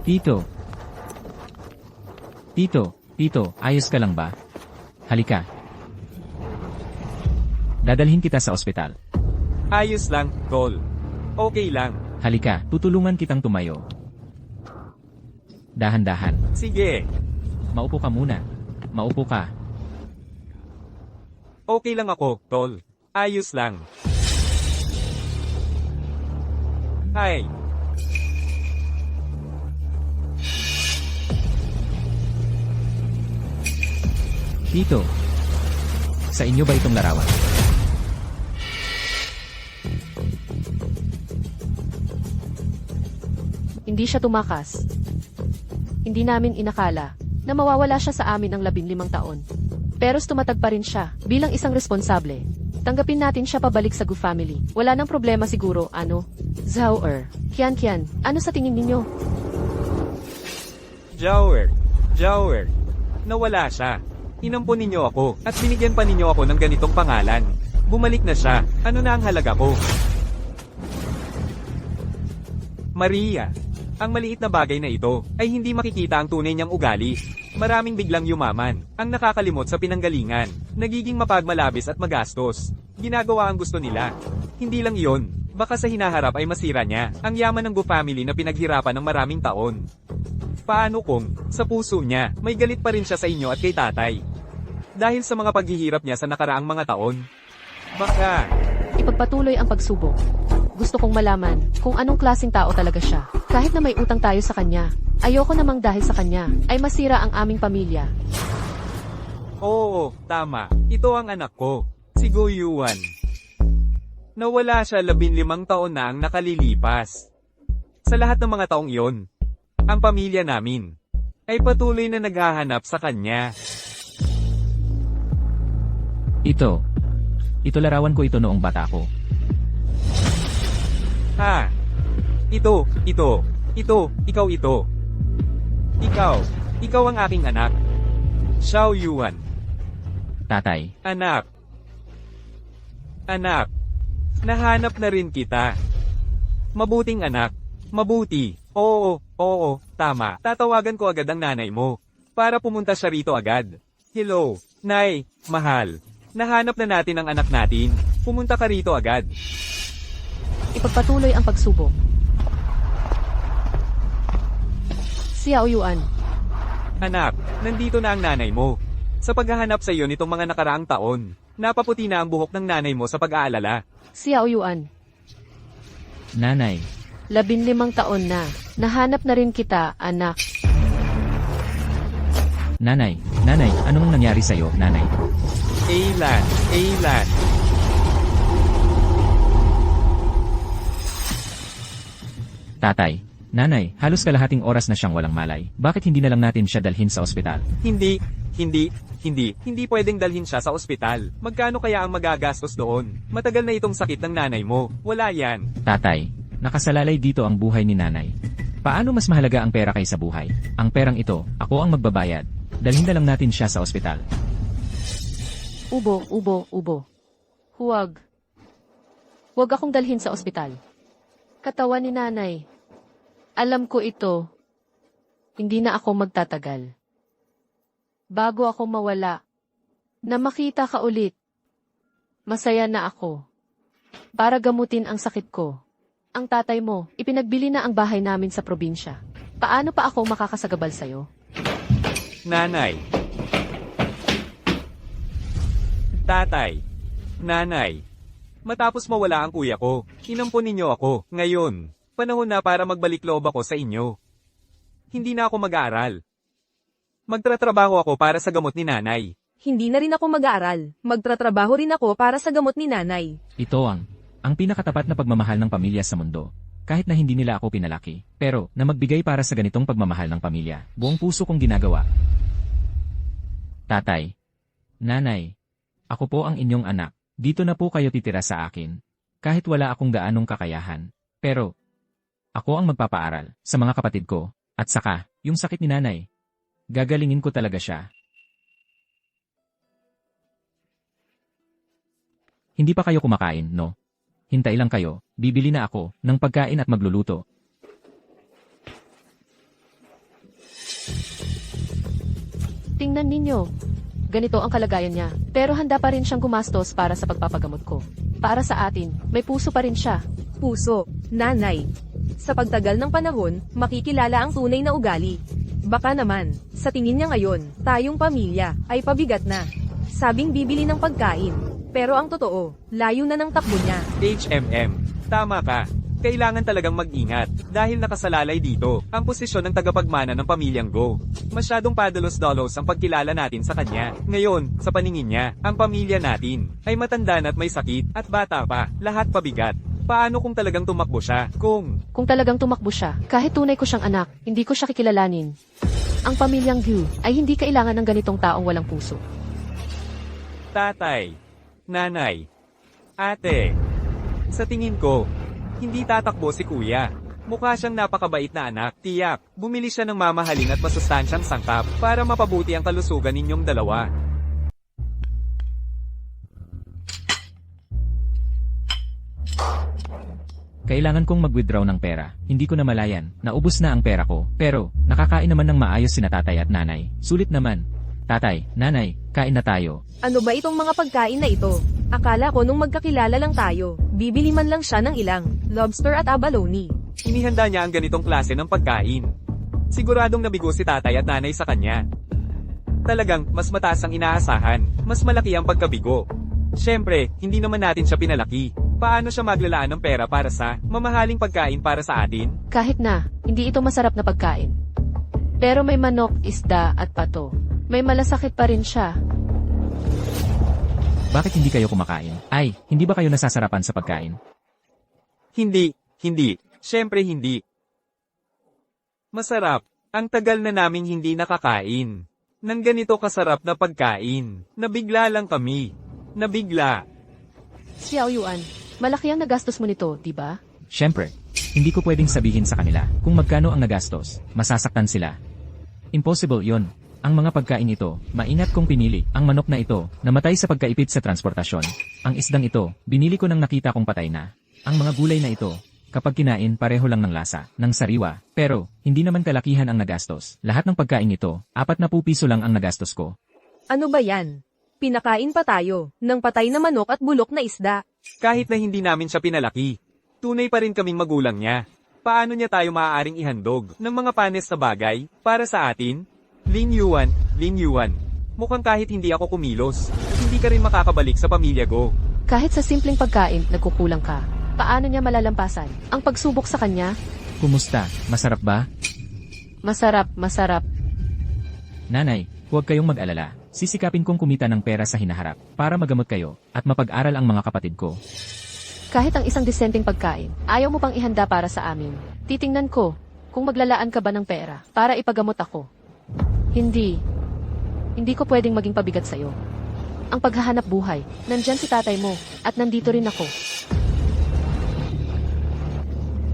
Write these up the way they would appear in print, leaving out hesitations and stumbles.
Tito. Tito, ayos ka lang ba? Halika. Dadalhin kita sa ospital. Ayos lang, Tol. Okay lang. Halika, tutulungan kitang tumayo. Dahan-dahan. Sige. Maupo ka muna. Maupo ka. Okay lang ako, Tol. Ayos lang. Hi. Tito. Sa inyo ba itong larawan? Hindi siya tumakas. Hindi namin inakala na mawawala siya sa amin ng 15 taon. Pero tumatag pa rin siya bilang isang responsable. Tanggapin natin siya pabalik sa Gu family. Wala nang problema siguro, ano? Zhao Kian, ano sa tingin ninyo? Jower. Nawala siya. Inampon ninyo ako at binigyan pa ninyo ako ng ganitong pangalan. Bumalik na siya. Ano na ang halaga ko? Maria. Ang maliit na bagay na ito ay hindi makikita ang tunay niyang ugali. Maraming biglang yumaman, ang nakakalimot sa pinanggalingan, nagiging mapagmalabis at magastos. Ginagawa ang gusto nila. Hindi lang iyon, baka sa hinaharap ay masira niya ang yaman ng Gu family na pinaghirapan ng maraming taon. Paano kung, sa puso niya, may galit pa rin siya sa inyo at kay tatay? Dahil sa mga paghihirap niya sa nakaraang mga taon? Baka... Ipagpatuloy ang pagsubok. Gusto kong malaman kung anong klaseng tao talaga siya. Kahit na may utang tayo sa kanya, ayoko namang dahil sa kanya ay masira ang aming pamilya. Oo, tama. Ito ang anak ko, si Gu Yuan. Nawala siya 15 taon na ang nakalilipas. Sa lahat ng mga taong iyon, ang pamilya namin ay patuloy na naghahanap sa kanya. Ito larawan ko ito noong bata ko. Ha? Ito. Ikaw ito. Ikaw ang aking anak. Xiao Yuan. Tatay, Anak. Nahanap na rin kita. Mabuting anak. Mabuti. Oo, tama. Tatawagan ko agad ang nanay mo. Para pumunta siya rito agad. Hello, Nay, mahal. Nahanap na natin ang anak natin. Pumunta ka rito agad. Ipagpatuloy ang pagsubok. Xiao Yuan. Anak, nandito na ang nanay mo. Sa paghahanap sa iyo nitong mga nakaraang taon, napaputi na ang buhok ng nanay mo sa pag-aalala. Xiao Yuan. nanay, 15 taon na. Nahanap na rin kita, anak. nanay, anong nangyari sa'yo, nanay? Aylan. Tatay, nanay, halos kalahating oras na siyang walang malay. Bakit hindi na lang natin siya dalhin sa ospital? Hindi pwedeng dalhin siya sa ospital. Magkano kaya ang magagastos doon? Matagal na itong sakit ng nanay mo. Wala yan. Tatay, nakasalalay dito ang buhay ni nanay. Paano mas mahalaga ang pera kaysa buhay? Ang perang ito, ako ang magbabayad. Dalhin na lang natin siya sa ospital. Ubo. Huwag. Huwag akong dalhin sa ospital. Katawan ni nanay. Alam ko ito. Hindi na ako magtatagal. Bago ako mawala, na makita ka ulit, masaya na ako. Para gamutin ang sakit ko. Ang tatay mo, ipinagbili na ang bahay namin sa probinsya. Paano pa ako makakasagabal sa'yo? Nanay. Tatay. Nanay. Matapos mawala ang kuya ko, inampon ninyo ako. Ngayon, panahon na para magbalik loob ako sa inyo. Hindi na ako mag-aaral. Magtratrabaho ako para sa gamot ni nanay. Hindi na rin ako mag-aaral. Magtratrabaho rin ako para sa gamot ni nanay. Ito ang pinakatapat na pagmamahal ng pamilya sa mundo. Kahit na hindi nila ako pinalaki, pero na magbigay para sa ganitong pagmamahal ng pamilya. Buong puso kong ginagawa. Tatay. Nanay. Ako po ang inyong anak. Dito na po kayo titira sa akin. Kahit wala akong gaanong kakayahan. Pero, ako ang magpapaaral sa mga kapatid ko. At saka, yung sakit ni nanay. Gagalingin ko talaga siya. Hindi pa kayo kumakain, no? Hintay lang kayo, bibili na ako ng pagkain at magluluto. Tingnan ninyo. Ganito ang kalagayan niya. Pero handa pa rin siyang gumastos para sa pagpapagamot ko. Para sa atin, may puso pa rin siya. Puso, nanay. Sa pagtagal ng panahon, makikilala ang tunay na ugali. Baka naman, sa tingin niya ngayon, tayong pamilya, ay pabigat na. Sabing bibili ng pagkain. Pero ang totoo, layo na ng takbo niya. Tama ka. Kailangan talagang mag-ingat, dahil nakasalalay dito, ang posisyon ng tagapagmana ng pamilyang Go. Masyadong padalos-dalos ang pagkilala natin sa kanya. Ngayon, sa paningin niya, ang pamilya natin, ay matanda na at may sakit, at bata pa, lahat pabigat. Paano kung talagang tumakbo siya? Kung Talagang tumakbo siya, kahit tunay ko siyang anak, hindi ko siya kikilalanin. Ang pamilyang Gu ay hindi kailangan ng ganitong taong walang puso. tatay, nanay, ate, sa tingin ko, hindi tatakbo si kuya. Mukha siyang napakabait na anak, tiyak. Bumili siya ng mamahalin at masustansyang sangkap para mapabuti ang kalusugan ninyong dalawa. Kailangan kong mag-withdraw ng pera. Hindi ko na malayan. Naubos na ang pera ko. Pero, nakakain naman ng maayos sina tatay at nanay. Sulit naman. Tatay, nanay, kain na tayo. Ano ba itong mga pagkain na ito? Akala ko nung magkakilala lang tayo, bibili man lang siya ng ilang lobster at abalone. Inihanda niya ang ganitong klase ng pagkain. Siguradong nabigo si tatay at nanay sa kanya. Talagang, mas mataas ang inaasahan. Mas malaki ang pagkabigo. Siyempre, hindi naman natin siya pinalaki. Paano siya maglalaan ng pera para sa mamahaling pagkain para sa atin? Kahit na, hindi ito masarap na pagkain. Pero may manok, isda at pato. May malasakit pa rin siya. Bakit hindi kayo kumakain? Ay, hindi ba kayo nasasarapan sa pagkain? Hindi. Siyempre hindi. Masarap. Ang tagal na naming hindi nakakain. Nang ganito kasarap na pagkain. Nabigla lang kami. Nabigla. Xiao Yuan, malaki ang nagastos mo nito, di ba? Siyempre, hindi ko pwedeng sabihin sa kanila kung magkano ang nagastos. Masasaktan sila. Impossible yon. Ang mga pagkain ito, maingat kong pinili. Ang manok na ito, namatay sa pagkaipit sa transportasyon. Ang isdang ito, binili ko nang nakita kong patay na. Ang mga gulay na ito, kapag kinain pareho lang ng lasa, ng sariwa. Pero, hindi naman kalakihan ang nagastos. Lahat ng pagkain ito, 40 piso lang ang nagastos ko. Ano ba yan? Pinakain pa tayo, ng patay na manok at bulok na isda. Kahit na hindi namin siya pinalaki. Tunay pa rin kaming magulang niya. Paano niya tayo maaaring ihandog ng mga panes na bagay para sa atin? Lin Yuan, mukhang kahit hindi ako kumilos, hindi ka rin makakabalik sa pamilya ko. Kahit sa simpleng pagkain, nagkukulang ka. Paano niya malalampasan ang pagsubok sa kanya? Kumusta? Masarap ba? Masarap. Nanay, huwag kayong mag-alala. Sisikapin kong kumita ng pera sa hinaharap para magamot kayo at mapag-aral ang mga kapatid ko. Kahit ang isang disenteng pagkain, ayaw mo pang ihanda para sa amin. Titingnan ko kung maglalaan ka ba ng pera para ipagamot ako. Hindi ko pwedeng maging pabigat sa'yo. Ang paghahanap buhay, nandyan si tatay mo, at nandito rin ako.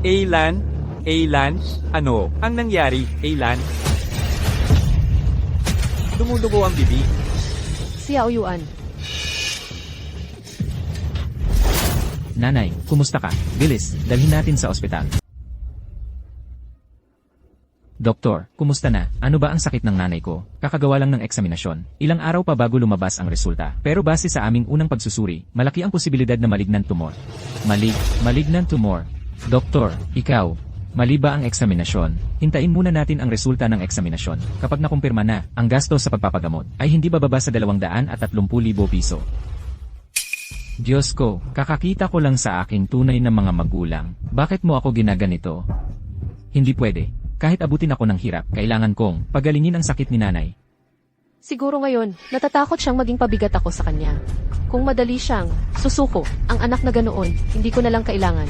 Aylan, ano ang nangyari, Aylan? Dumudugo ang bibig. Xiao Yuan, Nanay, kumusta ka? Bilis, dalhin natin sa ospital. Doktor, kumusta na? Ano ba ang sakit ng nanay ko? Kakagawa lang ng eksaminasyon. Ilang araw pa bago lumabas ang resulta. Pero base sa aming unang pagsusuri, malaki ang posibilidad na malignant tumor. Malignant tumor. Doktor, ikaw, mali ba ang eksaminasyon? Hintayin muna natin ang resulta ng eksaminasyon. Kapag nakumpirma na, ang gasto sa pagpapagamot ay hindi bababa sa 230,000 piso. Diyos ko, kakakita ko lang sa aking tunay na mga magulang. Bakit mo ako ginaganito? Hindi pwede. Kahit abutin ako ng hirap, kailangan kong pagalingin ang sakit ni nanay. siguro ngayon, natatakot siyang maging pabigat ako sa kanya. Kung madali siyang susuko, ang anak na ganoon, hindi ko na lang kailangan.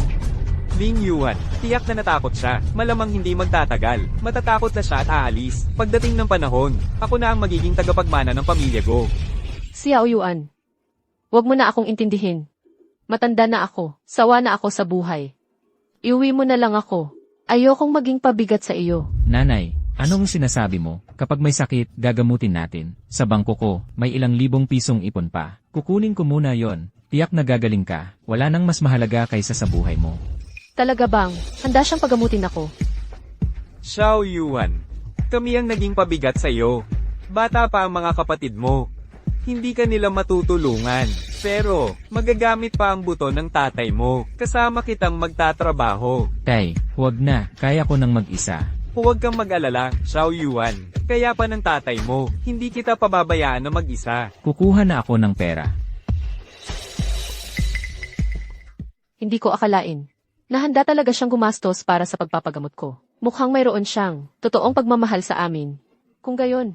Lin Yuan, tiyak na natakot siya. Malamang hindi magtatagal. Matatakot na siya at aalis. Pagdating ng panahon, ako na ang magiging tagapagmana ng pamilya ko. Xiao Yuan, huwag mo na akong intindihin. Matanda na ako, sawa na ako sa buhay. Iuwi mo na lang ako. Ayokong maging pabigat sa iyo. Nanay, anong sinasabi mo? Kapag may sakit, gagamutin natin. Sa bangko ko, may ilang libong pisong ipon pa. Kukunin ko muna yon. Tiyak na gagaling ka. Wala nang mas mahalaga kaysa sa buhay mo. Talaga bang, handa siyang pagamutin ako? Xiao Yuan, kami ang naging pabigat sa iyo. Bata pa ang mga kapatid mo. Hindi ka nila matutulungan. Pero, magagamit pa ang buto ng tatay mo. Kasama kitang magtatrabaho. Tay, huwag na. Kaya ko nang mag-isa. Huwag kang mag-alala, Xiao Yuan. Kaya pa ng tatay mo, hindi kita pababayaan na mag-isa. Kukuha na ako ng pera. Hindi ko akalain. Nahanda talaga siyang gumastos para sa pagpapagamot ko. Mukhang mayroon siyang totoong pagmamahal sa amin. Kung gayon,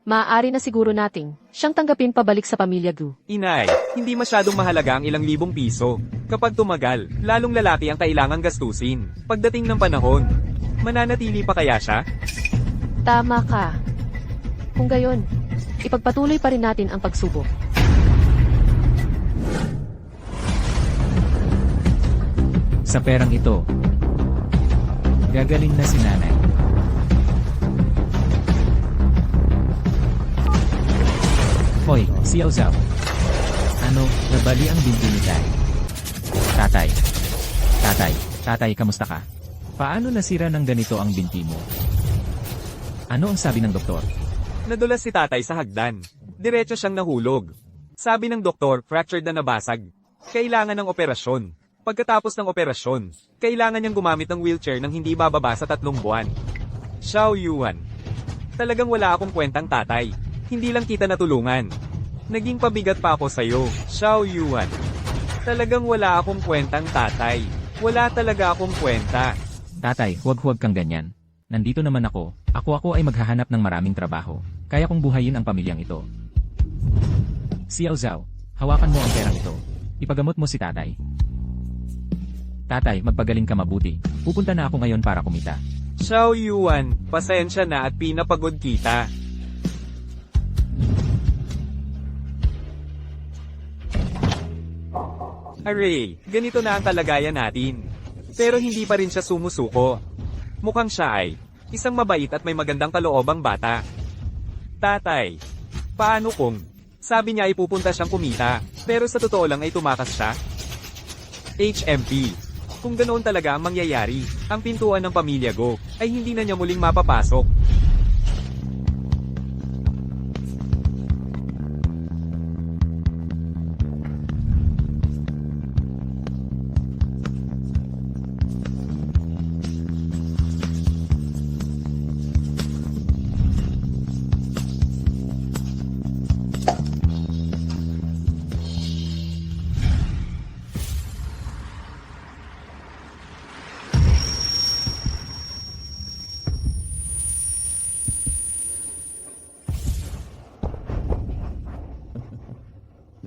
maaari na siguro nating siyang tanggapin pabalik sa pamilya Gu. Inay, hindi masyadong mahalaga ang ilang libong piso. Kapag tumagal, lalong lalaki ang kailangang gastusin. Pagdating ng panahon, mananatili pa kaya siya? Tama ka. Kung gayon, ipagpatuloy pa rin natin ang pagsubok. Sa perang ito, gagaling na si nanay. Hoy, Xiao Zhao. Ano, nabali ang binti ni Tay? Tatay, kamusta ka? Paano nasira ng ganito ang binti mo? Ano ang sabi ng doktor? Nadulas si tatay sa hagdan. Diretso siyang nahulog. Sabi ng doktor, fractured na nabasag. Kailangan ng operasyon. Pagkatapos ng operasyon, kailangan niyang gumamit ng wheelchair nang hindi bababa sa 3 buwan. Xiao Yuan. Talagang wala akong kwentang tatay. Hindi lang kita natulungan. Naging pabigat pa ako sa'yo, Xiao Yuan. Talagang wala akong kwentang tatay. Wala talaga akong kwenta. Tatay, huwag kang ganyan. Nandito naman ako. Ako ay maghahanap ng maraming trabaho. Kaya kong buhayin ang pamilyang ito. Xiao Zhao, hawakan mo ang perang ito. Ipagamot mo si tatay. Tatay, magpagaling ka mabuti. Pupunta na ako ngayon para kumita. Xiao Yuan, pasensya na at pinapagod kita. Aray, ganito na ang kalagayan natin. Pero hindi pa rin siya sumusuko. Mukhang siya ay isang mabait at may magandang kaloobang bata. Tatay, paano kung sabi niya ay pupunta siyang kumita, pero sa totoo lang ay tumakas siya? HMP. Kung ganoon talaga ang mangyayari, ang pintuan ng pamilya Go ay hindi na niya muling mapapasok.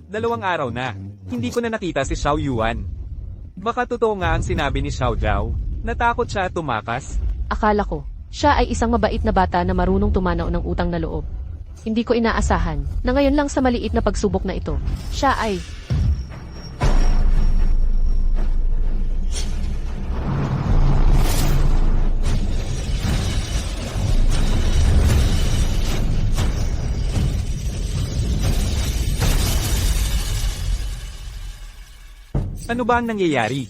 Dalawang araw na, hindi ko na nakita si Xiao Yuan. Baka totoo nga ang sinabi ni Xiao Zhao, natakot siya at tumakas. Akala ko, siya ay isang mabait na bata na marunong tumanaw ng utang na loob. Hindi ko inaasahan na ngayon lang sa maliit na pagsubok na ito, siya ay... Ano ba ang nangyayari?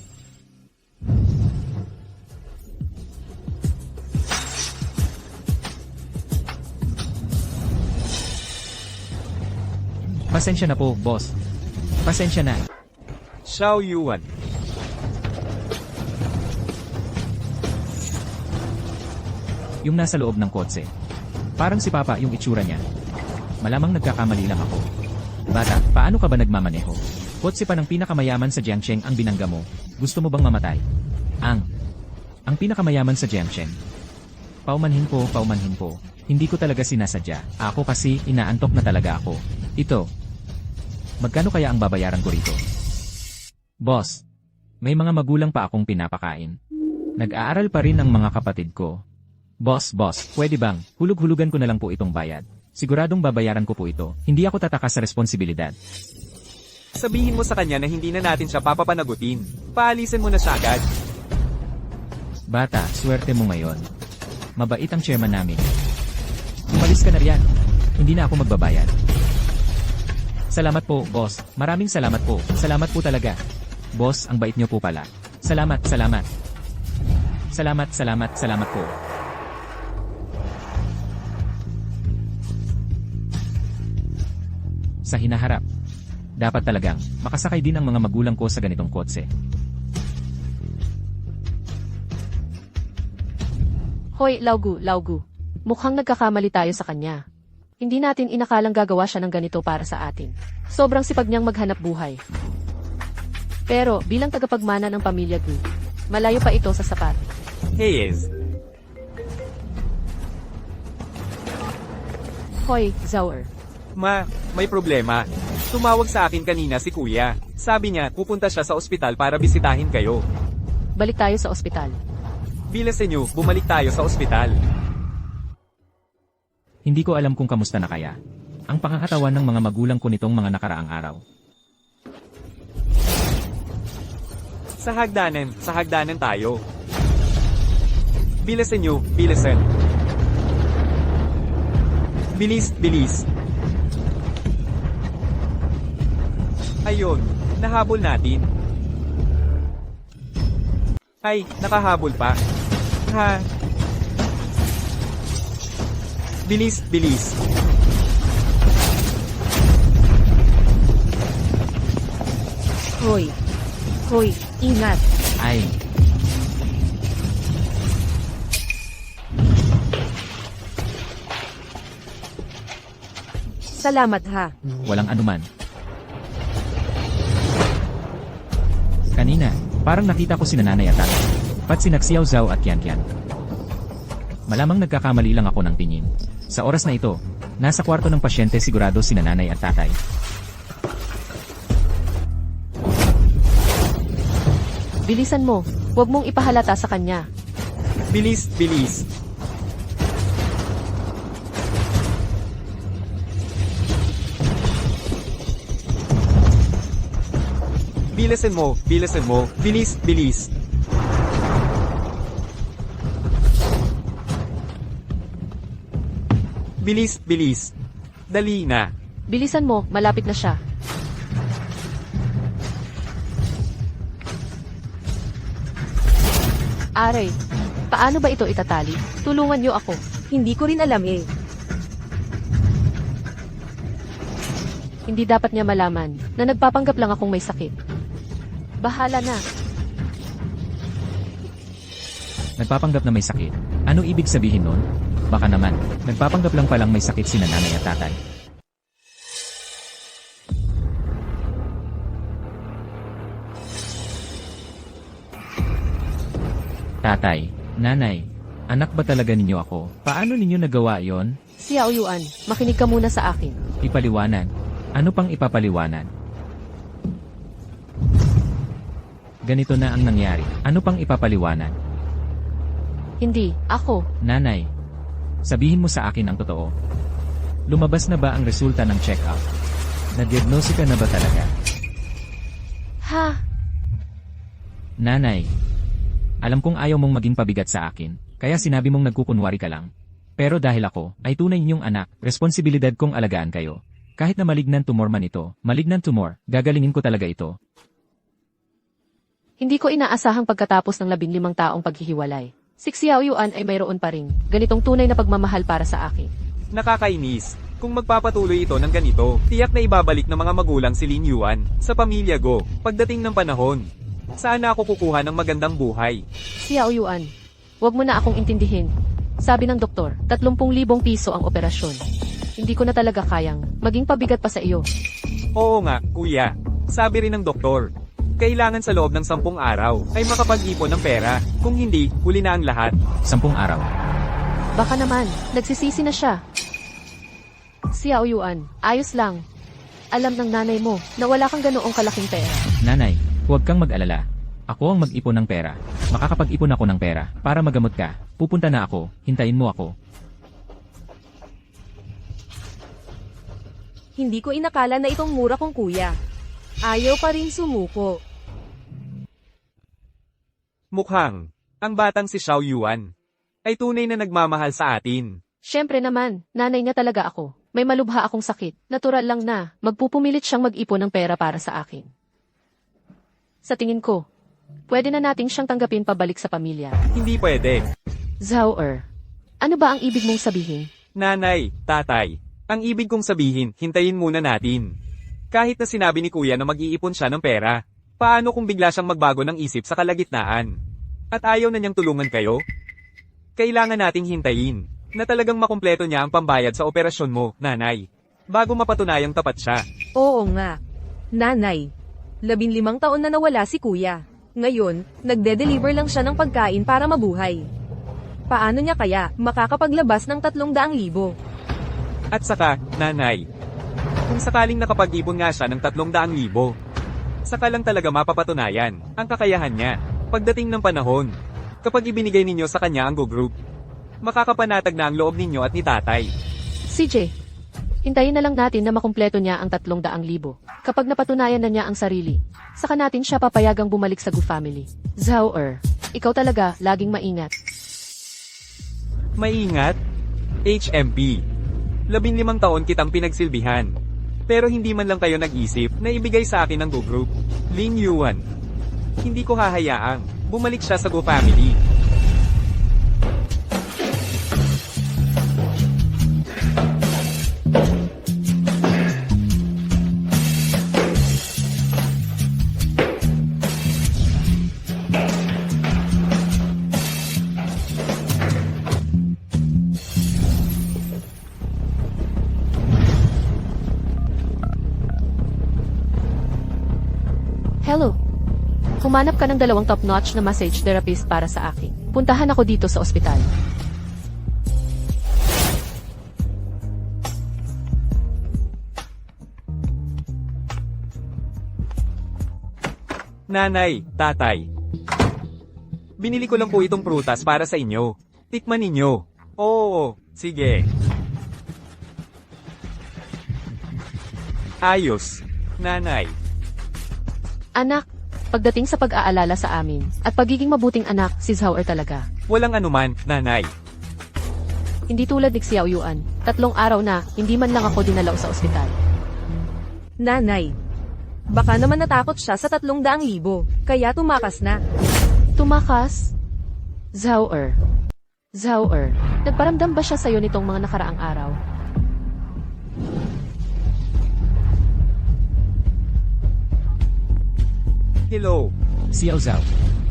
Pasensya na po, boss. Pasensya na. Xiao Yuan. Yung nasa loob ng kotse. Parang si Papa yung itsura niya. Malamang nagkakamali lang ako. Bata, paano ka ba nagmamaneho? Kotse pa ng pinakamayaman sa Jiangsheng ang binangga mo. Gusto mo bang mamatay? Ang pinakamayaman sa Jiangsheng. Paumanhin po. Hindi ko talaga sinasadya. Ako kasi inaantok na talaga ako. Ito. Magkano kaya ang babayaran ko rito? Boss, may mga magulang pa akong pinapakain. Nag-aaral pa rin ang mga kapatid ko. Boss, pwede bang hulug-hulugan ko na lang po itong bayad? Siguradong babayaran ko po ito. Hindi ako tataka sa responsibilidad. Sabihin mo sa kanya na hindi na natin siya papapanagutin. Paalisin mo na siya agad. Bata, swerte mo ngayon. Mabait ang chairman namin. Umalis ka na riyan. Hindi na ako magbabayad. Salamat po, boss. Maraming salamat po. Salamat po talaga. Boss, ang bait niyo po pala. Salamat po. sa hinaharap. Dapat talagang makasakay din ang mga magulang ko sa ganitong kotse. Hoy, Laugu. Mukhang nagkakamali tayo sa kanya. Hindi natin inakalang gagawa siya ng ganito para sa atin. Sobrang sipag niyang maghanap buhay. Pero, bilang tagapagmana ng pamilya Gu, malayo pa ito sa sapat. Hayes, Hoy, Zauer. may problema. Tumawag sa akin kanina si Kuya. Sabi niya, pupunta siya sa ospital para bisitahin kayo. Balik tayo sa ospital. Bilisan niyo, bumalik tayo sa ospital. Hindi ko alam kung kamusta na kaya ang pangakatawan ng mga magulang ko nitong mga nakaraang araw. Sa hagdanan tayo. Bilisan niyo, bilisan. Bilis. Ayun, nahabol natin. Ay, nakahabol pa. Ha? Bilis. Hoy, ingat. Ay, Salamat ha. walang anuman. Kanina, parang nakita ko si Nanay at Tatay. Pat si Xiao Zhao at Qian. Malamang nagkakamali lang ako ng tingin. Sa oras na ito, nasa kwarto ng pasyente sigurado si Nanay at Tatay. Bilisan mo. Huwag mong ipahalata sa kanya. Bilis. Bilisan mo. Bilis. Bilis. Dali na. Bilisan mo, malapit na siya. Aray, paano ba ito itatali? Tulungan niyo ako. Hindi ko rin alam eh. Hindi dapat niya malaman na nagpapanggap lang akong may sakit. Bahala na. Nagpapanggap na may sakit. Ano ibig sabihin nun? Baka naman, nagpapanggap lang palang may sakit si Nanay at Tatay. Tatay, Nanay, anak ba talaga ninyo ako? Paano ninyo nagawa yon? Si Yao Yuan, makinig ka muna sa akin. Ipaliwanag. Ano pang ipapaliwanag? Ganito na ang nangyari. Ano pang ipapaliwanag? Hindi, ako. Nanay, sabihin mo sa akin ang totoo. Lumabas na ba ang resulta ng check-up? Na-diagnosika na ba talaga? Ha? Nanay, alam kong ayaw mong maging pabigat sa akin, kaya sinabi mong nagkukunwari ka lang. Pero dahil ako ay tunay ninyong anak, responsibilidad kong alagaan kayo. Kahit na malignant tumor man ito, malignant tumor, gagalingin ko talaga ito. Hindi ko inaasahang pagkatapos ng 15 taong paghihiwalay. Si Xiao Yuan ay mayroon pa rin ganitong tunay na pagmamahal para sa akin. Nakakainis. Kung magpapatuloy ito ng ganito, tiyak na ibabalik ng mga magulang si Lin Yuan sa pamilya Go pagdating ng panahon. Sana ako kukuha ng magandang buhay. Xiao Yuan, huwag mo na akong intindihin. Sabi ng doktor, 30,000 piso ang operasyon. Hindi ko na talaga kayang maging pabigat pa sa iyo. Oo nga, kuya. Sabi rin ng doktor, kailangan sa loob ng 10 araw ay makapag-ipon ng pera. Kung hindi, huli na ang lahat. 10 araw. Baka naman, nagsisisi na siya. Xiao Yuan, ayos lang. Alam ng nanay mo na wala kang ganoong kalaking pera. Nanay, huwag kang mag-alala. Ako ang mag-ipon ng pera. Makakapag-ipon ako ng pera para magamot ka. Pupunta na ako, hintayin mo ako. Hindi ko inakala na itong mura kong kuya. Ayaw pa rin sumuko. Mukhang, ang batang si Xiao Yuan ay tunay na nagmamahal sa atin. Siyempre naman, nanay niya talaga ako. May malubha akong sakit. Natural lang na magpupumilit siyang mag-ipon ng pera para sa akin. Sa tingin ko, pwede na nating siyang tanggapin pabalik sa pamilya. Hindi pwede. Zhao, ano ba ang ibig mong sabihin? Nanay, tatay, ang ibig kong sabihin, hintayin muna natin. Kahit na sinabi ni kuya na mag-iipon siya ng pera. Paano kung bigla siyang magbago ng isip sa kalagitnaan? At ayaw na niyang tulungan kayo? Kailangan nating hintayin na talagang makumpleto niya ang pambayad sa operasyon mo, nanay. Bago mapatunayang tapat siya. Oo nga. Nanay. 15 taon na nawala si kuya. Ngayon, nagde-deliver lang siya ng pagkain para mabuhay. Paano niya kaya makakapaglabas ng 300,000? At saka, nanay, kung sakaling nakapag-ipon nga siya ng 300,000, saka lang talaga mapapatunayan ang kakayahan niya. Pagdating ng panahon, kapag ibinigay ninyo sa kanya ang Go Group, makakapanatag na ang loob ninyo at ni tatay. CJ, hintayin na lang natin na makumpleto niya ang 300,000. Kapag napatunayan na niya ang sarili, saka natin siya papayagang bumalik sa Gu family. Zhao ikaw talaga laging maingat. Maingat? HMP. 15 taon kitang pinagsilbihan. Pero hindi man lang kayo nag-isip na ibigay sa akin ang Go Group. Lin Yuan. Hindi ko hahayaang bumalik siya sa Go family. Hello. Humanap ka ng 2 top-notch na massage therapist para sa akin. Puntahan ako dito sa ospital. Nanay, tatay. Binili ko lang po itong prutas para sa inyo. Tikman ninyo. Oo, sige. Ayos. Nanay. Anak, pagdating sa pag-aalala sa amin, at pagiging mabuting anak, si Zhao talaga. Walang anuman, nanay. Hindi tulad ni Xiao Yuan. 3 araw na, hindi man lang ako dinalaw sa ospital. Nanay. Baka naman natakot siya sa 300,000, kaya tumakas na. Tumakas? Zhao Zhao nagparamdam ba siya sa'yo nitong mga nakaraang araw? Hello. Xiao Zhao,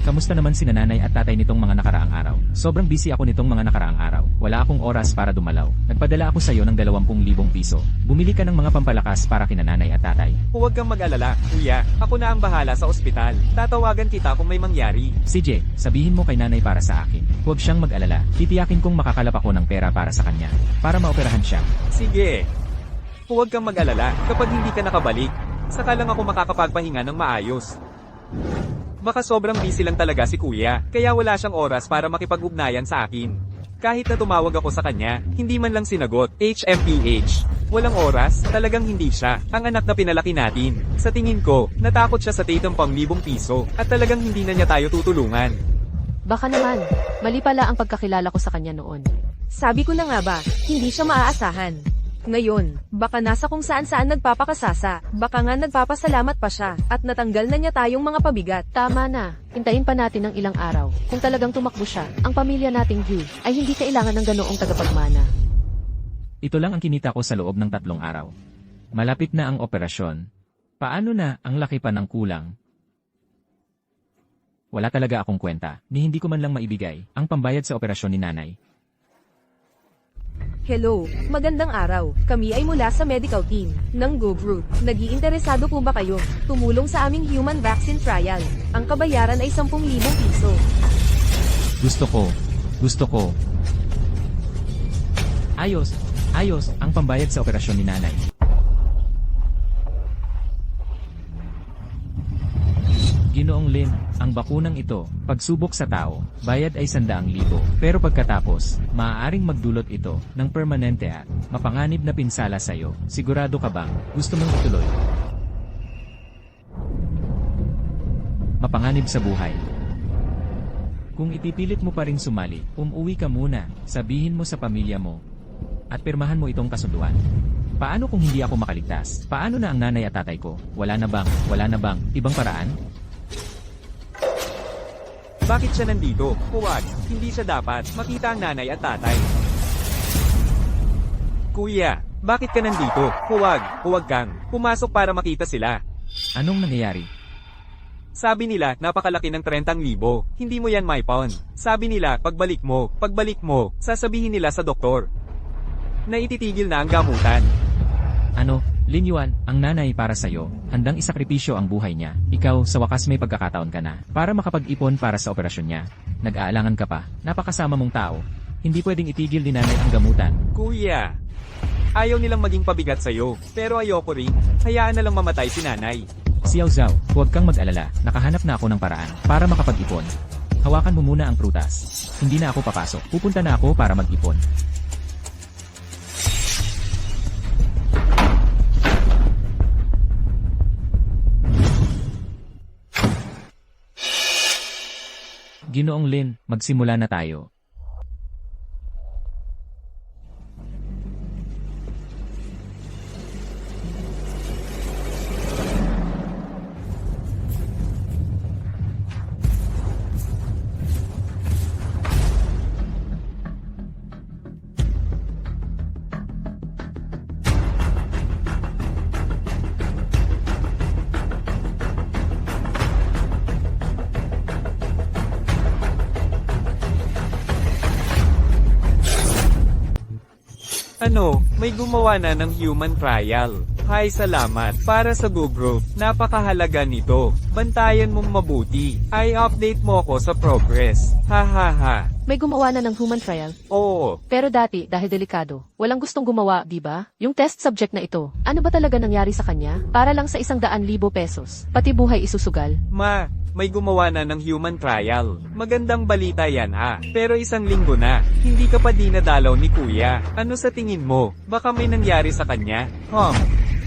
kamusta naman si nanay at tatay nitong mga nakaraang araw? Sobrang busy ako nitong mga nakaraang araw. Wala akong oras para dumalaw. Nagpadala ako sa iyo ng 20,000 piso. Bumili ka ng mga pampalakas para kina nanay at tatay. Huwag kang mag-alala, kuya. Ako na ang bahala sa ospital. Tatawagan kita kung may mangyari. CJ, sabihin mo kay nanay para sa akin. Huwag siyang mag-alala. Titiyakin kong makakalap ako ng pera para sa kanya. Para maoperahan siya. Sige. Huwag kang mag-alala. Kapag hindi ka nakabalik, saka lang ako makakapagpahinga ng maayos. Baka sobrang busy lang talaga si kuya, kaya wala siyang oras para makipag-ugnayan sa akin. Kahit na tumawag ako sa kanya, hindi man lang sinagot. HMPH. Walang oras, talagang hindi siya ang anak na pinalaki natin. Sa tingin ko, natakot siya sa 30,000 piso, at talagang hindi na niya tayo tutulungan. Baka naman, mali pala ang pagkakilala ko sa kanya noon. Sabi ko na nga ba, hindi siya maaasahan. Ngayon, baka nasa kung saan-saan nagpapakasasa, baka nga nagpapasalamat pa siya, at natanggal na niya tayong mga pabigat. Tama na, hintayin pa natin ng ilang araw. Kung talagang tumakbo siya, ang pamilya nating Gu ay hindi kailangan ng ganoong tagapagmana. Ito lang ang kinita ko sa loob ng 3 araw. Malapit na ang operasyon. Paano na ang laki pa ng kulang? Wala talaga akong kwenta, ni hindi ko man lang maibigay ang pambayad sa operasyon ni nanay. Hello, magandang araw. Kami ay mula sa medical team ng Go Group. Nag-iinteresado po ba kayo tumulong sa aming human vaccine trial? Ang kabayaran ay 10,000 piso. Gusto ko. Ayos, ang pambayad sa operasyon ni nanay. Ginoong Lin, ang bakunang ito, pagsubok sa tao, bayad ay 100,000. Pero pagkatapos, maaaring magdulot ito ng permanente at mapanganib na pinsala sa iyo. Sigurado ka bang gusto mong ituloy? Mapanganib sa buhay. Kung ipipilit mo pa rin sumali, umuwi ka muna, sabihin mo sa pamilya mo, at pirmahan mo itong kasunduan. Paano kung hindi ako makaligtas? Paano na ang nanay at tatay ko? Wala na bang ibang paraan? Bakit siya nandito? Huwag, hindi siya dapat makita ang nanay at tatay. Kuya, Bakit ka nandito? Huwag kang. Pumasok para makita sila. Anong nangyayari? Sabi nila, napakalaki ng 30,000. Hindi mo yan maipon. Sabi nila, pagbalik mo, sasabihin nila sa doktor na ititigil na ang gamutan. Ano, Lin Yuan, ang nanay para sa'yo, handang isakripisyo ang buhay niya. Ikaw, sa wakas may pagkakataon ka na, para makapag-ipon para sa operasyon niya. Nag-aalangan ka pa, napakasama mong tao. Hindi pwedeng itigil ni nanay ang gamutan. Kuya, ayaw nilang maging pabigat sa'yo, pero ayoko rin. Hayaan na lang mamatay si nanay. Xiao Zhao, huwag kang mag-alala, nakahanap na ako ng paraan para makapag-ipon. Hawakan mo muna ang prutas. Hindi na ako papasok, pupunta na ako para mag-ipon. Ginoong Lin, magsimula na tayo. Ano, may gumawa na ng human trial. Hay, salamat. Para sa Group, napakahalaga nito. Bantayan mong mabuti. Ay, update mo ako sa progress. Ha ha ha. May gumawa na ng human trial. Oo. Pero dati, dahil delikado, walang gustong gumawa, di ba? Yung test subject na ito, ano ba talaga nangyari sa kanya? Para lang sa 100,000 pesos. Pati buhay isusugal. May gumawa na ng human trial. Magandang balita yan ha. Pero 1 linggo na, hindi ka pa dinadalaw ni kuya. Ano sa tingin mo? Baka may nangyari sa kanya?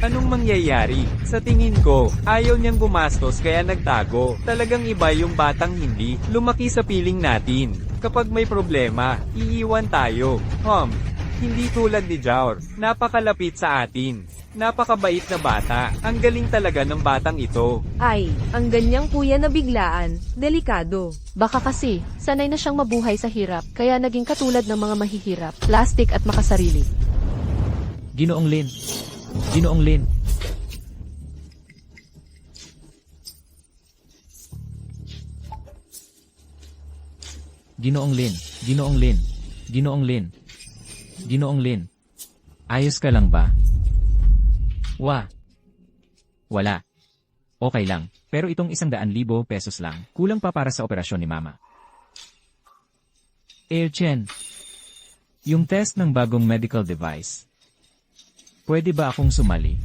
Anong mangyayari? Sa tingin ko, ayaw niyang gumastos kaya nagtago. Talagang iba yung batang hindi lumaki sa piling natin. Kapag may problema, iiwan tayo. Hindi tulad ni Jaur, napakalapit sa atin. Napakabait na bata. Ang galing talaga ng batang ito. Ay, ang ganyang kuya na biglaan, delikado. Baka kasi, sanay na siyang mabuhay sa hirap, kaya naging katulad ng mga mahihirap, plastic at makasarili. Ginoong Lin. Ginoong Lin. Ginoong Lin. Ginoong Lin. Ginoong Lin. Ginoong Lin. Ayos ka lang ba? Wala. Okay lang, pero itong 100,000 pesos lang, kulang pa para sa operasyon ni Mama. Chen, yung test ng bagong medical device. Pwede ba akong sumali?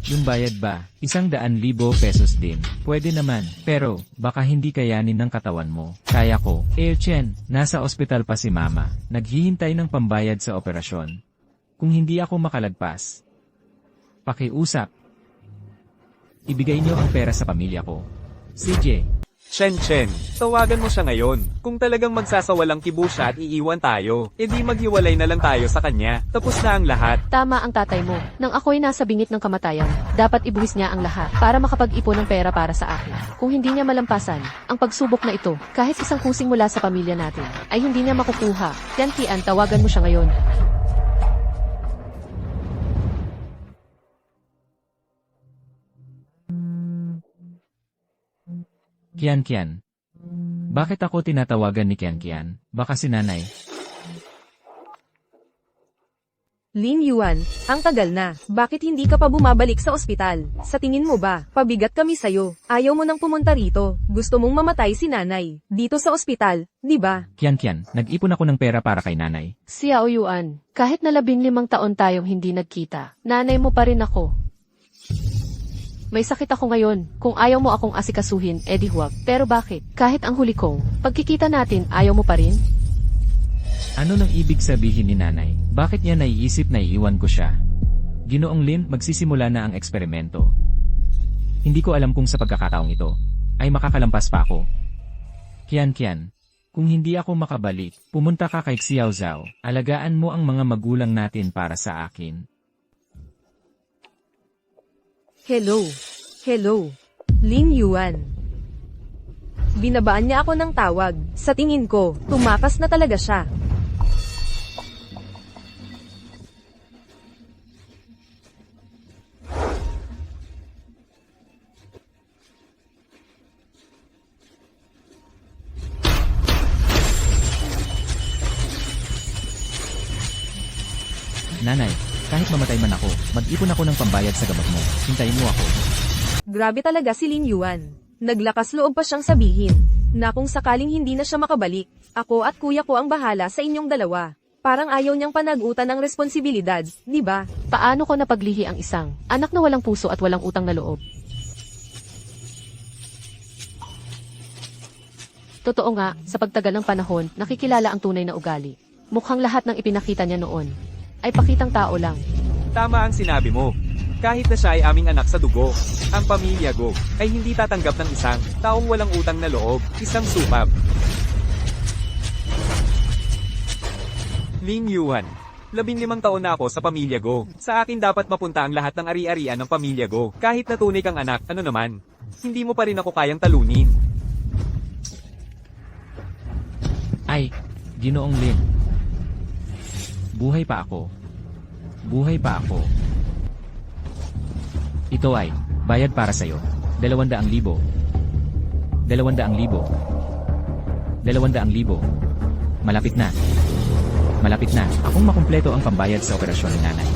Yung bayad ba, 100,000 pesos din. Pwede naman, pero baka hindi kayanin ng katawan mo. Kaya ko. Chen, nasa ospital pa si Mama, naghihintay ng pambayad sa operasyon. Kung hindi ako makalagpas, pakiusap. Ibigay niyo ang pera sa pamilya ko. CJ. Chen, tawagan mo siya ngayon. Kung talagang magsasawalang kibo siya at iiwan tayo, edi maghiwalay na lang tayo sa kanya. Tapos na ang lahat. Tama ang tatay mo. Nang ako'y nasa bingit ng kamatayan, dapat ibuwis niya ang lahat para makapag-ipon ng pera para sa akin. Kung hindi niya malampasan ang pagsubok na ito, kahit isang kusing mula sa pamilya natin, ay hindi niya makukuha. Tian, tawagan mo siya ngayon. Kian. Bakit ako tinatawagan ni Kian? Baka si nanay. Lin Yuan, ang tagal na. Bakit hindi ka pa bumabalik sa ospital? Sa tingin mo ba, pabigat kami sa'yo? Ayaw mo nang pumunta rito. Gusto mong mamatay si nanay. Dito sa ospital, di ba? Kian, nag-ipon ako ng pera para kay nanay. Xiao Yuan, kahit na 15 taon tayong hindi nagkita, nanay mo pa rin ako. May sakit ako ngayon. Kung ayaw mo akong asikasuhin, edi huwag. Pero bakit? Kahit ang huli kong pagkikita natin, ayaw mo pa rin? Ano nang ibig sabihin ni nanay? Bakit niya naiisip na iiwan ko siya? Ginoong Lin, magsisimula na ang eksperimento. Hindi ko alam kung sa pagkakataong ito, ay makakalampas pa ako. Kian, kung hindi ako makabalik, pumunta ka kay Xiao Zhao. Alagaan mo ang mga magulang natin para sa akin. Hello. Lin Yuan. Binabaan niya ako ng tawag. Sa tingin ko, tumakas na talaga siya. Nanay, kahit mamatay man ako, mag-ipon ako ng pambayad sa gamot mo. Hintayin mo ako. Grabe talaga si Lin Yuan. Naglakas loob pa siyang sabihin na kung sakaling hindi na siya makabalik, ako at kuya ko ang bahala sa inyong dalawa. Parang ayaw niyang panagutan ng responsibilidad, di ba? Paano ko napaglihi ang isang anak na walang puso at walang utang na loob? Totoo nga, sa pagtagal ng panahon, nakikilala ang tunay na ugali. Mukhang lahat ng ipinakita niya noon ay pakitang tao lang. Tama ang sinabi mo. Kahit na siya ay aming anak sa dugo, ang pamilya Go ay hindi tatanggap ng isang taong walang utang na loob, isang supab. Lin Yuan, 15 taon na ako sa pamilya Go. Sa akin dapat mapunta ang lahat ng ari-arian ng pamilya Go. Kahit na tunay kang anak, ano naman, hindi mo pa rin ako kayang talunin. Ay, Ginoong Lin. Buhay pa ako. Buhay pa ako. Ito ay, bayad para sa'yo. 200,000. 200,000. 200,000. Malapit na. Malapit na. Akong makumpleto ang pambayad sa operasyon ni nanay.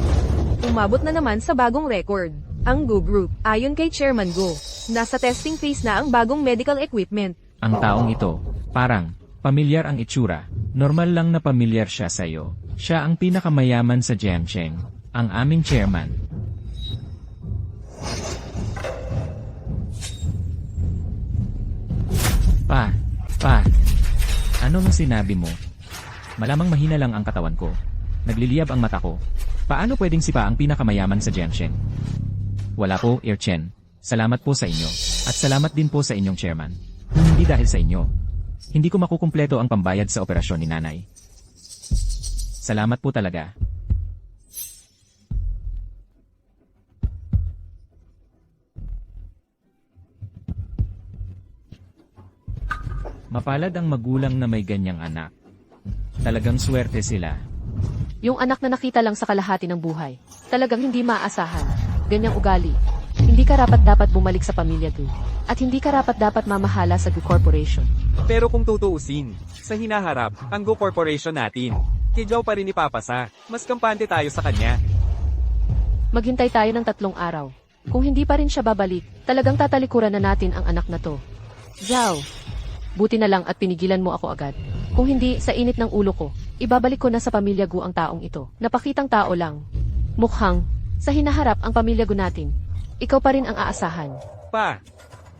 Umabot na naman sa bagong record. Ang Go Group, ayon kay Chairman Go, nasa testing phase na ang bagong medical equipment. Ang taong ito, parang, pamilyar ang itsura. Normal lang na pamilyar siya sa'yo. Siya ang pinakamayaman sa Jiangcheng, ang aming chairman. Ano nang sinabi mo? Malamang mahina lang ang katawan ko. Nagliliyab ang mata ko. Paano pwedeng sipa ang pinakamayaman sa Jiangcheng? Wala po, Air Chen. Salamat po sa inyo. At salamat din po sa inyong chairman. Hindi dahil sa inyo, hindi ko makukumpleto ang pambayad sa operasyon ni nanay. Salamat po talaga. Mapalad ang magulang na may ganyang anak. Talagang swerte sila. Yung anak na nakita lang sa kalahati ng buhay, talagang hindi maaasahan. Ganyang ugali. Hindi karapat-dapat bumalik sa pamilya Gu. At hindi karapat-dapat mamahala sa Gu Corporation. Pero kung tutuusin, sa hinaharap, ang Go Corporation natin, kay Zhao pa rin ipapasa. Mas kampante tayo sa kanya. Maghintay tayo ng 3 araw. Kung hindi pa rin siya babalik, talagang tatalikuran na natin ang anak na to. Zhao, buti na lang at pinigilan mo ako agad. Kung hindi, sa init ng ulo ko, ibabalik ko na sa pamilya Gu ang taong ito. Napakitang tao lang. Mukhang, sa hinaharap ang pamilya Gu natin, ikaw pa rin ang aasahan. Pa,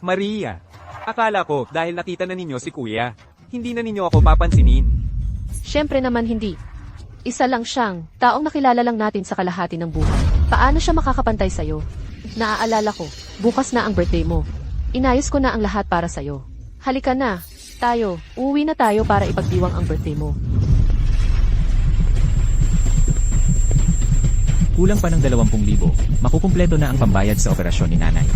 Maria, akala ko dahil nakita na ninyo si Kuya, hindi na ninyo ako papansinin. Siyempre naman hindi. Isa lang siyang taong nakilala lang natin sa kalahati ng buhay. Paano siya makakapantay sa'yo? Naaalala ko, bukas na ang birthday mo. Inayos ko na ang lahat para sa'yo. Halika na, tayo, uuwi na tayo para ipagdiwang ang birthday mo. Kulang pa ng 20,000, makukumpleto na ang pambayad sa operasyon ni nanay.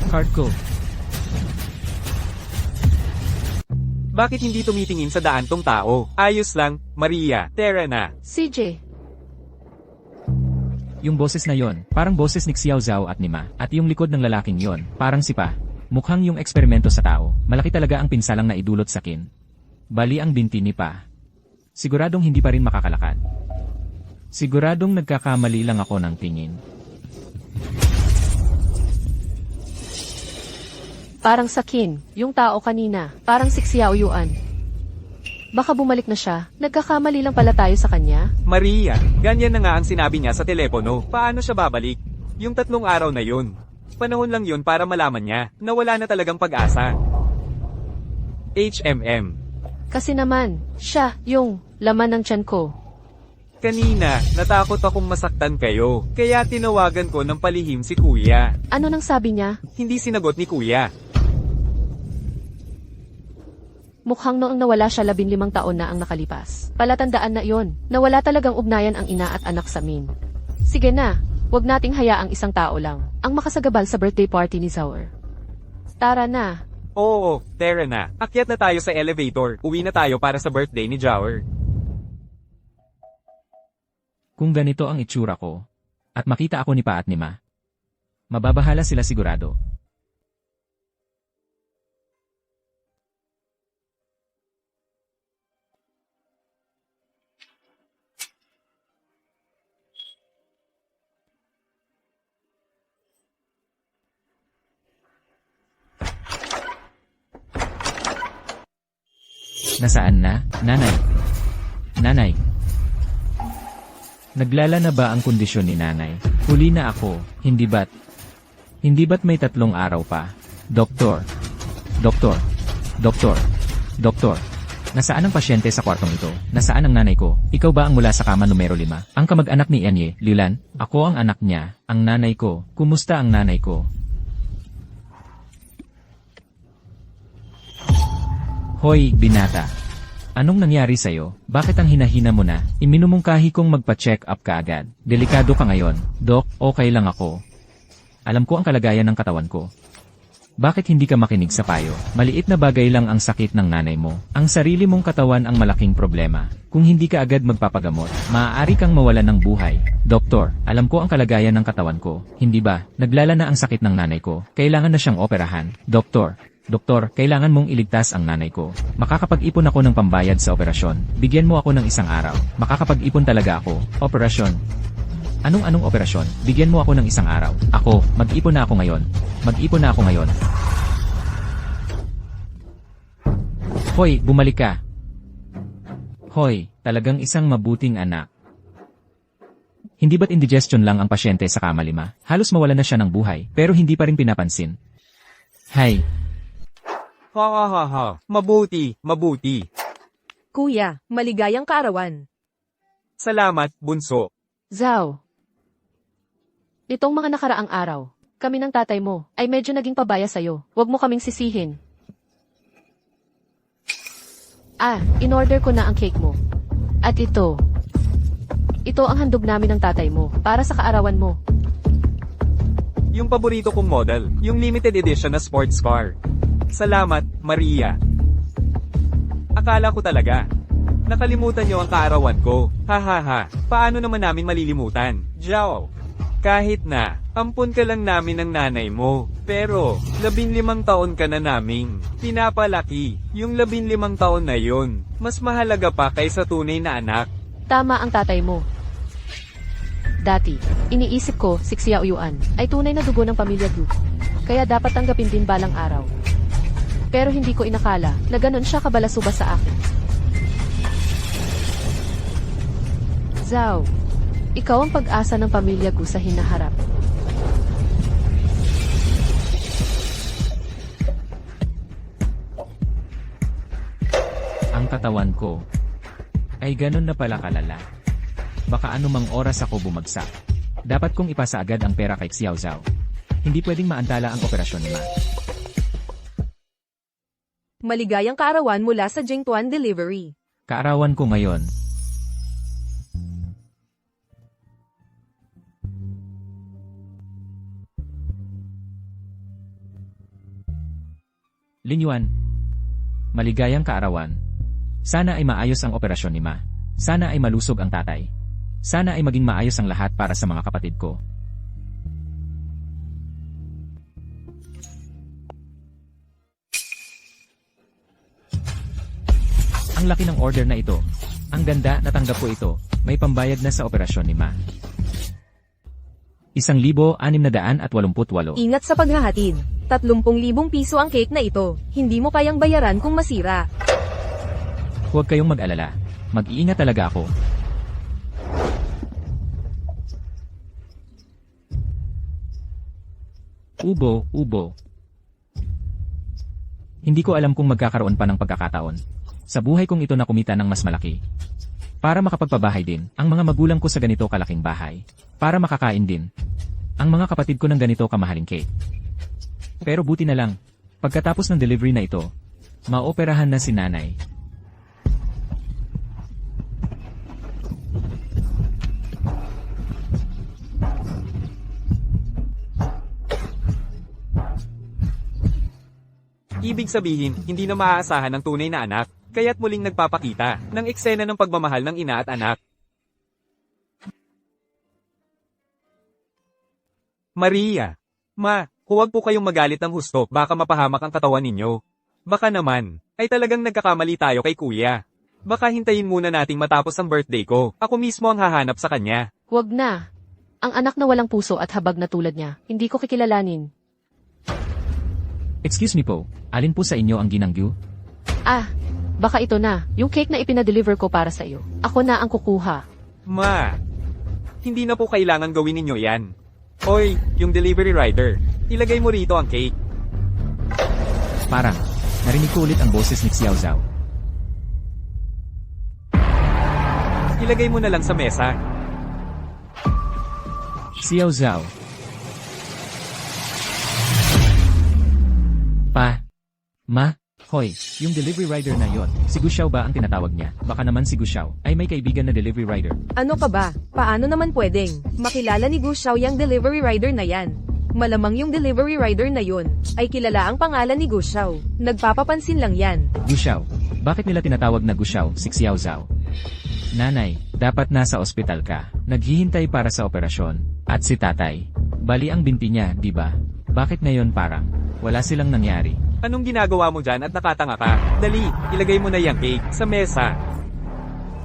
Card ko. Bakit hindi tumitingin sa daan tong tao? Ayos lang, Maria, tara na. CJ, Yung boses na yon, parang boses ni Xiao Zhao at ni Ma, at yung likod ng lalaking yon, parang si Pa. Mukhang yung eksperimento sa tao, malaki talaga ang pinsalang na idulot sa akin. Bali ang binti ni Pa. Siguradong hindi pa rin makakalakad. Siguradong nagkakamali lang ako ng tingin. parang sa Kin, yung tao kanina, parang si Xiao Yuan. Baka bumalik na siya, nagkakamali lang pala tayo sa kanya. Maria, ganyan na nga ang sinabi niya sa telepono. Paano siya babalik? Yung 3 araw na yun. Panahon lang yun para malaman niya na wala na talagang pag-asa. HMM. Kasi naman, siya, yung laman ng tiyan ko. Kanina, natakot akong masaktan kayo. Kaya tinawagan ko ng palihim si Kuya. Ano nang sabi niya? Hindi sinagot ni Kuya. Mukhang noong nawala siya 15 taon na ang nakalipas. Palatandaan na iyon, na wala talagang ugnayan ang ina at anak sa Min. Sige na, wag nating hayaang isang tao lang ang makasagabal sa birthday party ni Zauer. Tara na. Oo, tara na. Akyat na tayo sa elevator. Uwi na tayo para sa birthday ni Jower. Kung ganito ang itsura ko, at makita ako ni Pa at ni Ma, mababahala sila sigurado. Nasaan na, nanay? Nanay. Naglala na ba ang kondisyon ni nanay? Huli na ako, hindi ba't? Hindi ba't may 3 araw pa? Doktor. Doktor. Doktor. Doktor. Nasaan ang pasyente sa kwartong ito? Nasaan ang nanay ko? Ikaw ba ang mula sa kama numero 5? Ang kamag-anak ni Enye, Lilan? Ako ang anak niya, ang nanay ko. Kumusta ang nanay ko? Hoy, binata. Anong nangyari sa'yo? Bakit ang hinahina mo na? Iminumungkahi kong magpa-check up ka agad. Delikado ka ngayon. Dok, okay lang ako. Alam ko ang kalagayan ng katawan ko. Bakit hindi ka makinig sa payo? Maliit na bagay lang ang sakit ng nanay mo. Ang sarili mong katawan ang malaking problema. Kung hindi ka agad magpapagamot, maaari kang mawalan ng buhay. Doktor, alam ko ang kalagayan ng katawan ko. Hindi ba? Naglala na ang sakit ng nanay ko. Kailangan na siyang operahan. Doktor, kailangan mong iligtas ang nanay ko. Makakapag-ipon ako ng pambayad sa operasyon. Bigyan mo ako ng 1 araw. Makakapag-ipon talaga ako. Operasyon. Anong operasyon? Bigyan mo ako ng 1 araw. Ako, mag-ipon na ako ngayon. Mag-ipon na ako ngayon. Hoy, bumalik ka. Hoy, talagang isang mabuting anak. Hindi ba't indigestion lang ang pasyente sa kama 5? Halos mawala na siya ng buhay, pero hindi pa rin pinapansin. Hay. Ha. Mabuti. Kuya, maligayang kaarawan. Salamat, bunso. Zhao. Nitong mga nakaraang araw, kami ng tatay mo ay medyo naging pabaya sa'yo. Huwag mo kaming sisihin. In-order ko na ang cake mo. At ito ang handog namin ng tatay mo para sa kaarawan mo. Yung paborito kong model, yung limited edition na sports car. Salamat, Maria. Akala ko talaga. Nakalimutan niyo ang kaarawan ko. Ha. Paano naman namin malilimutan? Zhao. Kahit na, ampun ka lang namin ng nanay mo. Pero, 15 taon ka na naming pinapalaki. Yung 15 taon na yun, mas mahalaga pa kaysa tunay na anak. Tama ang tatay mo. Dati, iniisip ko si Xiao Yuan ay tunay na dugo ng pamilya Gu. Kaya dapat tanggapin din balang araw. Pero hindi ko inakala na ganun siya kabalasuba sa akin. Zhao, ikaw ang pag-asa ng pamilya Gu sa hinaharap. Ang katawan ko ay ganun na pala kalala. Baka anumang oras ako bumagsak. Dapat kong ipasa agad ang pera kay Xiao Zhao. Hindi pwedeng maantala ang operasyon ni Ma. Maligayang kaarawan mula sa Jingtuan Delivery. Kaarawan ko ngayon. Lin Yuan. Maligayang kaarawan. Sana ay maayos ang operasyon ni Ma. Sana ay malusog ang tatay. Sana ay maging maayos ang lahat para sa mga kapatid ko. Ang laki ng order na ito. Ang ganda, natanggap ko ito. May pambayad na sa operasyon ni Ma. 1,688. Ingat sa paghahatid. 30,000 piso ang cake na ito. Hindi mo kayang bayaran kung masira. Huwag kayong mag-alala. Mag-iingat talaga ako. Ubo. Hindi ko alam kung magkakaroon pa ng pagkakataon. Sa buhay kong ito na kumita ng mas malaki. Para makapagpabahay din, ang mga magulang ko sa ganito kalaking bahay. Para makakain din, ang mga kapatid ko ng ganito kamahaling cake. Pero buti na lang, pagkatapos ng delivery na ito, maoperahan na si nanay. Ibig sabihin, hindi na maaasahan ang tunay na anak, kaya't muling nagpapakita ng eksena ng pagmamahal ng ina at anak. Maria. Ma, huwag po kayong magalit ng husto, baka mapahamak ang katawan ninyo. Baka naman, ay talagang nagkakamali tayo kay kuya. Baka hintayin muna nating matapos ang birthday ko. Ako mismo ang hahanap sa kanya. Huwag na. Ang anak na walang puso at habag na tulad niya, hindi ko kikilalanin. Excuse me po, alin po sa inyo ang ginanggu? Baka ito na, yung cake na ipinadeliver ko para sa iyo. Ako na ang kukuha. Ma, hindi na po kailangan gawin ninyo yan. Hoy, yung delivery rider, ilagay mo rito ang cake. Parang, narinig ko ulit ang boses ni Xiao Zhao. Ilagay mo na lang sa mesa. Xiao Zhao. Hoy, yung delivery rider na yon, si Gu Xiao ba ang tinatawag niya? Baka naman si Gu Xiao ay may kaibigan na delivery rider. Ano ka ba? Paano naman pwedeng makilala ni Gu Xiao yung delivery rider na yan? Malamang yung delivery rider na yun ay kilala ang pangalan ni Gu Xiao. Nagpapapansin lang yan. Gu Xiao, bakit nila tinatawag na Gu Xiao si Xiao Zhao? Nanay, dapat nasa ospital ka. Naghihintay para sa operasyon. At si tatay, bali ang binti niya, di ba? Bakit ngayon parang wala silang nangyari? Anong ginagawa mo dyan at nakatanga ka? Dali, ilagay mo na yung cake sa mesa.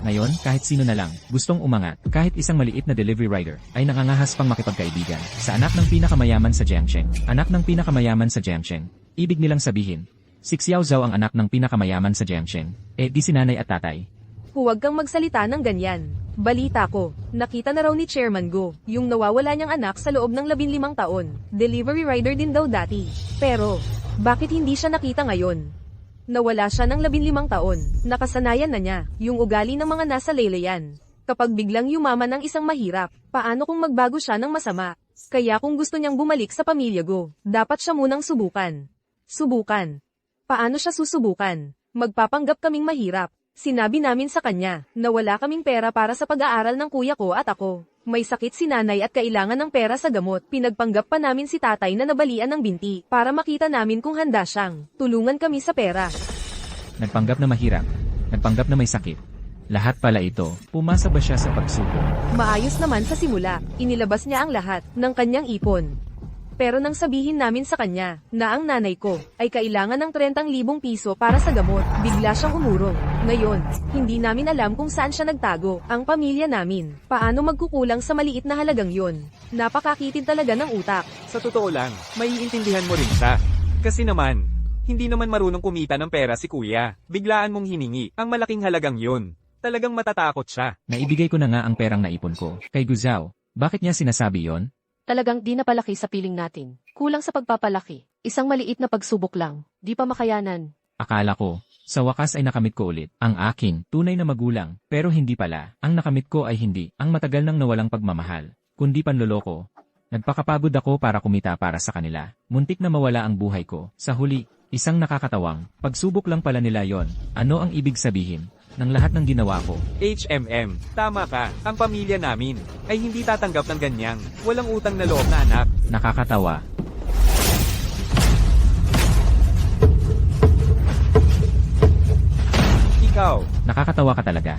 Ngayon, kahit sino na lang, gustong umangat, kahit isang maliit na delivery rider, ay nangangahas pang makipagkaibigan sa anak ng pinakamayaman sa Jiangsheng. Anak ng pinakamayaman sa Jiangsheng. Ibig nilang sabihin, si Xiao Zhao ang anak ng pinakamayaman sa Jiangsheng, di si nanay at tatay. Huwag kang magsalita ng ganyan. Balita ko, nakita na raw ni Chairman Go, yung nawawala niyang anak sa loob ng 15 taon. Delivery rider din daw dati. Pero, bakit hindi siya nakita ngayon? Nawala siya ng 15 taon. Nakasanayan na niya, yung ugali ng mga nasa leleyan. Kapag biglang yumaman ng isang mahirap, paano kung magbago siya ng masama? Kaya kung gusto niyang bumalik sa pamilya Go, dapat siya munang subukan. Subukan. Paano siya susubukan? Magpapanggap kaming mahirap. Sinabi namin sa kanya na wala kaming pera para sa pag-aaral ng kuya ko at ako. May sakit si nanay at kailangan ng pera sa gamot. Pinagpanggap pa namin si tatay na nabalian ng binti para makita namin kung handa siyang tulungan kami sa pera. Nagpanggap na mahirap. Nagpanggap na may sakit. Lahat pala ito, pumasa ba siya sa pagsubok? Maayos naman sa simula, inilabas niya ang lahat ng kanyang ipon. Pero nang sabihin namin sa kanya na ang nanay ko ay kailangan ng 30,000 piso para sa gamot, bigla siyang umurong. Ngayon, hindi namin alam kung saan siya nagtago, ang pamilya namin. Paano magkukulang sa maliit na halagang yon? Napakakitid talaga ng utak. Sa totoo lang, maiintindihan mo rin siya. Kasi naman, hindi naman marunong kumita ng pera si kuya. Biglaan mong hiningi ang malaking halagang yun. Talagang matatakot siya. Naibigay ko na nga ang perang naipon ko kay Gu Zhao. Bakit niya sinasabi yon? Talagang di napalaki sa piling natin. Kulang sa pagpapalaki. Isang maliit na pagsubok lang. Di pa makayanan. Akala ko, sa wakas ay nakamit ko ulit ang aking tunay na magulang, pero hindi pala. Ang nakamit ko ay hindi ang matagal nang nawalang pagmamahal, kundi panloloko. Nagpakapagod ako para kumita para sa kanila. Muntik na mawala ang buhay ko. Sa huli, isang nakakatawang pagsubok lang pala nila yon. Ano ang ibig sabihin ng lahat ng ginawa ko? HMM, tama ka. Ang pamilya namin ay hindi tatanggap ng ganyang walang utang na loob na anak. Nakakatawa. Ikaw, Nakakatawa ka talaga.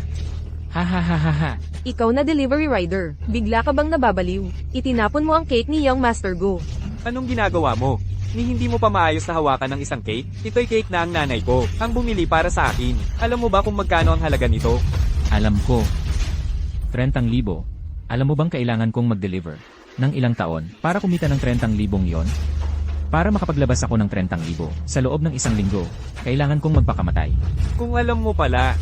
Ha ha ha ha ha. Ikaw na delivery rider, bigla ka bang nababaliw? Itinapon mo ang cake ni Young Master Go. anong ginagawa mo? Ni hindi mo pa maayos na hawakan ng isang cake? Ito'y cake na ang nanay ko, ang bumili para sa akin. Alam mo ba kung magkano ang halaga nito? Alam ko. 30,000. Alam mo bang kailangan kong mag-deliver ng ilang taon para kumita ng 30,000 yon? Para makapaglabas ako ng 30,000 sa loob ng isang linggo, kailangan kong magpakamatay. Kung alam mo pala,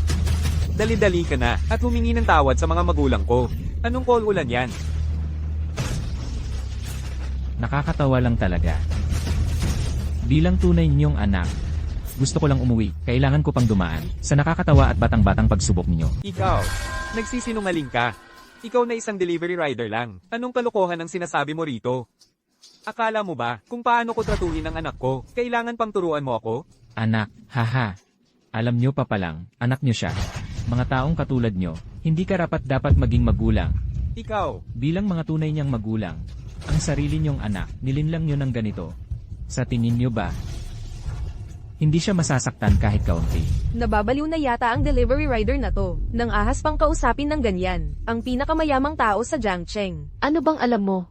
dali-dali ka na at humingi ng tawad sa mga magulang ko. Anong call ulan yan? Nakakatawa lang talaga. Bilang tunay ninyong anak, gusto ko lang umuwi, kailangan ko pang dumaan sa nakakatawa at batang-batang pagsubok ninyo. Ikaw, nagsisinungaling ka. Ikaw na isang delivery rider lang. Anong kalokohan ang sinasabi mo rito? Akala mo ba kung paano ko tratuhin ang anak ko? Kailangan pang turuan mo ako? Anak, haha. Alam nyo pa palang, anak nyo siya. Mga taong katulad nyo, hindi karapat dapat maging magulang. Ikaw, Bilang mga tunay niyang magulang, ang sarili niyong anak, nilinlang nyo ng ganito. Sa tingin nyo ba, hindi siya masasaktan kahit kaunti? Nababaliw na yata ang delivery rider na to. Nang ahas pang kausapin ng ganyan, ang pinakamayamang tao sa Jiangsheng. Ano bang alam mo?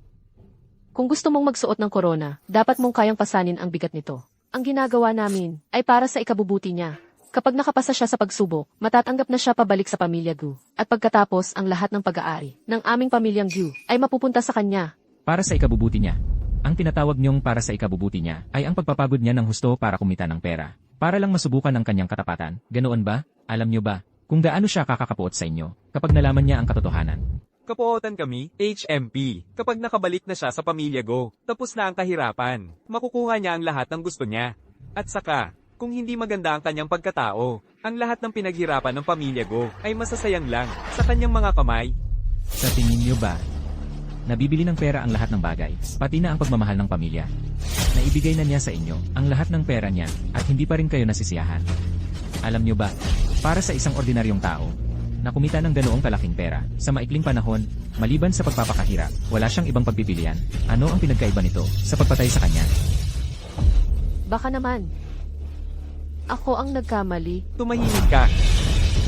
Kung gusto mong magsuot ng corona, dapat mong kayang pasanin ang bigat nito. Ang ginagawa namin ay para sa ikabubuti niya. Kapag nakapasa siya sa pagsubok, matatanggap na siya pabalik sa pamilya Gu. At pagkatapos, ang lahat ng pag-aari ng aming pamilyang Gu ay mapupunta sa kanya. Para sa ikabubuti niya. Ang tinatawag niyong para sa ikabubuti niya ay ang pagpapagod niya ng husto para kumita ng pera. para lang masubukan ang kanyang katapatan. Ganoon ba? Alam niyo ba kung gaano siya kakakapuot sa inyo kapag nalaman niya ang katotohanan? Kapuotan kami, HMP. Kapag nakabalik na siya sa pamilya Go, tapos na ang kahirapan. Makukuha niya ang lahat ng gusto niya. At saka, kung hindi maganda ang kanyang pagkatao, ang lahat ng pinaghirapan ng pamilya Go ay masasayang lang sa kanyang mga kamay. Sa tingin niyo ba, nabibili ng pera ang lahat ng bagay, pati na ang pagmamahal ng pamilya? Naibigay na niya sa inyo ang lahat ng pera niya at hindi pa rin kayo nasisiyahan. Alam niyo ba, para sa isang ordinaryong tao, na kumita ng ganoong kalaking pera sa maikling panahon, maliban sa pagpapakahirap, wala siyang ibang pagpipilian. Ano ang pinagkaiba nito sa pagpatay sa kanya? Baka naman. Ako ang nagkamali. Tumahimik ka.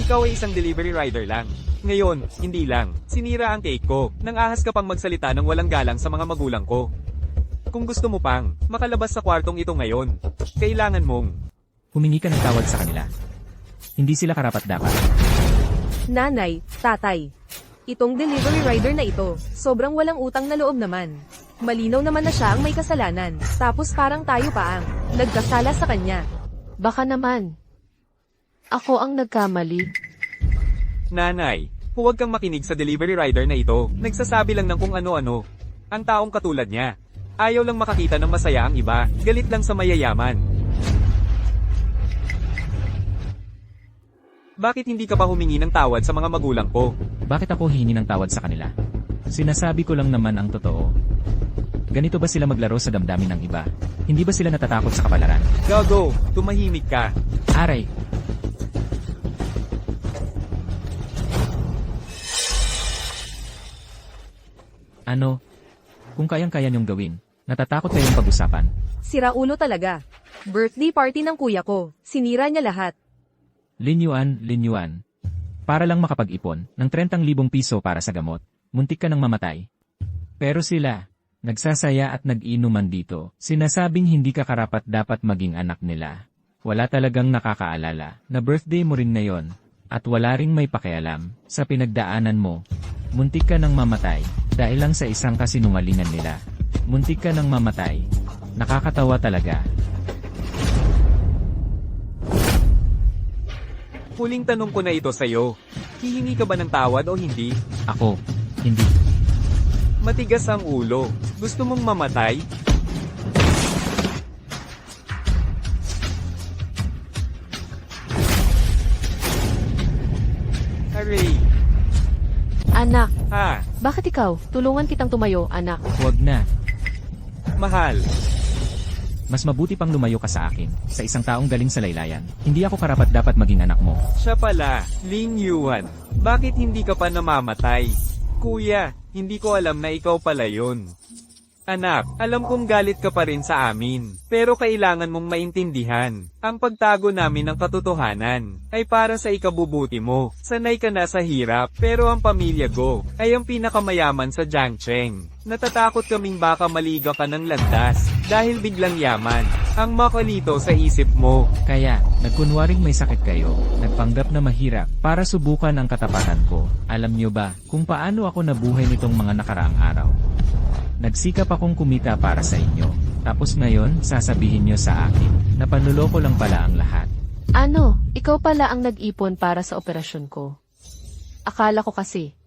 Ikaw ay isang delivery rider lang. Ngayon, hindi lang. Sinira ang cake ko. Nang ahas ka pang magsalita ng walang galang sa mga magulang ko. Kung gusto mo pang makalabas sa kwartong ito ngayon, kailangan mong Humingi ka ng tawad sa kanila. Hindi sila karapat-dapat. Nanay, tatay. Itong delivery rider na ito, sobrang walang utang na loob naman. Malinaw naman na siya ang may kasalanan, tapos parang tayo pa ang nagkasala sa kanya. Baka naman. Ako ang nagkamali. Nanay, huwag kang makinig sa delivery rider na ito. Nagsasabi lang ng kung ano-ano. Ang taong katulad niya. Ayaw lang makakita ng masaya ang iba. Galit lang sa mayayaman. Bakit hindi ka pa humingi ng tawad sa mga magulang ko? Bakit ako hihingi ng tawad sa kanila? Sinasabi ko lang naman ang totoo. Ganito ba sila maglaro sa damdamin ng iba? Hindi ba sila natatakot sa kapalaran? Gago, tumahimik ka. Aray! Ano? Kung kayang-kaya niyong gawin, natatakot kayong pag-usapan. Sira ulo talaga. Birthday party ng kuya ko, sinira niya lahat. Linyuan. Para lang makapag-ipon ng 30,000 piso para sa gamot, muntik ka nang mamatay. Pero sila, nagsasaya at nag-inuman dito, sinasabing hindi ka karapat dapat maging anak nila. Wala talagang nakakaalala na birthday mo rin na yon, at wala ring may pakialam sa pinagdaanan mo. Muntik ka nang mamatay, dahil lang sa isang kasinungalingan nila. Muntik ka nang mamatay. Nakakatawa talaga. Huling tanong ko na ito sa'yo. Hihingi ka ba ng tawad o hindi? Ako, hindi. Matigas ang ulo. Gusto mong mamatay? Aray. Anak, Ha, bakit ikaw? Tulungan kitang tumayo, anak. Huwag na. mahal. Mas mabuti pang lumayo ka sa akin, sa isang taong galing sa laylayan. Hindi ako karapat dapat maging anak mo. Siya pala, Lin Yuan. Bakit hindi ka pa namamatay? Kuya, hindi ko alam na ikaw pala yun. Anak, alam kong galit ka pa rin sa amin, pero kailangan mong maintindihan. Ang pagtago namin ng katotohanan ay para sa ikabubuti mo. Sanay ka na sa hirap, pero ang pamilya Go ay ang pinakamayaman sa Jiangcheng. Natatakot kaming baka maliga ka ng landas dahil biglang yaman ang makalito sa isip mo. Kaya, nagkunwaring may sakit kayo, nagpanggap na mahirap, para subukan ang katapatan ko. Alam niyo ba kung paano ako nabuhay nitong mga nakaraang araw? Nagsikap akong kumita para sa inyo. Tapos ngayon, sasabihin niyo sa akin na panluloko lang pala ang lahat. Ano, ikaw pala ang nag-ipon para sa operasyon ko. Akala ko kasi.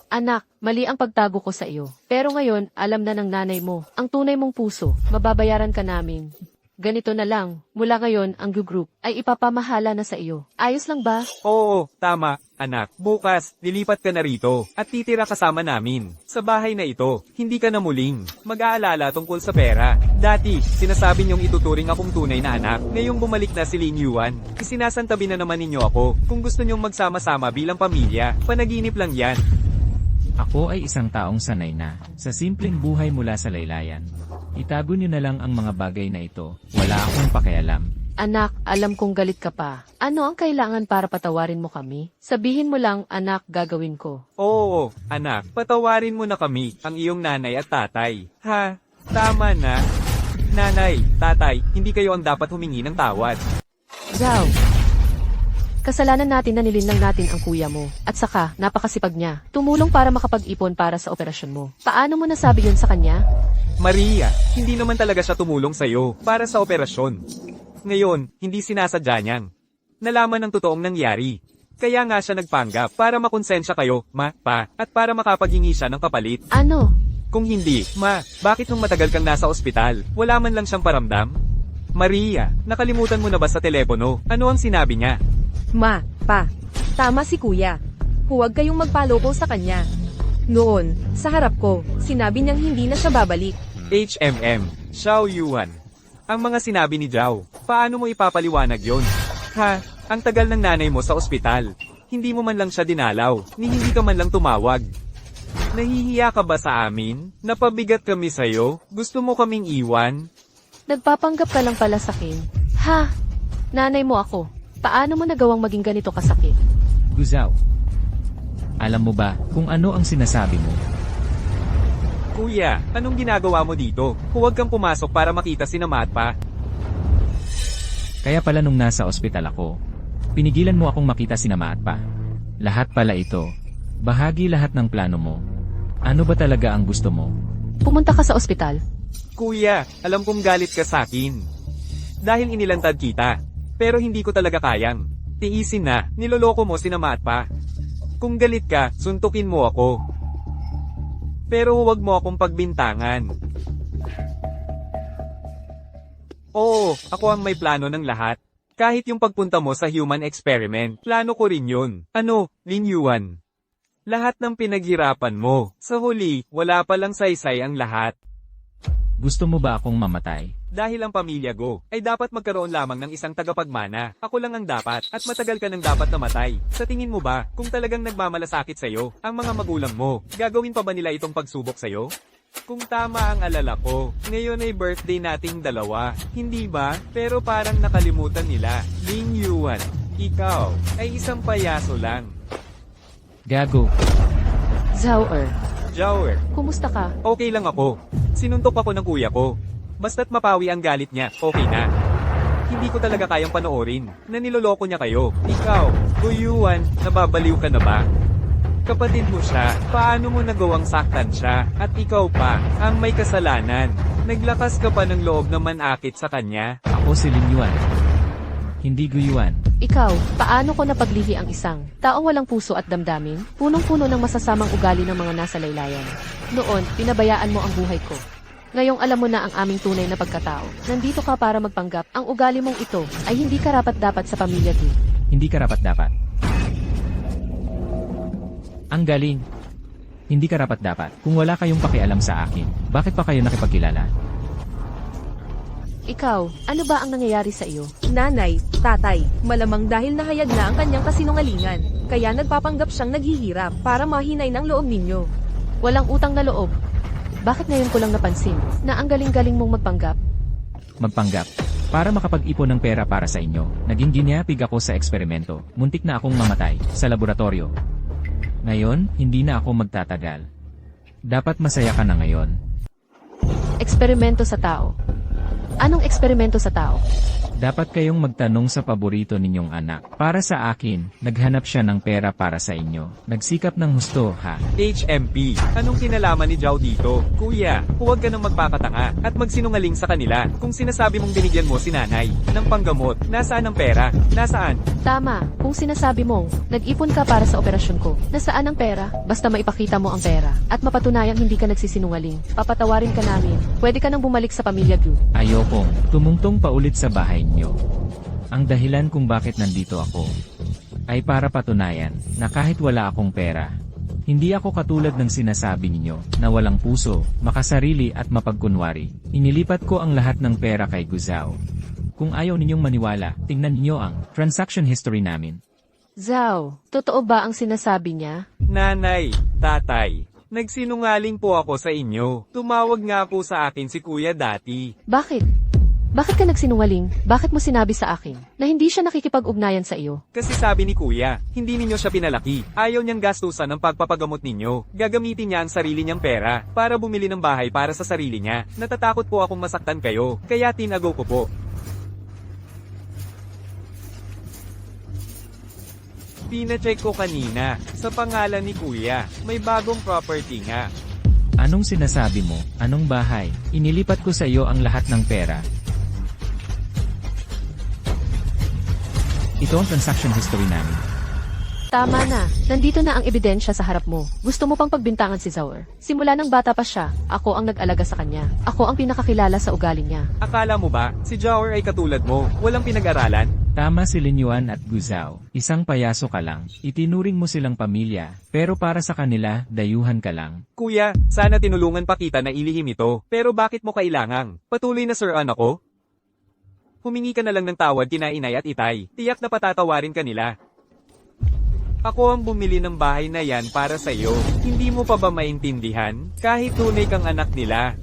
Anak, mali ang pagtago ko sa iyo. Pero ngayon, alam na ng nanay mo, ang tunay mong puso, mababayaran ka namin. Ganito na lang, mula ngayon, ang group ay ipapamahala na sa iyo. Ayos lang ba? Oo, tama, anak. Bukas, lilipat ka na rito at titira kasama namin. Sa bahay na ito, hindi ka na muling mag-aalala tungkol sa pera. Dati, sinasabi niyong ituturing akong tunay na anak. Ngayong bumalik na si Lin Yuan, isinasantabi na naman ninyo ako. Kung gusto niyong magsama-sama bilang pamilya, panaginip lang yan. Ako ay isang taong sanay na sa simpleng buhay mula sa laylayan. Itago niyo na lang ang mga bagay na ito. Wala akong pakialam. Anak, alam kong galit ka pa. Ano ang kailangan para patawarin mo kami? Sabihin mo lang, anak, gagawin ko. Oo, anak, patawarin mo na kami, ang iyong nanay at tatay. Ha? Tama na. Nanay, tatay, hindi kayo ang dapat humingi ng tawad. Zhao, kasalanan natin na nilinlang natin ang kuya mo. At saka, napakasipag niya. Tumulong para makapag-ipon para sa operasyon mo. Paano mo nasabi yun sa kanya? Maria, hindi naman talaga siya tumulong sa'yo para sa operasyon. Ngayon, hindi sinasadya niyang nalaman ang totoong nangyari. Kaya nga siya nagpanggap para makonsensya kayo, pa, at para makapaghingi siya ng kapalit. Ano? Kung hindi, bakit nung matagal kang nasa ospital, wala man lang siyang paramdam? Maria, nakalimutan mo na ba sa telepono? Ano ang sinabi niya? Ma, pa. Tama si kuya. Huwag kayong magpaloko sa kanya. Noon, sa harap ko, sinabi niyang hindi na siya babalik. HMM, Xiao Yuan. Ang mga sinabi ni Zhao, paano mo ipapaliwanag yon? Ha, ang tagal ng nanay mo sa ospital. Hindi mo man lang siya dinalaw, ni hindi ka man lang tumawag. Nahihiya ka ba sa amin? Napabigat kami sa'yo? Gusto mo kaming iwan? Nagpapanggap ka lang pala sa akin. Ha? Nanay mo ako. Paano mo nagawang maging ganito kasakit? Guzao. Alam mo ba kung ano ang sinasabi mo? Kuya, anong ginagawa mo dito? Huwag kang pumasok para makita si Namat pa. Kaya pala nung nasa ospital ako, pinigilan mo akong makita si Namaat pa. Lahat pala ito. Bahagi lahat ng plano mo. Ano ba talaga ang gusto mo? Pumunta ka sa ospital. Kuya, alam kong galit ka sa akin. Dahil inilantad kita. Pero hindi ko talaga kayang. Tiisin na, niloloko mo si Namat pa. Kung galit ka, suntukin mo ako. Pero huwag mo akong pagbintangan. Oo, ako ang may plano ng lahat. Kahit yung pagpunta mo sa human experiment, plano ko rin yun. Ano, Lin Yuan? Lahat ng pinaghirapan mo. Sa huli, wala palang saysay ang lahat. Gusto mo ba akong mamatay? Dahil ang pamilya Go ay dapat magkaroon lamang ng isang tagapagmana. Ako lang ang dapat at matagal ka nang dapat namatay. Sa tingin mo ba, kung talagang nagmamalasakit sa'yo, ang mga magulang mo, gagawin pa ba nila itong pagsubok sa'yo? Kung tama ang alala ko, ngayon ay birthday nating dalawa, hindi ba? Pero parang nakalimutan nila. Lin Yuan, ikaw ay isang payaso lang. Gago. Zhao-er, Jower, kumusta ka? okay lang ako. Sinuntok ako ng kuya ko. Basta't mapawi ang galit niya, okay na. Hindi ko talaga kayang panoorin na niloloko niya kayo. Ikaw, Guyuan, nababaliw ka na ba? Kapatid mo siya, paano mo nagawang saktan siya? At ikaw pa, ang may kasalanan. Naglakas ka pa ng loob na manakit sa kanya? Ako si Lin Yuan. Hindi Guyuan. Ikaw, paano ko napaglihi ang isang taong walang puso at damdamin? Punong-puno ng masasamang ugali ng mga nasa laylayan. Noon, pinabayaan mo ang buhay ko. Ngayong alam mo na ang aming tunay na pagkatao. Nandito ka para magpanggap. Ang ugali mong ito ay hindi karapat-dapat sa pamilya Gu. Hindi karapat-dapat. Ang galing. Hindi karapat-dapat. Kung wala kayong pakialam sa akin, bakit pa kayo nakipagkilala? Ikaw, ano ba ang nangyayari sa iyo? Nanay, tatay, malamang dahil nahayag na ang kanyang kasinungalingan. Kaya nagpapanggap siyang naghihirap para mahinay ng loob ninyo. Walang utang na loob. Bakit ngayon ko lang napansin na ang galing-galing mong magpanggap? Magpanggap. Para makapag-ipon ng pera para sa inyo, naging ginapig ako sa eksperimento. Muntik na akong mamatay sa laboratorio. Ngayon, hindi na ako magtatagal. Dapat masaya ka na ngayon. Eksperimento sa tao. Anong eksperimento sa tao? Dapat kayong magtanong sa paborito ninyong anak. Para sa akin, naghanap siya ng pera para sa inyo. Nagsikap ng husto, ha? HMP, anong kinalaman ni Zhao dito? Kuya, huwag ka nang magpapatanga at magsinungaling sa kanila. Kung sinasabi mong binigyan mo si nanay ng panggamot, nasaan ang pera? Nasaan? Tama, kung sinasabi mong nag-ipon ka para sa operasyon ko, nasaan ang pera? Basta maipakita mo ang pera at mapatunayang hindi ka nagsisinungaling. Papatawarin ka namin. Pwede ka nang bumalik sa pamilya Gu. Ayokong tumungtong paulit sa bahay niyo. Ang dahilan kung bakit nandito ako ay para patunayan na kahit wala akong pera, hindi ako katulad ng sinasabi ninyo na walang puso, makasarili at mapagkunwari. Inilipat ko ang lahat ng pera kay Guzao. Kung ayaw ninyong maniwala, tingnan niyo ang transaction history namin. Zhao, totoo ba ang sinasabi niya? Nanay, tatay, nagsinungaling po ako sa inyo. Tumawag nga po sa akin si kuya dati. Bakit? Bakit ka nagsinungaling? Bakit mo sinabi sa akin na hindi siya nakikipag-ugnayan sa iyo? Kasi sabi ni kuya, hindi ninyo siya pinalaki. Ayaw niyang gastusan ng pagpapagamot ninyo. Gagamitin niya ang sarili niyang pera para bumili ng bahay para sa sarili niya. Natatakot po akong masaktan kayo, kaya tinago ko po. Pina-check ko kanina, sa pangalan ni kuya, may bagong property nga. Anong sinasabi mo? Anong bahay? Inilipat ko sa iyo ang lahat ng pera. Ito ang transaction history namin. Tama na. Nandito na ang ebidensya sa harap mo. Gusto mo pang pagbintangan si Zower? Simula ng bata pa siya, ako ang nag-alaga sa kanya. Ako ang pinakakilala sa ugali niya. Akala mo ba, si Jower ay katulad mo, walang pinag-aralan? Tama si Lin Yuan at Guzao. Isang payaso ka lang. Itinuring mo silang pamilya, pero para sa kanila, dayuhan ka lang. Kuya, sana tinulungan pa kita na ilihim ito. Pero bakit mo kailangang? Patuloy na sir-an ako? Humingi ka na lang ng tawad kina inay at itay. Tiyak na patatawarin ka nila. Ako ang bumili ng bahay na yan para sa iyo. Hindi mo pa ba maintindihan? Kahit tunay kang anak nila.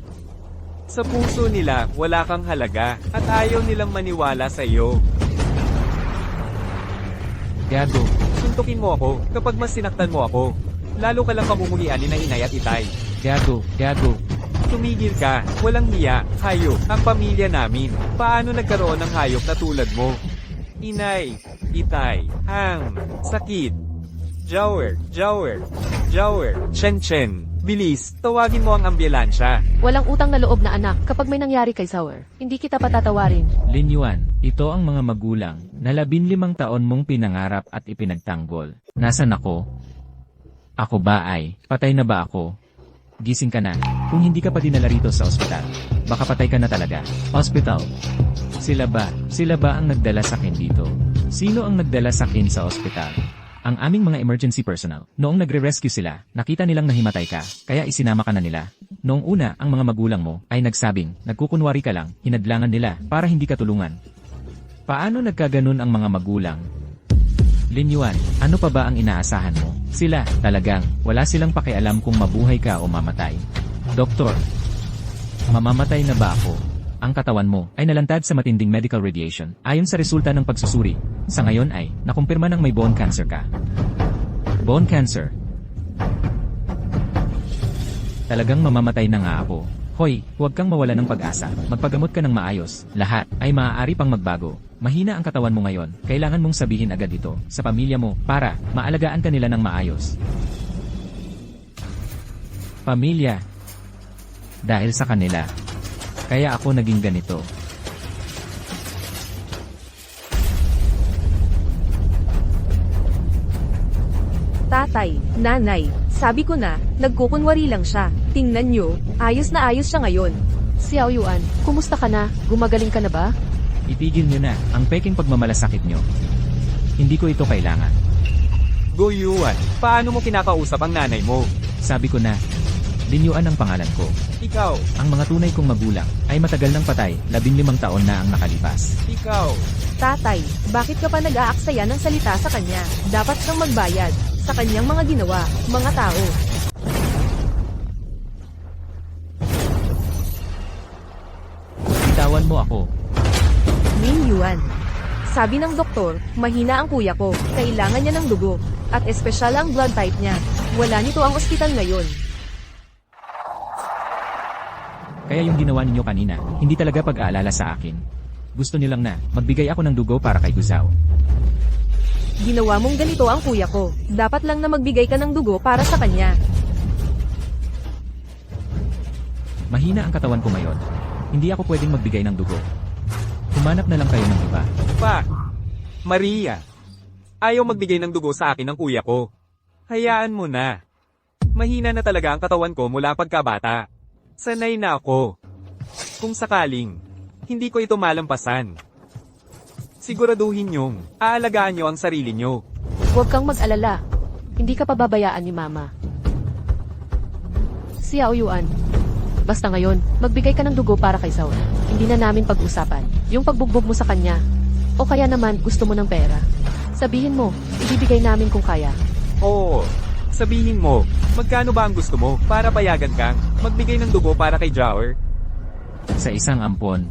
Sa puso nila, wala kang halaga, at ayaw nilang maniwala sa iyo. Gago. Suntukin mo ako, kapag mas sinaktan mo ako. Lalo ka lang pamumulian ni na inay at itay. Gago. Gago. Tumigil ka, walang hiya, hayop, ang pamilya namin. Paano nagkaroon ng hayop na tulad mo? Inay, itay, hang, sakit. Jower, Chen, bilis, tawagin mo ang ambulansya. Walang utang na loob na anak kapag may nangyari kay Zower. Hindi kita patatawarin. Lin Yuan, ito ang mga magulang na 15 taon mong pinangarap at ipinagtanggol. Nasaan ako? Ako ba ay, patay na ba ako? Gising ka na. Kung hindi ka pa dinala rito sa ospital, baka patay ka na talaga. Hospital. Sila ba ang nagdala sa akin dito? Sino ang nagdala sa akin sa ospital? Ang aming mga emergency personnel. Noong nagre-rescue sila, nakita nilang nahimatay ka, kaya isinama ka na nila. Noong una, ang mga magulang mo ay nagsabing, nagkukunwari ka lang, hinadlangan nila para hindi ka tulungan. Paano nagkaganon ang mga magulang? Lin Yuan, ano pa ba ang inaasahan mo? Sila, talagang, wala silang pakialam kung mabuhay ka o mamatay. Doktor, mamamatay na ba ako? Ang katawan mo ay nalantad sa matinding medical radiation ayon sa resulta ng pagsusuri. Sa ngayon ay nakumpirma ng may bone cancer ka. Bone cancer? Talagang mamamatay na nga ako. Hoy, huwag kang mawala ng pag-asa. Magpagamot ka ng maayos. Lahat ay maaari pang magbago. Mahina ang katawan mo ngayon. Kailangan mong sabihin agad ito sa pamilya mo para maalagaan ka nila ng maayos. Pamilya. Dahil sa kanila. Kaya ako naging ganito. Tatay, nanay, sabi ko na, nagkukunwari lang siya. Tingnan nyo, ayos na ayos siya ngayon. Xiao Yuan, kumusta ka na? Gumagaling ka na ba? Itigil nyo na ang peking pagmamalasakit nyo. Hindi ko ito kailangan. Go Yuan, paano mo kinakausap ang nanay mo? Sabi ko na, Lin Yuan ang pangalan ko. Ikaw, Ang mga tunay kong magulang ay matagal nang patay, 15 taon na ang nakalipas. ikaw. Tatay, bakit ka pa nag-aaksaya ng salita sa kanya? Dapat siyang magbayad sa kanyang mga ginawa, mga tao. Bitawan mo ako. Lin Yuan. Sabi ng doktor, mahina ang kuya ko, kailangan niya ng dugo, at espesyal ang blood type niya. Wala nito ang ospital ngayon. Kaya yung ginawa ninyo kanina, hindi talaga pag-aalala sa akin. Gusto nilang na, magbigay ako ng dugo para kay Guzao. Ginawa mong ganito ang kuya ko, dapat lang na magbigay ka ng dugo para sa kanya. Mahina ang katawan ko ngayon. Hindi ako pwedeng magbigay ng dugo. Humanap na lang kayo ng iba. Pa, Maria. Ayaw magbigay ng dugo sa akin ng kuya ko. Hayaan mo na. Mahina na talaga ang katawan ko mula pagkabata. Sanay na ako. Kung sakaling, hindi ko ito malampasan. Siguraduhin niyong, aalagaan niyo ang sarili niyo. Huwag kang mag-alala. Hindi ka pababayaan ni Mama. Xiao Yuan, basta ngayon, magbigay ka ng dugo para kay Zower. Hindi na namin pag-usapan yung pagbugbog mo sa kanya. O kaya naman gusto mo ng pera. Sabihin mo, ibibigay namin kung kaya. Oo, sabihin mo, magkano ba ang gusto mo para payagan kang magbigay ng dugo para kay Jower? Sa isang ampon,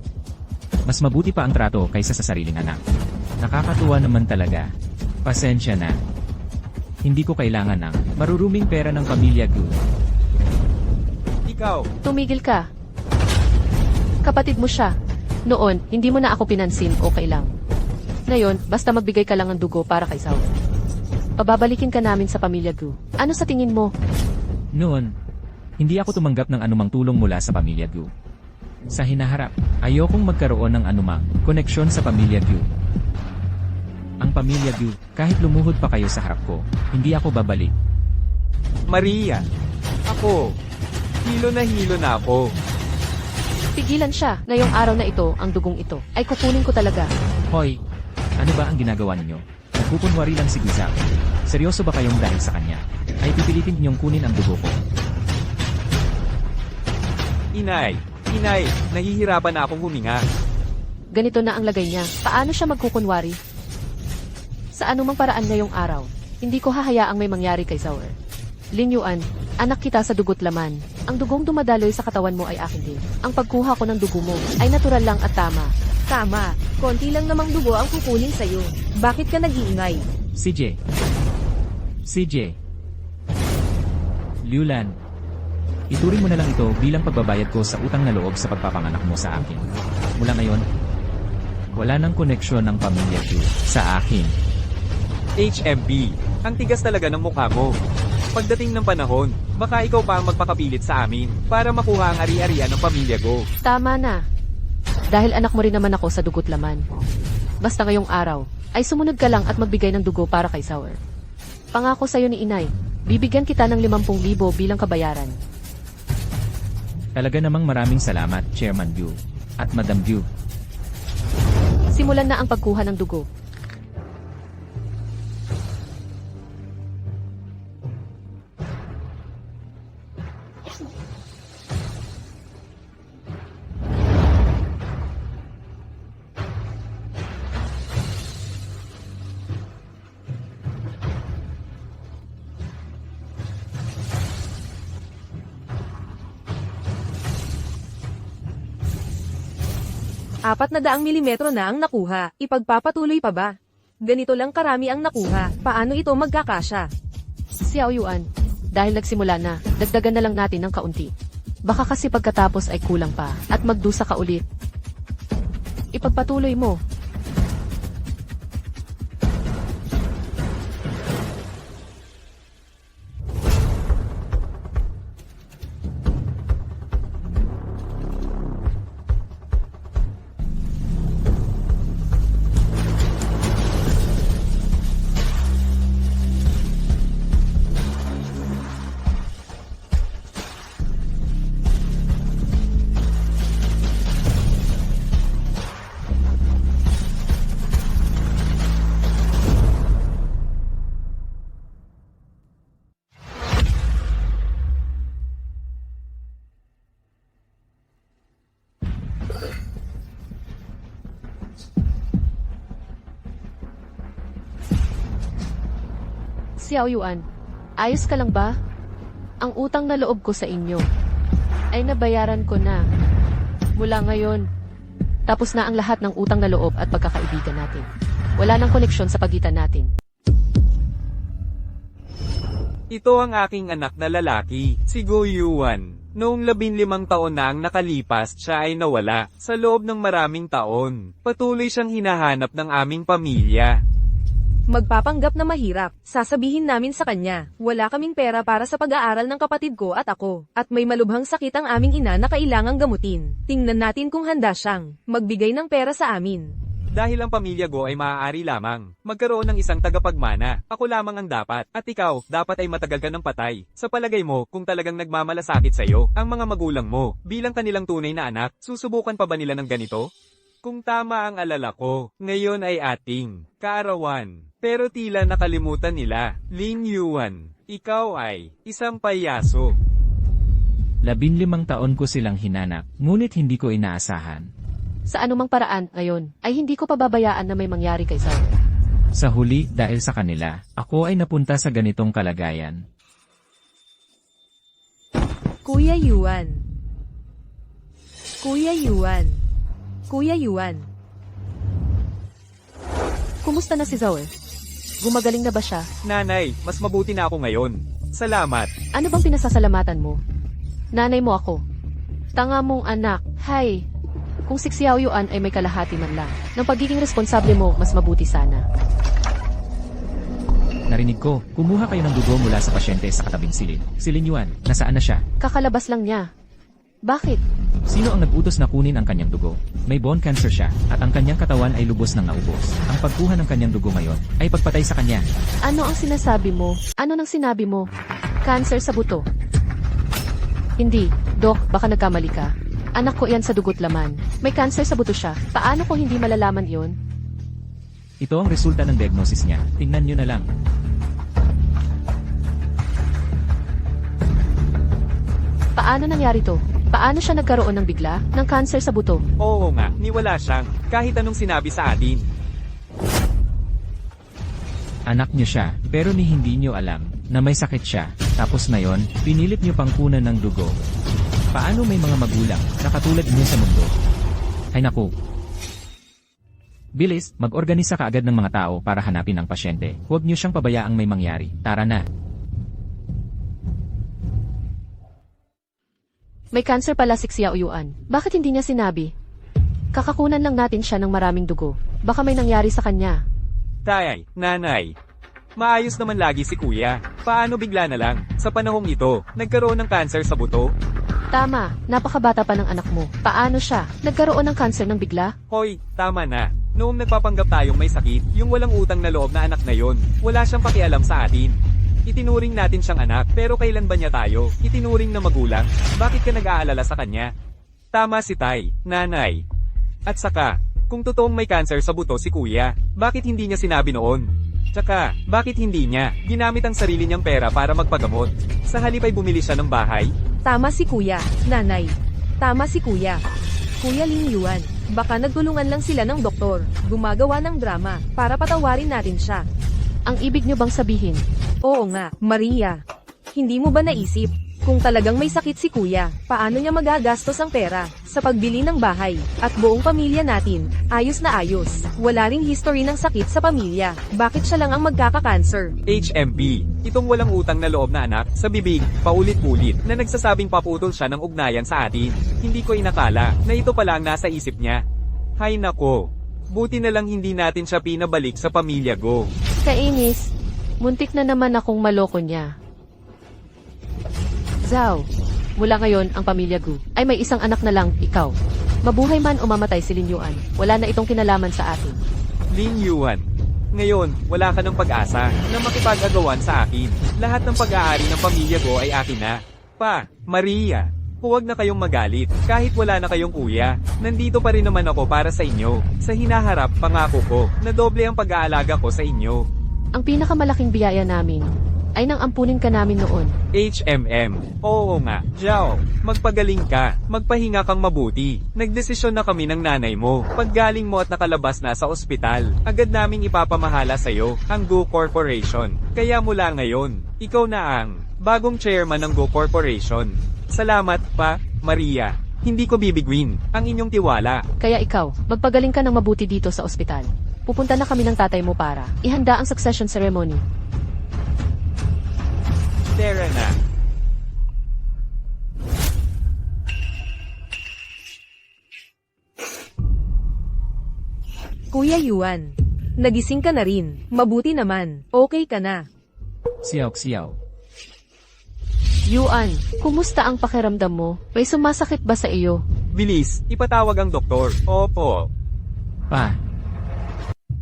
mas mabuti pa ang trato kaysa sa sariling anak. Nakakatuwa naman talaga. Pasensya na. Hindi ko kailangan ng maruruming pera ng pamilya ko. Ikaw, Tumigil ka. Kapatid mo siya. Noon, hindi mo na ako pinansin, okay lang. Ngayon, basta magbigay ka lang ng dugo para kay Zower. Pababalikin ka namin sa pamilya Gu. Ano sa tingin mo? Noon, hindi ako tumanggap ng anumang tulong mula sa pamilya Gu. Sa hinaharap, ayokong magkaroon ng anumang koneksyon sa pamilya Gu. Ang pamilya Gu, kahit lumuhod pa kayo sa harap ko, hindi ako babalik. Maria, ako. Hilo na ako. Pigilan siya. Ngayong araw na ito, ang dugong ito, ay kukunin ko talaga. Hoy, ano ba ang ginagawa ninyo? Nagpupunwari lang si Gu sa akin. Seryoso ba kayong dahil sa kanya? Ay pipilitin ninyong kunin ang dugo ko. Inay, nahihirapan na akong huminga. Ganito na ang lagay niya. Paano siya magkukunwari? Sa anumang paraan ngayong araw, hindi ko hahayaang may mangyari kay Zawer. Lin Yuan, anak kita sa dugo't laman. Ang dugong dumadaloy sa katawan mo ay akin din. Ang pagkuha ko ng dugo mo ay natural lang at tama. Tama, konti lang namang dugo ang kukunin sa'yo. Bakit ka nag-iingay? CJ. Liulan. Ituring mo na lang ito bilang pagbabayad ko sa utang na loob sa pagpapanganak mo sa akin. Mula ngayon, wala nang koneksyon ng pamilya Gu sa akin. HMB, ang tigas talaga ng mukha mo. Pagdating ng panahon, baka ikaw pa ang magpakapilit sa amin para makuha ang ari-arian ng pamilya ko. Tama na. Dahil anak mo rin naman ako sa dugo't laman. Basta ngayong araw, ay sumunod ka lang at magbigay ng dugo para kay Zawer. Pangako sa'yo ni Inay, bibigyan kita ng 50,000 bilang kabayaran. Talaga namang maraming salamat, Chairman Gu at Madam Gu. Simulan na ang pagkuha ng dugo. Apat na daang milimetro na ang nakuha. Ipagpapatuloy pa ba? Ganito lang karami ang nakuha. Paano ito magkakasya? Xiao Yuan, dahil nagsimula na, dagdagan na lang natin ng kaunti. Baka kasi pagkatapos ay kulang pa, at magdusa ka ulit. Ipagpatuloy mo. Xiao Yuan, ayos ka lang ba? Ang utang na loob ko sa inyo ay nabayaran ko na. Mula ngayon, tapos na ang lahat ng utang na loob at pagkakaibigan natin. Wala nang koneksyon sa pagitan natin. Ito ang aking anak na lalaki, si Gu Yuan. Noong 15 taon na ang nakalipas, siya ay nawala. Sa loob ng maraming taon, patuloy siyang hinahanap ng aming pamilya. Magpapanggap na mahirap. Sasabihin namin sa kanya, wala kaming pera para sa pag-aaral ng kapatid ko at ako, at may malubhang sakit ang aming ina na kailangang gamutin. Tingnan natin kung handa siyang magbigay ng pera sa amin. Dahil ang pamilya Go ay maaari lamang magkaroon ng isang tagapagmana. Ako lamang ang dapat. At ikaw, dapat ay matagal ka ng patay. Sa palagay mo, kung talagang nagmamalasakit sa iyo, ang mga magulang mo, bilang kanilang tunay na anak, susubukan pa ba nila ng ganito? Kung tama ang alala ko, ngayon ay ating kaarawan. Pero tila nakalimutan nila, Lin Yuan, ikaw ay isang payaso. 15 taon ko silang hinanak, ngunit hindi ko inaasahan. Sa anumang paraan, ngayon, ay hindi ko pababayaan na may mangyari kay Zawer. Sa huli, dahil sa kanila, ako ay napunta sa ganitong kalagayan. Kuya Yuan. Kuya Yuan. Kuya Yuan. Kumusta na si Zawer? Gumagaling na ba siya? Nanay, mas mabuti na ako ngayon. Salamat. Ano bang pinasasalamatan mo? Nanay mo ako. Tanga mong anak. Hay! Kung si Xiao Yuan ay may kalahati man lang, ng pagiging responsable mo, mas mabuti sana. Narinig ko, kumuha kayo ng dugo mula sa pasyente sa katabing silid. Si Lin Yuan, nasaan na siya? Kakalabas lang niya. Bakit? Sino ang nag-utos na kunin ang kanyang dugo? May bone cancer siya, at ang kanyang katawan ay lubos ng naubos. Ang pagkuha ng kanyang dugo ngayon, ay pagpatay sa kanya. Ano ang sinasabi mo? Ano nang sinabi mo? Cancer sa buto. Hindi, Dok, baka nagkamali ka. Anak ko yan sa dugo't laman. May cancer sa buto siya. Paano ko hindi malalaman iyon? Ito ang resulta ng diagnosis niya. Tingnan niyo na lang. Paano nangyari to? Paano siya nagkaroon ng bigla ng cancer sa buto? Oo nga, niwala siyang, kahit anong sinabi sa atin. Anak niyo siya, pero ni hindi niyo alam na may sakit siya. Tapos ngayon, pinilit niyo pang kunan ng dugo. Paano may mga magulang na katulad niyo sa mundo? Ay naku. Bilis, mag-organisa kaagad ng mga tao para hanapin ang pasyente. Huwag niyo siyang pabayaang may mangyari. Tara na. May cancer pala si Xiao Yuan. Bakit hindi niya sinabi? Kakakunan lang natin siya ng maraming dugo. Baka may nangyari sa kanya. Tay, nanay. Maayos naman lagi si kuya. Paano bigla na lang? Sa panahong ito, nagkaroon ng cancer sa buto? Tama, napakabata pa ng anak mo. Paano siya? Nagkaroon ng cancer ng bigla? Hoy, tama na. Noong nagpapanggap tayong may sakit, yung walang utang na loob na anak na yon, wala siyang pakialam sa atin. Itinuring natin siyang anak, pero kailan ba niya tayo itinuring na magulang? Bakit ka nag-aalala sa kanya? Tama si Tay, nanay. At saka, kung totoong may cancer sa buto si kuya, bakit hindi niya sinabi noon? Tsaka, bakit hindi niya ginamit ang sarili niyang pera para magpagamot? Sa halip ay bumili siya ng bahay? Tama si kuya, nanay. Tama si kuya. Kuya Lin Yuan, baka nagtulungan lang sila ng doktor, gumagawa ng drama, para patawarin natin siya. Ang ibig niyo bang sabihin? Oo nga, Maria. Hindi mo ba naisip, kung talagang may sakit si kuya, paano niya magagastos ang pera sa pagbili ng bahay at buong pamilya natin? Ayos na ayos. Wala ring history ng sakit sa pamilya. Bakit siya lang ang magkaka-cancer? HMP, itong walang utang na loob na anak, sa bibig, paulit-ulit, na nagsasabing paputol siya ng ugnayan sa atin. Hindi ko inakala na ito pala ang nasa isip niya. Hay nako, buti na lang hindi natin siya pinabalik sa pamilya Go. Kainis. Muntik na naman akong maloko niya. Zhao, mula ngayon ang pamilya Gu ay may isang anak na lang, ikaw. Mabuhay man o mamatay si Lin Yuan, wala na itong kinalaman sa atin. Lin Yuan, ngayon, wala ka ng pag-asa na makipag-agawan sa akin. Lahat ng pag-aari ng pamilya Go ay akin na. Pa, Maria, huwag na kayong magalit. Kahit wala na kayong kuya, nandito pa rin naman ako para sa inyo. Sa hinaharap, pangako ko, na doble ang pag-aalaga ko sa inyo. Ang pinakamalaking biyaya namin ay nang ampunin ka namin noon. HMM. Oo nga, Zhao. Magpagaling ka. Magpahinga kang mabuti. Nagdesisyon na kami ng nanay mo. Paggaling mo at nakalabas na sa ospital, agad naming ipapamahala sa'yo ang Go Corporation. Kaya mula ngayon, ikaw na ang bagong chairman ng Go Corporation. Salamat pa, Maria. Hindi ko bibigwin ang inyong tiwala. Kaya ikaw, magpagaling ka ng mabuti dito sa ospital. Pupunta na kami ng tatay mo para ihanda ang succession ceremony. Tara na. Kuya Yuan, nagising ka na rin. Mabuti naman. Okay ka na. Xiao. Yuan, kumusta ang pakiramdam mo? May sumasakit ba sa iyo? Bilis, ipatawag ang doktor. Opo. Pa.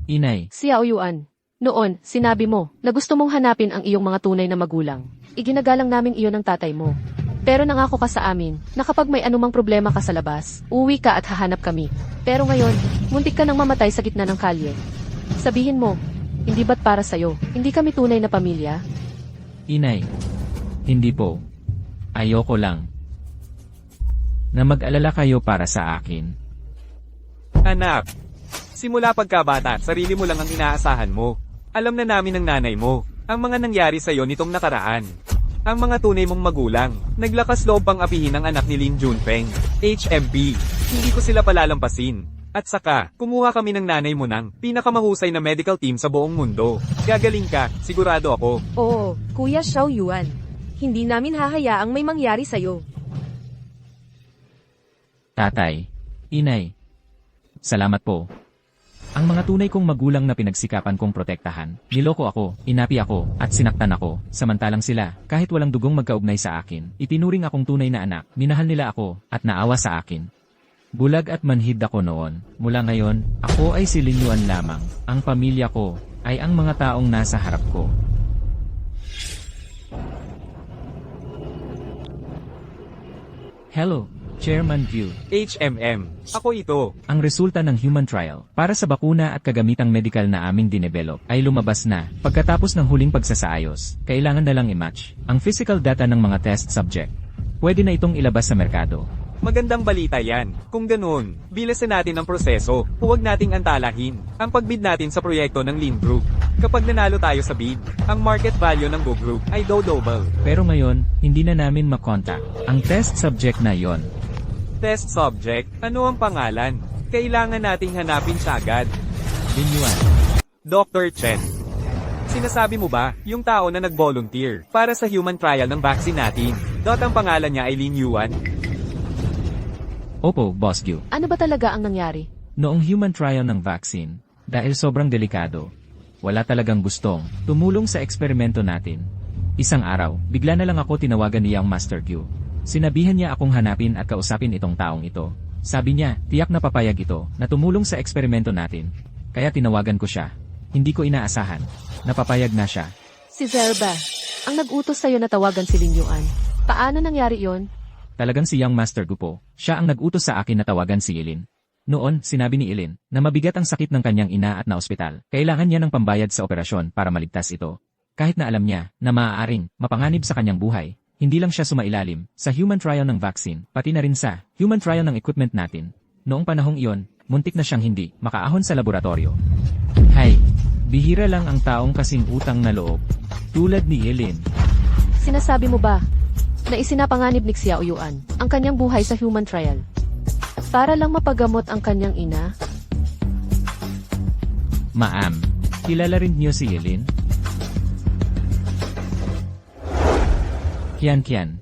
Inay. Xiao Yuan, noon, sinabi mo na gusto mong hanapin ang iyong mga tunay na magulang. Iginagalang namin iyon ng tatay mo. Pero nangako ka sa amin na kapag may anumang problema ka sa labas, uwi ka at hahanap kami. Pero ngayon, muntik ka nang mamatay sa gitna ng kalye. Sabihin mo, hindi ba't para sa'yo? Hindi kami tunay na pamilya? Inay. Hindi po. Ayoko lang. Na mag-alala kayo para sa akin. Anak, simula pagkabata, sarili mo lang ang inaasahan mo. Alam na namin ng nanay mo ang mga nangyari sa'yo nitong nakaraan. Ang mga tunay mong magulang, naglakas loob pang apihin ang anak ni Lin Junpeng. HMP, hindi ko sila palalampasin. At saka, kumuha kami ng nanay mo ng pinakamahusay na medical team sa buong mundo. Gagaling ka, sigurado ako. Oo, Kuya Xiao Yuan. Hindi namin hahayaang may mangyari sa'yo. Tatay. Inay. Salamat po. Ang mga tunay kong magulang na pinagsikapan kong protektahan, niloko ako, inapi ako, at sinaktan ako, samantalang sila, kahit walang dugong magkaugnay sa akin, itinuring akong tunay na anak, minahal nila ako, at naawa sa akin. Bulag at manhid ako noon, mula ngayon, ako ay si Lin Yuan lamang, ang pamilya ko, ay ang mga taong nasa harap ko. Hello, Chairman View. HMM. Ako ito. Ang resulta ng human trial para sa bakuna at kagamitang medical na aming dinevelop ay lumabas na. Pagkatapos ng huling pagsasaayos, kailangan na lang i-match ang physical data ng mga test subject. Pwede na itong ilabas sa merkado. Magandang balita yan. Kung ganoon, bilasan natin ang proseso. Huwag nating antalahin ang pagbid natin sa proyekto ng Lin Group. Kapag nanalo tayo sa bid, ang market value ng Go Group ay double. Pero ngayon, hindi na namin makontak ang test subject na yon. Test subject, ano ang pangalan? Kailangan nating hanapin siya agad. Lin Yuan. Dr. Chen. Sinasabi mo ba, yung tao na nag-volunteer para sa human trial ng vaccine natin, ang pangalan niya ay Lin Yuan? Opo, Boss Gyu. Ano ba talaga ang nangyari? Noong human trial ng vaccine, dahil sobrang delikado, wala talagang gustong tumulong sa eksperimento natin. Isang araw, bigla na lang ako tinawagan niya ang Master Q. Sinabihan niya akong hanapin at kausapin itong taong ito. Sabi niya, tiyak na papayag ito na tumulong sa eksperimento natin. Kaya tinawagan ko siya. Hindi ko inaasahan. Napapayag na siya. Si Zerba. Ang nag-utos sa'yo na tawagan si Lin Yuan. Paano nangyari yon? Talagang si Young Master Gupo. Siya ang nag-utos sa akin na tawagan si Ilin. Noon, sinabi ni Ilin na mabigat ang sakit ng kanyang ina at na-ospital. Kailangan niya ng pambayad sa operasyon para maligtas ito. Kahit na alam niya na maaaring mapanganib sa kanyang buhay, hindi lang siya sumailalim sa human trial ng vaccine, pati na rin sa human trial ng equipment natin. Noong panahong iyon, muntik na siyang hindi makaahon sa laboratorio. Hay, bihira lang ang taong kasing utang na loob, tulad ni Ilin. Sinasabi mo ba na isinapanganib ni Xiao Yuan ang kanyang buhay sa human trial para lang mapagamot ang kanyang ina? Ma'am, kilala rin niyo si Ilin? Kian.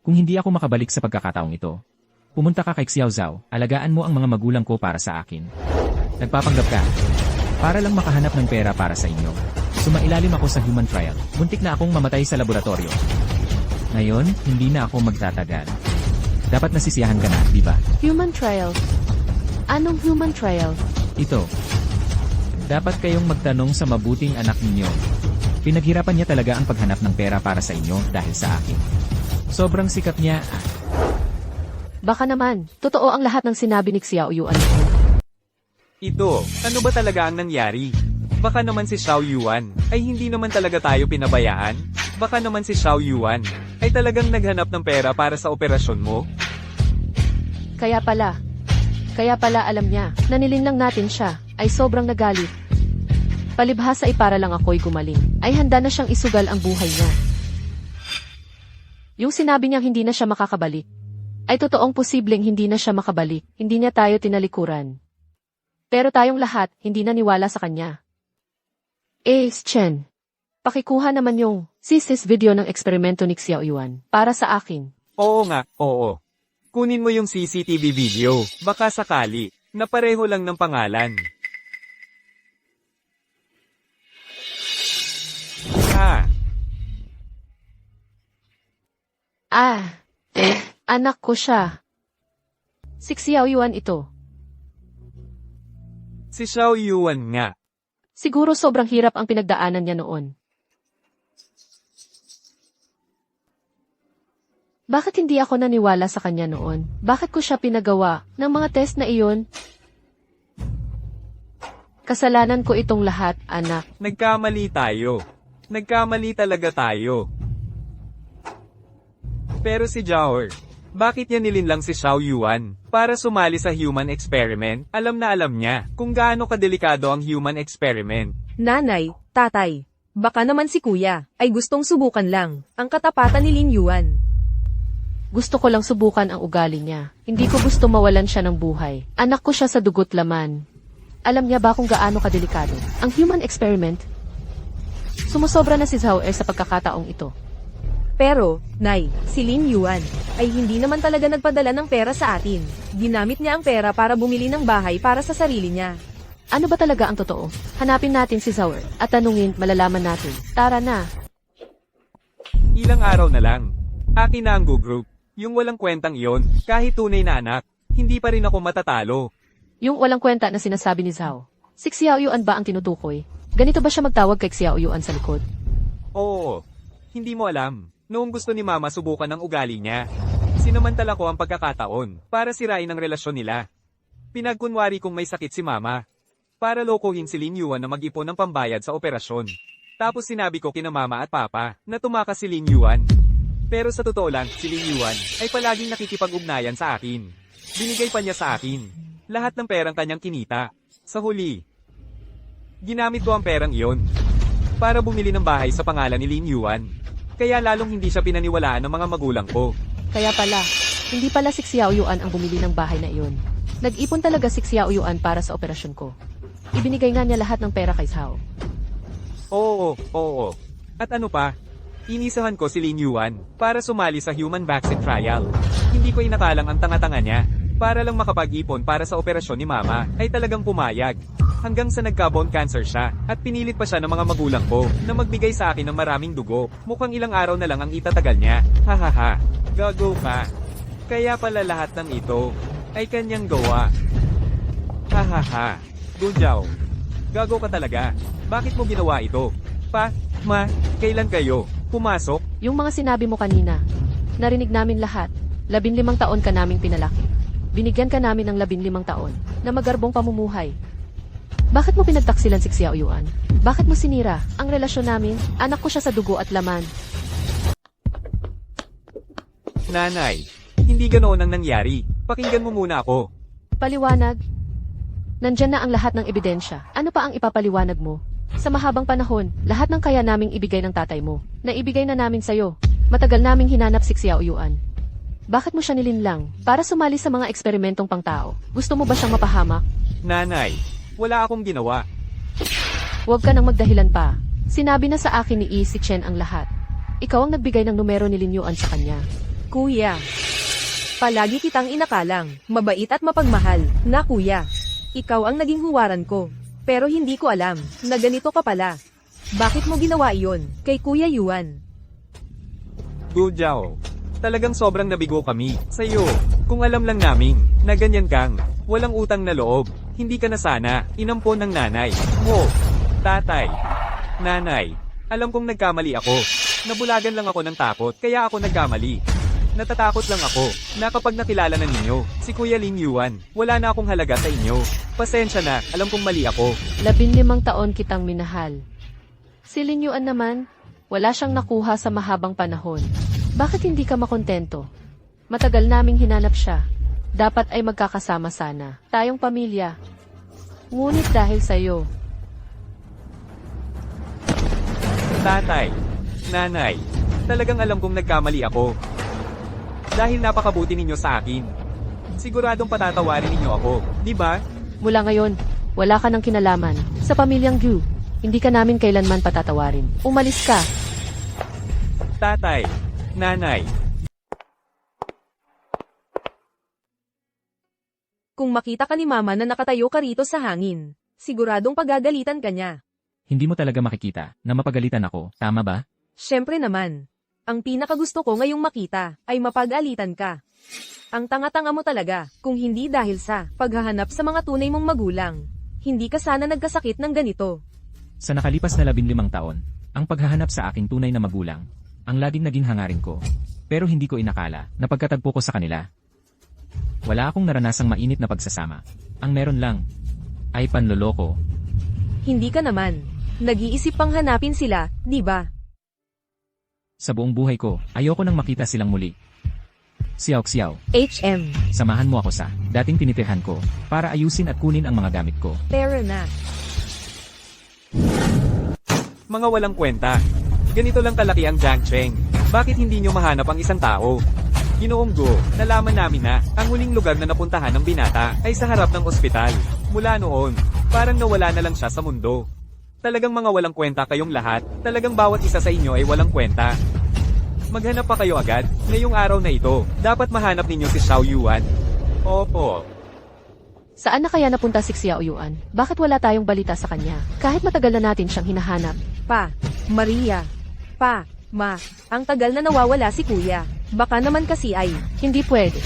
Kung hindi ako makabalik sa pagkakataong ito, pumunta ka kay Xiao Zhao, alagaan mo ang mga magulang ko para sa akin. Nagpapanggap ka, para lang makahanap ng pera para sa inyo. Sumailalim ako sa human trial, muntik na akong mamatay sa laboratorio. Ngayon, hindi na ako magtatagal. Dapat nasisiyahan ka na, di ba? Human trial? Anong human trial? Ito. Dapat kayong magtanong sa mabuting anak ninyo. Pinaghirapan niya talaga ang paghanap ng pera para sa inyo dahil sa akin. Sobrang sikat niya. Baka naman, totoo ang lahat ng sinabi ni Xiao Yuan. Ito, ano ba talaga ang nangyari? Baka naman si Xiao Yuan ay hindi naman talaga tayo pinabayaan? Baka naman si Xiao Yuan ay talagang naghanap ng pera para sa operasyon mo? Kaya pala alam niya, nanilin lang natin siya, ay sobrang nagalit. Palibhasa ay para lang ako'y gumaling, ay handa na siyang isugal ang buhay niya. Yung sinabi niyang hindi na siya makakabalik, ay totoong posibleng hindi na siya makabalik, hindi niya tayo tinalikuran. Pero tayong lahat, hindi naniwala sa kanya. Chen, pakikuha naman yung CCS video ng eksperimento ni Xiao Yuan, para sa akin. Oo nga, oo. Kunin mo yung CCTV video, baka sakali, na pareho lang ng pangalan. Anak ko siya. Si Xiao Yuan ito. Si Xiao Yuan nga. Siguro sobrang hirap ang pinagdaanan niya noon. Bakit hindi ako naniwala sa kanya noon? Bakit ko siya pinagawa ng mga test na iyon? Kasalanan ko itong lahat, anak. Nagkamali tayo. Nagkamali talaga tayo. Pero si Jaor, bakit niya nilinlang si Xiao Yuan para sumali sa human experiment? Alam na alam niya kung gaano kadelikado ang human experiment. Nanay, tatay, baka naman si kuya ay gustong subukan lang ang katapatan ni Lin Yuan. Gusto ko lang subukan ang ugali niya. Hindi ko gusto mawalan siya ng buhay. Anak ko siya sa dugo't laman. Alam niya ba kung gaano kadelikado ang human experiment? Sumusobra na si Zhao sa pagkakataong ito. Pero, Nay, si Lin Yuan ay hindi naman talaga nagpadala ng pera sa atin. Ginamit niya ang pera para bumili ng bahay para sa sarili niya. Ano ba talaga ang totoo? Hanapin natin si Zhao at tanungin, malalaman natin. Tara na. Ilang araw na lang. Akin na ang Go Group. Yung walang kwentang iyon, kahit tunay na anak, hindi pa rin ako matatalo. Yung walang kwenta na sinasabi ni Zhao. Si Xiao Yuan ba ang tinutukoy? Ganito ba siya magtawag kay Xiao Yuan sa likod? Oo, hindi mo alam. Noong gusto ni Mama subukan ang ugali niya, sinamantala ko ang pagkakataon para sirain ang relasyon nila. Pinagkunwari kong may sakit si Mama para lokohin si Lin Yuan na mag-ipon ng pambayad sa operasyon. Tapos sinabi ko kina Mama at Papa na tumakas si Lin Yuan. Pero sa totoo lang, si Lin Yuan ay palaging nakikipag-ugnayan sa akin. Binigay pa niya sa akin lahat ng perang kanyang kinita. Sa huli, ginamit ko ang perang iyon para bumili ng bahay sa pangalan ni Lin Yuan. Kaya lalong hindi siya pinaniwalaan ng mga magulang ko. Kaya pala, hindi pala si Xiao Yuan ang bumili ng bahay na iyon. Nag-ipon talaga si Xiao Yuan para sa operasyon ko. Ibinigay nga niya lahat ng pera kay Zhao. Oo. At ano pa? Inisahan ko si Lin Yuan para sumali sa human vaccine trial. Hindi ko inakalang ang tanga-tanga niya. Para lang makapag-ipon para sa operasyon ni Mama, ay talagang pumayag. Hanggang sa nagka-bone cancer siya, at pinilit pa siya ng mga magulang ko na magbigay sa akin ng maraming dugo. Mukhang ilang araw na lang ang itatagal niya. Hahaha. Gago ka. Kaya pala lahat ng ito ay kanyang gawa. Hahaha. Gunjaw. Gago ka talaga. Bakit mo ginawa ito? Kailan kayo pumasok? Yung mga sinabi mo kanina, narinig namin lahat. 15 taon ka naming pinalaki. Binigyan ka namin ng 15 taon na magarbong pamumuhay. Bakit mo pinagtaksilan si Xiao Yuan? Bakit mo sinira ang relasyon namin? Anak ko siya sa dugo at laman. Nanay, hindi ganoon ang nangyari. Pakinggan mo muna ako. Paliwanag. Nandyan na ang lahat ng ebidensya. Ano pa ang ipapaliwanag mo? Sa mahabang panahon, lahat ng kaya naming ibigay ng tatay mo, naibigay na namin sa'yo. Matagal naming hinanap si Xiao Yuan. Bakit mo siya nilinlang? Para sumali sa mga eksperimentong pangtao. Gusto mo ba siyang mapahamak? Nanay, wala akong ginawa. Huwag ka nang magdahilan pa. Sinabi na sa akin ni Si Chen ang lahat. Ikaw ang nagbigay ng numero ni Lin Yuan sa kanya. Kuya, palagi kitang inakalang, mabait at mapagmahal, na kuya. Ikaw ang naging huwaran ko. Pero hindi ko alam, na ganito ka pala. Bakit mo ginawa iyon, kay Kuya Yuan? Gujao, talagang sobrang nabigo kami sa'yo. Kung alam lang namin na ganyan kang walang utang na loob, hindi ka na sana inampon ng nanay mo. Tatay, nanay, alam kong nagkamali ako. Nabulagan lang ako ng takot, kaya ako nagkamali. Natatakot lang ako na kapag nakilala na ninyo si Kuya Lin Yuan, wala na akong halaga sa inyo. Pasensya na, alam kong mali ako. 15 taon kitang minahal. Si Lin Yuan naman, wala siyang nakuha sa mahabang panahon. Bakit hindi ka makontento? Matagal naming hinanap siya. Dapat ay magkakasama sana. Tayong pamilya. Ngunit dahil sa'yo. Tatay, nanay, talagang alam kong nagkamali ako. Dahil napakabuti ninyo sa akin. Siguradong patatawarin ninyo ako, di ba? Mula ngayon, wala ka ng kinalaman. Sa pamilyang Gu, hindi ka namin kailanman patatawarin. Umalis ka. Tatay, nanay. Kung makita ka ni Mama na nakatayo ka rito sa hangin, siguradong pagagalitan ka niya. Hindi mo talaga makikita na mapagalitan ako, tama ba? Siyempre naman. Ang pinakagusto ko ngayong makita ay mapag-alitan ka. Ang tanga-tanga mo talaga kung hindi dahil sa paghahanap sa mga tunay mong magulang. Hindi ka sana nagkasakit ng ganito. Sa nakalipas na 15 taon, ang paghahanap sa aking tunay na magulang, ang laging naging hangarin ko. Pero hindi ko inakala na pagkatagpo ko sa kanila. Wala akong naranasang mainit na pagsasama. Ang meron lang ay panloloko. Hindi ka naman. Nag-iisip pang hanapin sila, di ba? Sa buong buhay ko, ayoko nang makita silang muli. Xiao, HM. samahan mo ako sa dating tinitirhan ko para ayusin at kunin ang mga gamit ko. Pero na. Mga walang kwenta. Ganito lang kalaki ang Jiangcheng. Bakit hindi nyo mahanap ang isang tao? Ginoong Go, nalaman namin na ang huling lugar na napuntahan ng binata ay sa harap ng ospital. Mula noon, parang nawala na lang siya sa mundo. Talagang mga walang kwenta kayong lahat. Talagang bawat isa sa inyo ay walang kwenta. Maghanap pa kayo agad, ngayong araw na ito. Dapat mahanap ninyo si Xiao Yuan. Opo. Saan na kaya napunta si Xiao Yuan? Bakit wala tayong balita sa kanya? Kahit matagal na natin siyang hinahanap. Pa, Maria. Pa, Ma, ang tagal na nawawala si kuya. Baka naman kasi ay, Hindi pwede.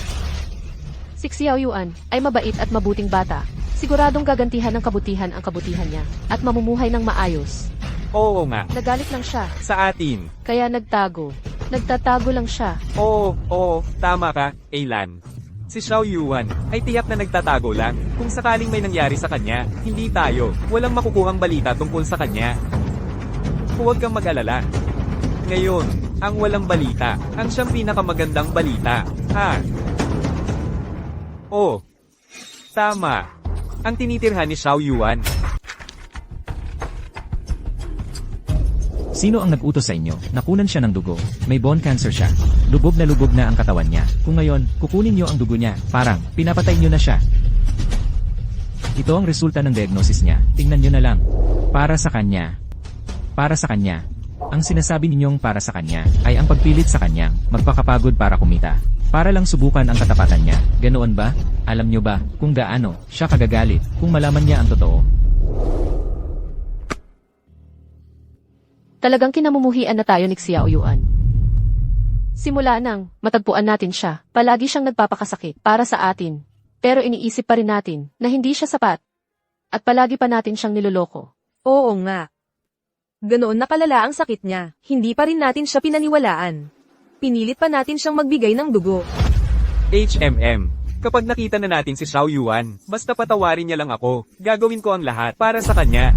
Si Xiao Yuan ay mabait at mabuting bata. Siguradong gagantihan ng kabutihan ang kabutihan niya at mamumuhay ng maayos. Oo nga, Nagalit lang siya, sa atin. kaya nagtago. Nagtatago lang siya. Oo, tama ka, Ailan. Si Xiao Yuan ay tiyak na nagtatago lang. Kung sakaling may nangyari sa kanya, hindi tayo. Walang makukuhang balita tungkol sa kanya. Huwag kang mag-alala. Ngayon, ang walang balita, ang siyang pinakamagandang balita. Ha? Oh, tama. Ang tinitirhan ni Xiao Yuan. Sino ang nag-utos sa inyo? Nakunan siya ng dugo. May bone cancer siya. Lubog na ang katawan niya. Kung ngayon, kukunin niyo ang dugo niya. Parang, pinapatay niyo na siya. Ito ang resulta ng diagnosis niya. Tingnan niyo na lang. Para sa kanya. Para sa kanya. Ang sinasabi ninyong para sa kanya, ay ang pagpilit sa kanyang magpakapagod para kumita. Para lang subukan ang katapatan niya. Ganoon ba? Alam niyo ba, kung gaano, siya kagagalit, kung malaman niya ang totoo. Talagang kinamumuhian na tayo ni Xiao Yuan. Simula nang matagpuan natin siya, palagi siyang nagpapakasakit para sa atin. Pero iniisip pa rin natin na hindi siya sapat. At palagi pa natin siyang niloloko. oo nga. Ganoon nakalala ang sakit niya, hindi pa rin natin siya pinaniwalaan. Pinilit pa natin siyang magbigay ng dugo. HMM. Kapag nakita na natin si Xiao Yuan, basta patawarin niya lang ako. Gagawin ko ang lahat para sa kanya.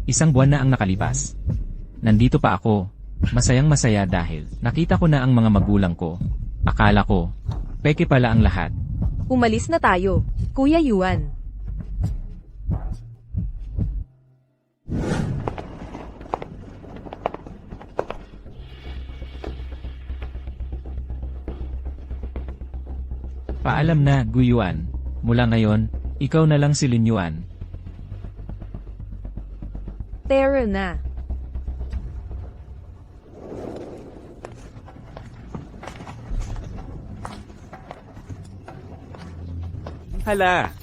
Isang buwan na ang nakalipas. Nandito pa ako. Masayang masaya dahil nakita ko na ang mga magulang ko. Akala ko, peke pala ang lahat. Umalis na tayo, Kuya Yuan. Paalam na, Guyuan. Mula ngayon, ikaw na lang si Lin Yuan. Tara na. Hala,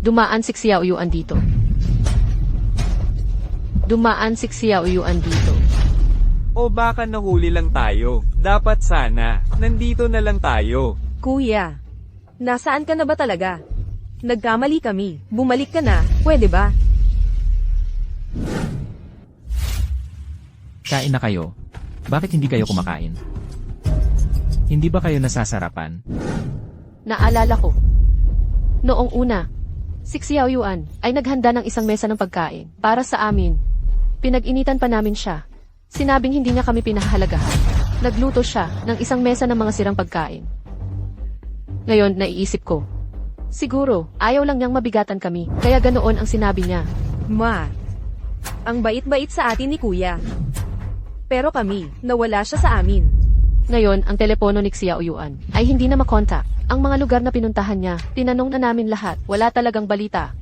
Dumaan si Xiao Yuan dito. Dumaan si Xiao Yuan dito. o baka nahuli lang tayo. Dapat sana, nandito na lang tayo. Kuya, nasaan ka na ba talaga? Nagkamali kami, bumalik ka na, pwede ba? Kain na kayo. Bakit hindi kayo kumakain? Hindi ba kayo nasasarapan? Naalala ko. Noong una, si Xiao Yuan ay naghanda ng isang mesa ng pagkain para sa amin. Pinag-initan pa namin siya. Sinabing hindi niya kami pinahahalagahan. Nagluto siya ng isang mesa ng mga sirang pagkain. Ngayon, naiisip ko. Siguro, ayaw lang niyang mabigatan kami, kaya ganoon ang sinabi niya. Ma, ang bait-bait sa atin ni Kuya. Pero kami, nawala siya sa amin. Ngayon, ang telepono ni Xiao Yuan ay hindi na makontak. Ang mga lugar na pinuntahan niya, tinanong na namin lahat, wala talagang balita.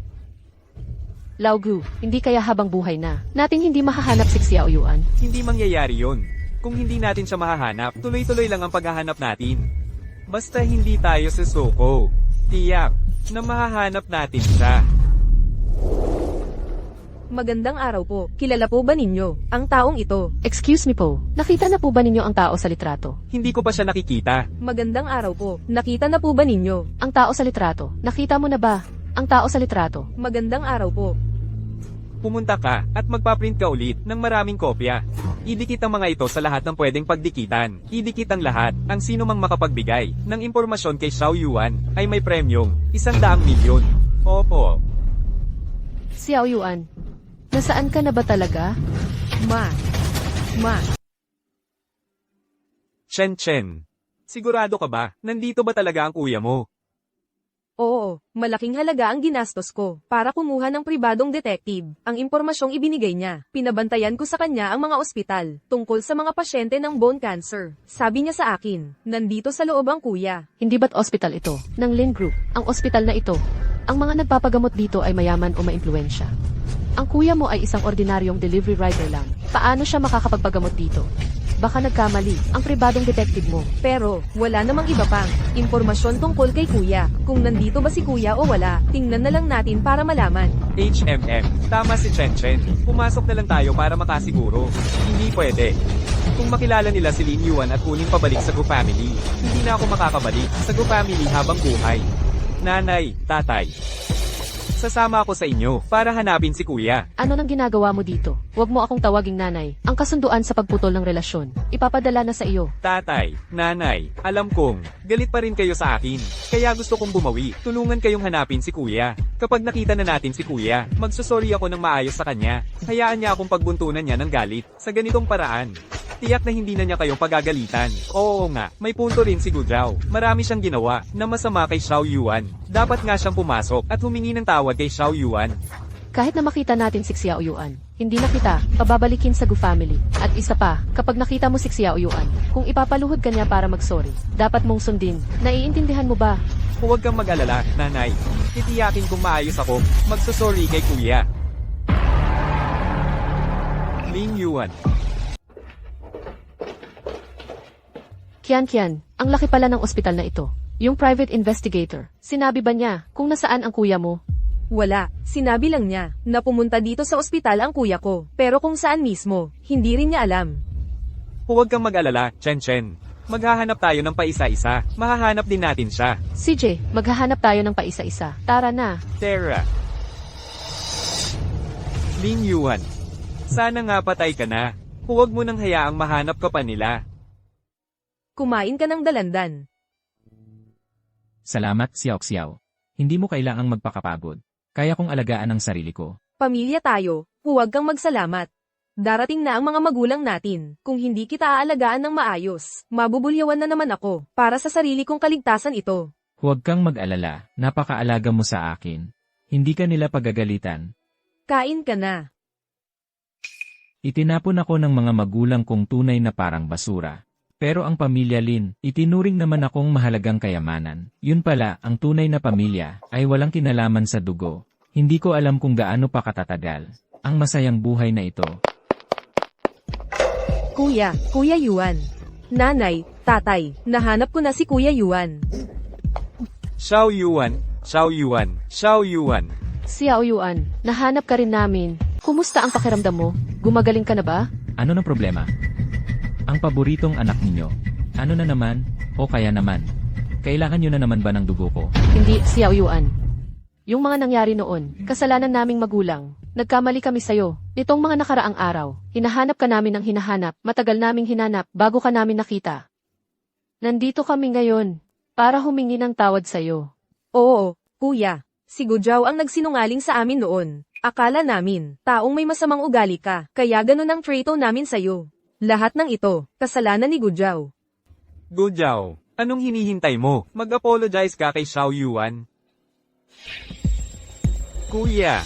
Laugu, hindi kaya habang buhay na, nating hindi mahahanap si Xiao Yuan. Hindi mangyayari yon. Kung hindi natin siya mahahanap, tuloy-tuloy lang ang paghahanap natin. Basta hindi tayo susuko. Tiyak na mahahanap natin siya. Magandang araw po, kilala po ba ninyo ang taong ito? Excuse me po, nakita na po ba ninyo ang tao sa litrato? Hindi ko pa siya nakikita. Magandang araw po, nakita na po ba ninyo? Ang tao sa litrato, nakita mo na ba? Ang tao sa litrato. Magandang araw po. Pumunta ka at magpaprint ka ulit ng maraming kopya. Idikit ang mga ito sa lahat ng pwedeng pagdikitan. Idikit ang lahat, ang sino mang makapagbigay ng impormasyon kay Xiao Yuan ay may premyong 100 milyon. Opo. Xiao Yuan, nasaan ka na ba talaga? Ma. Chen. Sigurado ka ba? Nandito ba talaga ang kuya mo? Oo, malaking halaga ang ginastos ko para kumuha ng pribadong detective. Ang impormasyong ibinigay niya, pinabantayan ko sa kanya ang mga ospital tungkol sa mga pasyente ng bone cancer. Sabi niya sa akin, nandito sa loob ang kuya. Hindi ba't ospital ito? Ng Lin Group. Ang ospital na ito. Ang mga nagpapagamot dito ay mayaman o maimpluwensya. Ang kuya mo ay isang ordinaryong delivery rider lang. Paano siya makakapagpagamot dito? Baka nagkamali, ang pribadong detective mo. Pero, wala namang iba pang impormasyon tungkol kay kuya. Kung nandito ba si kuya o wala, tingnan na lang natin para malaman. Tama si Chen Chen. Pumasok na lang tayo para makasiguro. Hindi pwede. Kung makilala nila si Lin Yuan at kunin pabalik sa Gu Family, hindi na ako makakabalik sa Gu Family habang buhay. Nanay, tatay. Sasama ako sa inyo para hanapin si kuya. Ano nang ginagawa mo dito? Huwag mo akong tawaging nanay. Ang kasunduan sa pagputol ng relasyon, ipapadala na sa iyo. Tatay, nanay, alam kong galit pa rin kayo sa akin. Kaya gusto kong bumawi. Tulungan kayong hanapin si kuya. Kapag nakita na natin si kuya, magsusorry ako ng maayos sa kanya. Hayaan niya akong pagbuntunan niya ng galit. Sa ganitong paraan, tiyak na hindi na niya kayong pagagalitan. Oo nga, may punto rin si Gu Zhao. Marami siyang ginawa na masama kay Xiao Yuan. Dapat nga siyang pumasok at humingi ng tawad kay Xiao Yuan. Kahit na makita natin si Xiao Yuan, hindi na kita pababalikin sa Gu Family. At isa pa, kapag nakita mo si Xiao Yuan, kung ipapaluhod ka niya para mag-sorry, dapat mong sundin. Naiintindihan mo ba? Huwag kang mag-alala, nanay. Titiyakin kung maayos ako, magsusorry kay kuya. Lin Yuan. Kian, ang laki pala ng ospital na ito. Yung private investigator, sinabi ba niya kung nasaan ang kuya mo? Wala, sinabi lang niya na pumunta dito sa ospital ang kuya ko. Pero kung saan mismo, hindi rin niya alam. Huwag kang mag-alala, Chen Chen. Maghahanap tayo ng paisa-isa. Mahahanap din natin siya. CJ, maghahanap tayo ng paisa-isa. Tara na. Tara. Lin Yuan. Sana nga patay ka na. Huwag mo nang hayaang mahanap ka pa nila. Kumain ka ng dalandan. Salamat, Xiao. Hindi mo kailangang magpakapagod. Kaya kong alagaan ang sarili ko. Pamilya tayo, huwag kang magsalamat. Darating na ang mga magulang natin. Kung hindi kita aalagaan ng maayos, mabubulyawan na naman ako para sa sarili kong kaligtasan ito. Huwag kang mag-alala, napakaalaga mo sa akin. Hindi ka nila pagagalitan. Kain ka na. Itinapon ako ng mga magulang kong tunay na parang basura. Pero ang pamilya Lin, itinuring naman akong mahalagang kayamanan. Yun pala, ang tunay na pamilya ay walang kinalaman sa dugo. Hindi ko alam kung gaano pa katatagal ang masayang buhay na ito. Kuya Yuan. Nanay, tatay, nahanap ko na si Kuya Yuan. Xiao Yuan. Xiao Yuan, nahanap ka rin namin. Kumusta ang pakiramdam mo? Gumagaling ka na ba? Ano na problema? Ang paboritong anak ninyo. Ano na naman? O kaya naman? Kailangan nyo na naman ba ng dugo ko? Hindi, Xiao Yuan. Yung mga nangyari noon, kasalanan naming magulang. Nagkamali kami sa'yo. Nitong mga nakaraang araw, hinahanap ka namin ng hinahanap, matagal naming hinanap bago ka namin nakita. Nandito kami ngayon para humingi ng tawad sa'yo. Oo, kuya. Si Gu Zhao ang nagsinungaling sa amin noon. Akala namin, taong may masamang ugali ka, kaya ganun ang trato namin sa'yo. Lahat ng ito, kasalanan ni Gu Zhao. Gu Zhao, anong hinihintay mo? Mag-apologize ka kay Xiao Yuan. Kuya,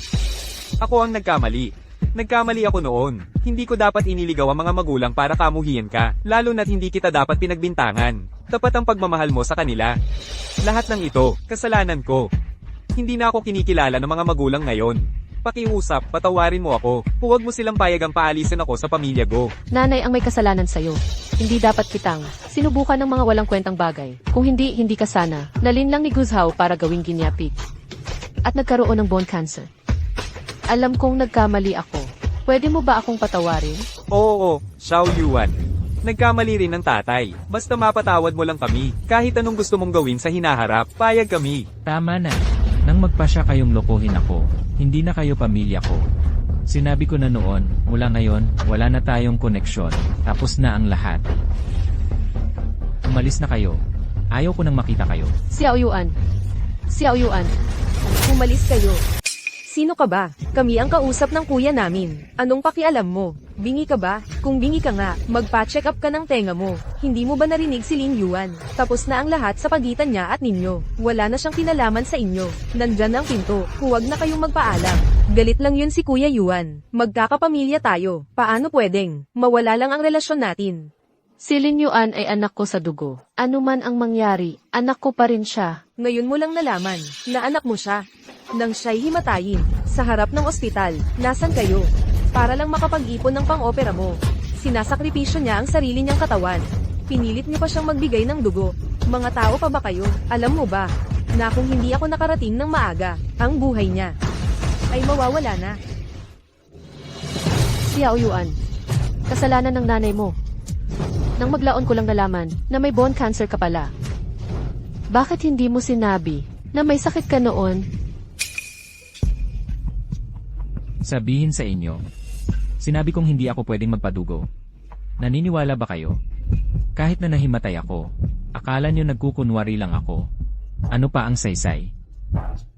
ako ang nagkamali. Nagkamali ako noon. Hindi ko dapat iniligaw ang mga magulang para kamuhian ka, lalo na't hindi kita dapat pinagbintangan. Tapat ang pagmamahal mo sa kanila. Lahat ng ito, kasalanan ko. Hindi na ako kinikilala ng mga magulang ngayon. Pakiusap, patawarin mo ako. Huwag mo silang payagang paalisin ako sa pamilya ko. Nanay ang may kasalanan sa'yo. Hindi dapat kitang sinubukan ng mga walang kwentang bagay. Kung hindi ka sana. Nalin lang ni Gu Zhao para gawing ginyapik. At nagkaroon ng bone cancer. Alam kong nagkamali ako. Pwede mo ba akong patawarin? Oo, Xiao Yuan. Nagkamali rin ng tatay. Basta mapatawad mo lang kami. Kahit anong gusto mong gawin sa hinaharap, payag kami. Tama na. Nang magpasya kayong lokohin ako, hindi na kayo pamilya ko. Sinabi ko na noon, mula ngayon, wala na tayong koneksyon. Tapos na ang lahat. Umalis na kayo. Ayaw ko nang makita kayo. Xiao Yuan. Umalis kayo. Sino ka ba? Kami ang kausap ng kuya namin. Anong pakialam mo? Bingi ka ba? Kung bingi ka nga, magpa-check up ka ng tenga mo. Hindi mo ba narinig si Lin Yuan? Tapos na ang lahat sa pagitan niya at ninyo. Wala na siyang kinalaman sa inyo. Nandyan ang pinto. Huwag na kayong magpaalam. Galit lang yun si Kuya Yuan. Magkakapamilya tayo. Paano pwedeng? Mawala lang ang relasyon natin. Si Lin Yuan ay anak ko sa dugo. Ano man ang mangyari, anak ko pa rin siya. Ngayon mo lang nalaman na anak mo siya. Nang siya'y himatayin, sa harap ng ospital, nasan kayo? Para lang makapag-ipon ng pang-opera mo. Sinasakripisyo niya ang sarili niyang katawan. Pinilit niyo pa siyang magbigay ng dugo. Mga tao pa ba kayo? Alam mo ba, na kung hindi ako nakarating ng maaga, ang buhay niya ay mawawala na. Xiao Yuan, kasalanan ng nanay mo. Nang maglaon ko lang nalaman na may bone cancer ka pala. Bakit hindi mo sinabi na may sakit ka noon? Sabihin sa inyo, sinabi kong hindi ako pwedeng magpadugo. Naniniwala ba kayo? Kahit na nahimatay ako, akala nyo nagkukunwari lang ako. Ano pa ang saysay?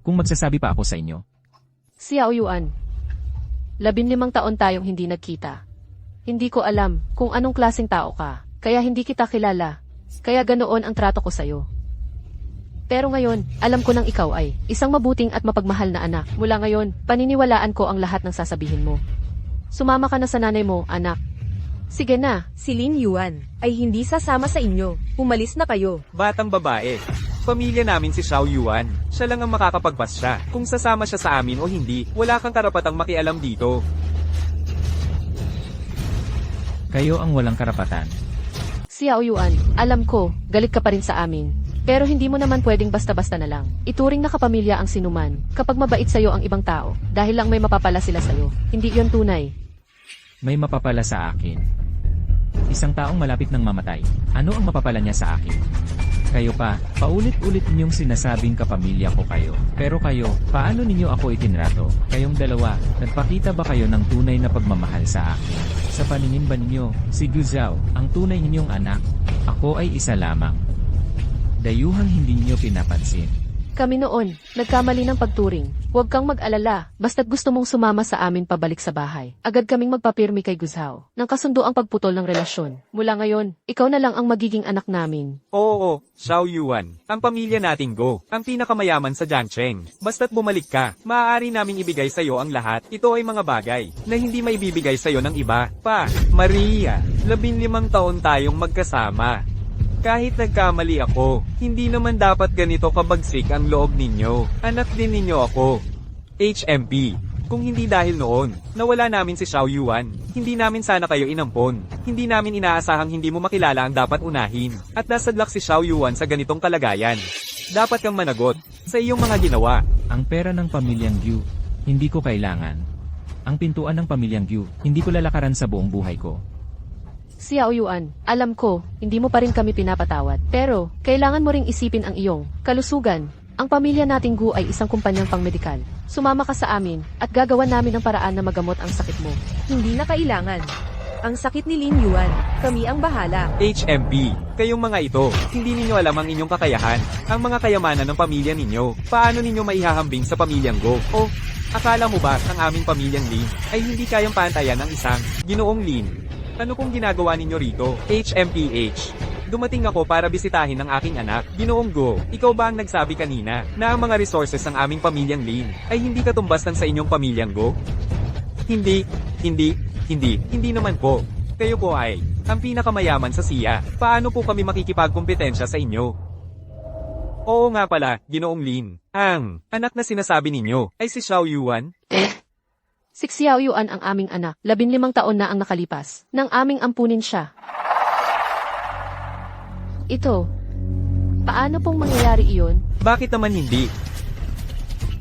Kung magsasabi pa ako sa inyo. Xiao Yuan, 15 taon tayong hindi nagkita. Hindi ko alam kung anong klaseng tao ka, kaya hindi kita kilala. Kaya ganoon ang trato ko sa'yo. Pero ngayon, alam ko nang ikaw ay isang mabuting at mapagmahal na anak. Mula ngayon, paniniwalaan ko ang lahat ng sasabihin mo. Sumama ka na sa nanay mo, anak. Sige na. Si Lin Yuan ay hindi sasama sa inyo. Umalis na kayo. Batang babae. Pamilya namin si Xiao Yuan. Siya lang ang makakapagpasya. Kung sasama siya sa amin o hindi, wala kang karapatang makialam dito. Kayo ang walang karapatan. Xiao Yuan, alam ko, galit ka pa rin sa amin. Pero hindi mo naman pwedeng basta-basta na lang. Ituring na kapamilya ang sinuman, kapag mabait sa'yo ang ibang tao, dahil lang may mapapala sila sa'yo. Hindi yon tunay. May mapapala sa akin. Isang taong malapit ng mamatay. Ano ang mapapala niya sa akin? Kayo pa, paulit-ulit ninyong sinasabing kapamilya ko kayo. Pero kayo, paano ninyo ako itinrato? Kayong dalawa, nagpakita ba kayo ng tunay na pagmamahal sa akin? Sa paningin ba ninyo, si Gu Zhao, ang tunay ninyong anak? Ako ay isa lamang. Dayuhang hindi niyo pinapansin. Kami noon, nagkamali ng pagturing. Huwag kang mag-alala, basta't gusto mong sumama sa amin pabalik sa bahay. Agad kaming magpapirmi kay Gu Zhao, nang kasundo ang pagputol ng relasyon. Mula ngayon, ikaw na lang ang magiging anak namin. Oo, Xiao Yuan. Ang pamilya nating Go. Ang pinakamayaman sa Jiangcheng. Basta't bumalik ka, maaari naming ibigay sa'yo ang lahat. Ito ay mga bagay na hindi maibibigay sa'yo ng iba. Maria, 15 taon tayong magkasama. Kahit nagkamali ako, hindi naman dapat ganito kabagsik ang loob ninyo. Anak din ninyo ako. HMP. Kung hindi dahil noon, nawala namin si Xiao Yuan, hindi namin sana kayo inampon. Hindi namin inaasahang hindi mo makilala ang dapat unahin. At nasadlak si Xiao Yuan sa ganitong kalagayan. Dapat kang managot sa iyong mga ginawa. Ang pera ng pamilyang Gu, hindi ko kailangan. Ang pintuan ng pamilyang Gu, hindi ko lalakaran sa buong buhay ko. Xiao Yuan, alam ko, hindi mo pa rin kami pinapatawad. Pero, kailangan mo ring isipin ang iyong kalusugan. Ang pamilya nating Gu ay isang kumpanyang pangmedikal. Sumama ka sa amin, at gagawan namin ang paraan na magamot ang sakit mo. Hindi na kailangan. Ang sakit ni Lin Yuan, kami ang bahala. HMP, kayong mga ito, hindi ninyo alam ang inyong kakayahan, ang mga kayamanan ng pamilya ninyo. Paano ninyo maihahambing sa pamilyang Go? O, akala mo ba ang aming pamilyang Lin ay hindi kayang pantayan ng isang Ginoong Lin? Ano pong ginagawa ninyo rito? HMPH. Dumating ako para bisitahin ang aking anak, Ginoong Go. Ikaw ba ang nagsabi kanina na ang mga resources ng aming pamilyang Lin ay hindi katumbas ng sa inyong pamilyang Go? Hindi naman po. Kayo po ay ang pinakamayaman sa SIA. Paano po kami makikipagkompetensya sa inyo? Oo nga pala, Ginoong Lin. Ang anak na sinasabi ninyo ay si Xiao Yuan? Si Xiao Yuan ang aming anak, 15 taon na ang nakalipas, nang aming ampunin siya. Ito, paano pong mangyayari iyon? Bakit naman hindi?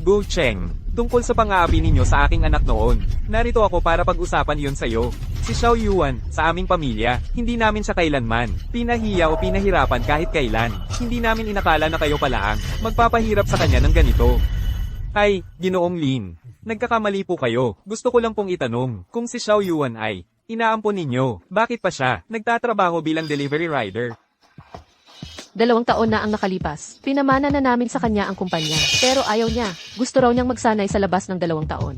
Gu Cheng, tungkol sa pang-aapi ninyo sa aking anak noon, narito ako para pag-usapan iyon sa'yo. Si Xiao Yuan, sa aming pamilya, hindi namin siya kailanman pinahiya o pinahirapan kahit kailan. Hindi namin inakala na kayo pala ang magpapahirap sa kanya ng ganito. Ay, Ginoong Lin, nagkakamali po kayo. Gusto ko lang pong itanong, kung si Xiao Yuan ay inaampon ninyo, bakit pa siya nagtatrabaho bilang delivery rider? 2 taon na ang nakalipas. Pinamana na namin sa kanya ang kumpanya. Pero ayaw niya. Gusto raw niyang magsanay sa labas ng 2 taon.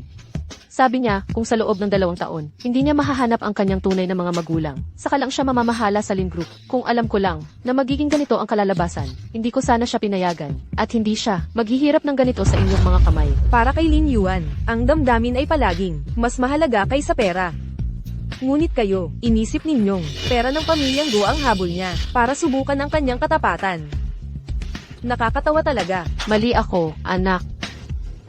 Sabi niya, kung sa loob ng 2 taon, hindi niya mahahanap ang kanyang tunay na mga magulang. Saka lang siya mamamahala sa Lin Group. Kung alam ko lang, na magiging ganito ang kalalabasan, hindi ko sana siya pinayagan. At hindi siya maghihirap ng ganito sa inyong mga kamay. Para kay Lin Yuan, ang damdamin ay palaging mas mahalaga kaysa pera. Ngunit kayo, inisip ninyong pera ng pamilyang Go ang habol niya para subukan ang kanyang katapatan. Nakakatawa talaga. Mali ako, anak.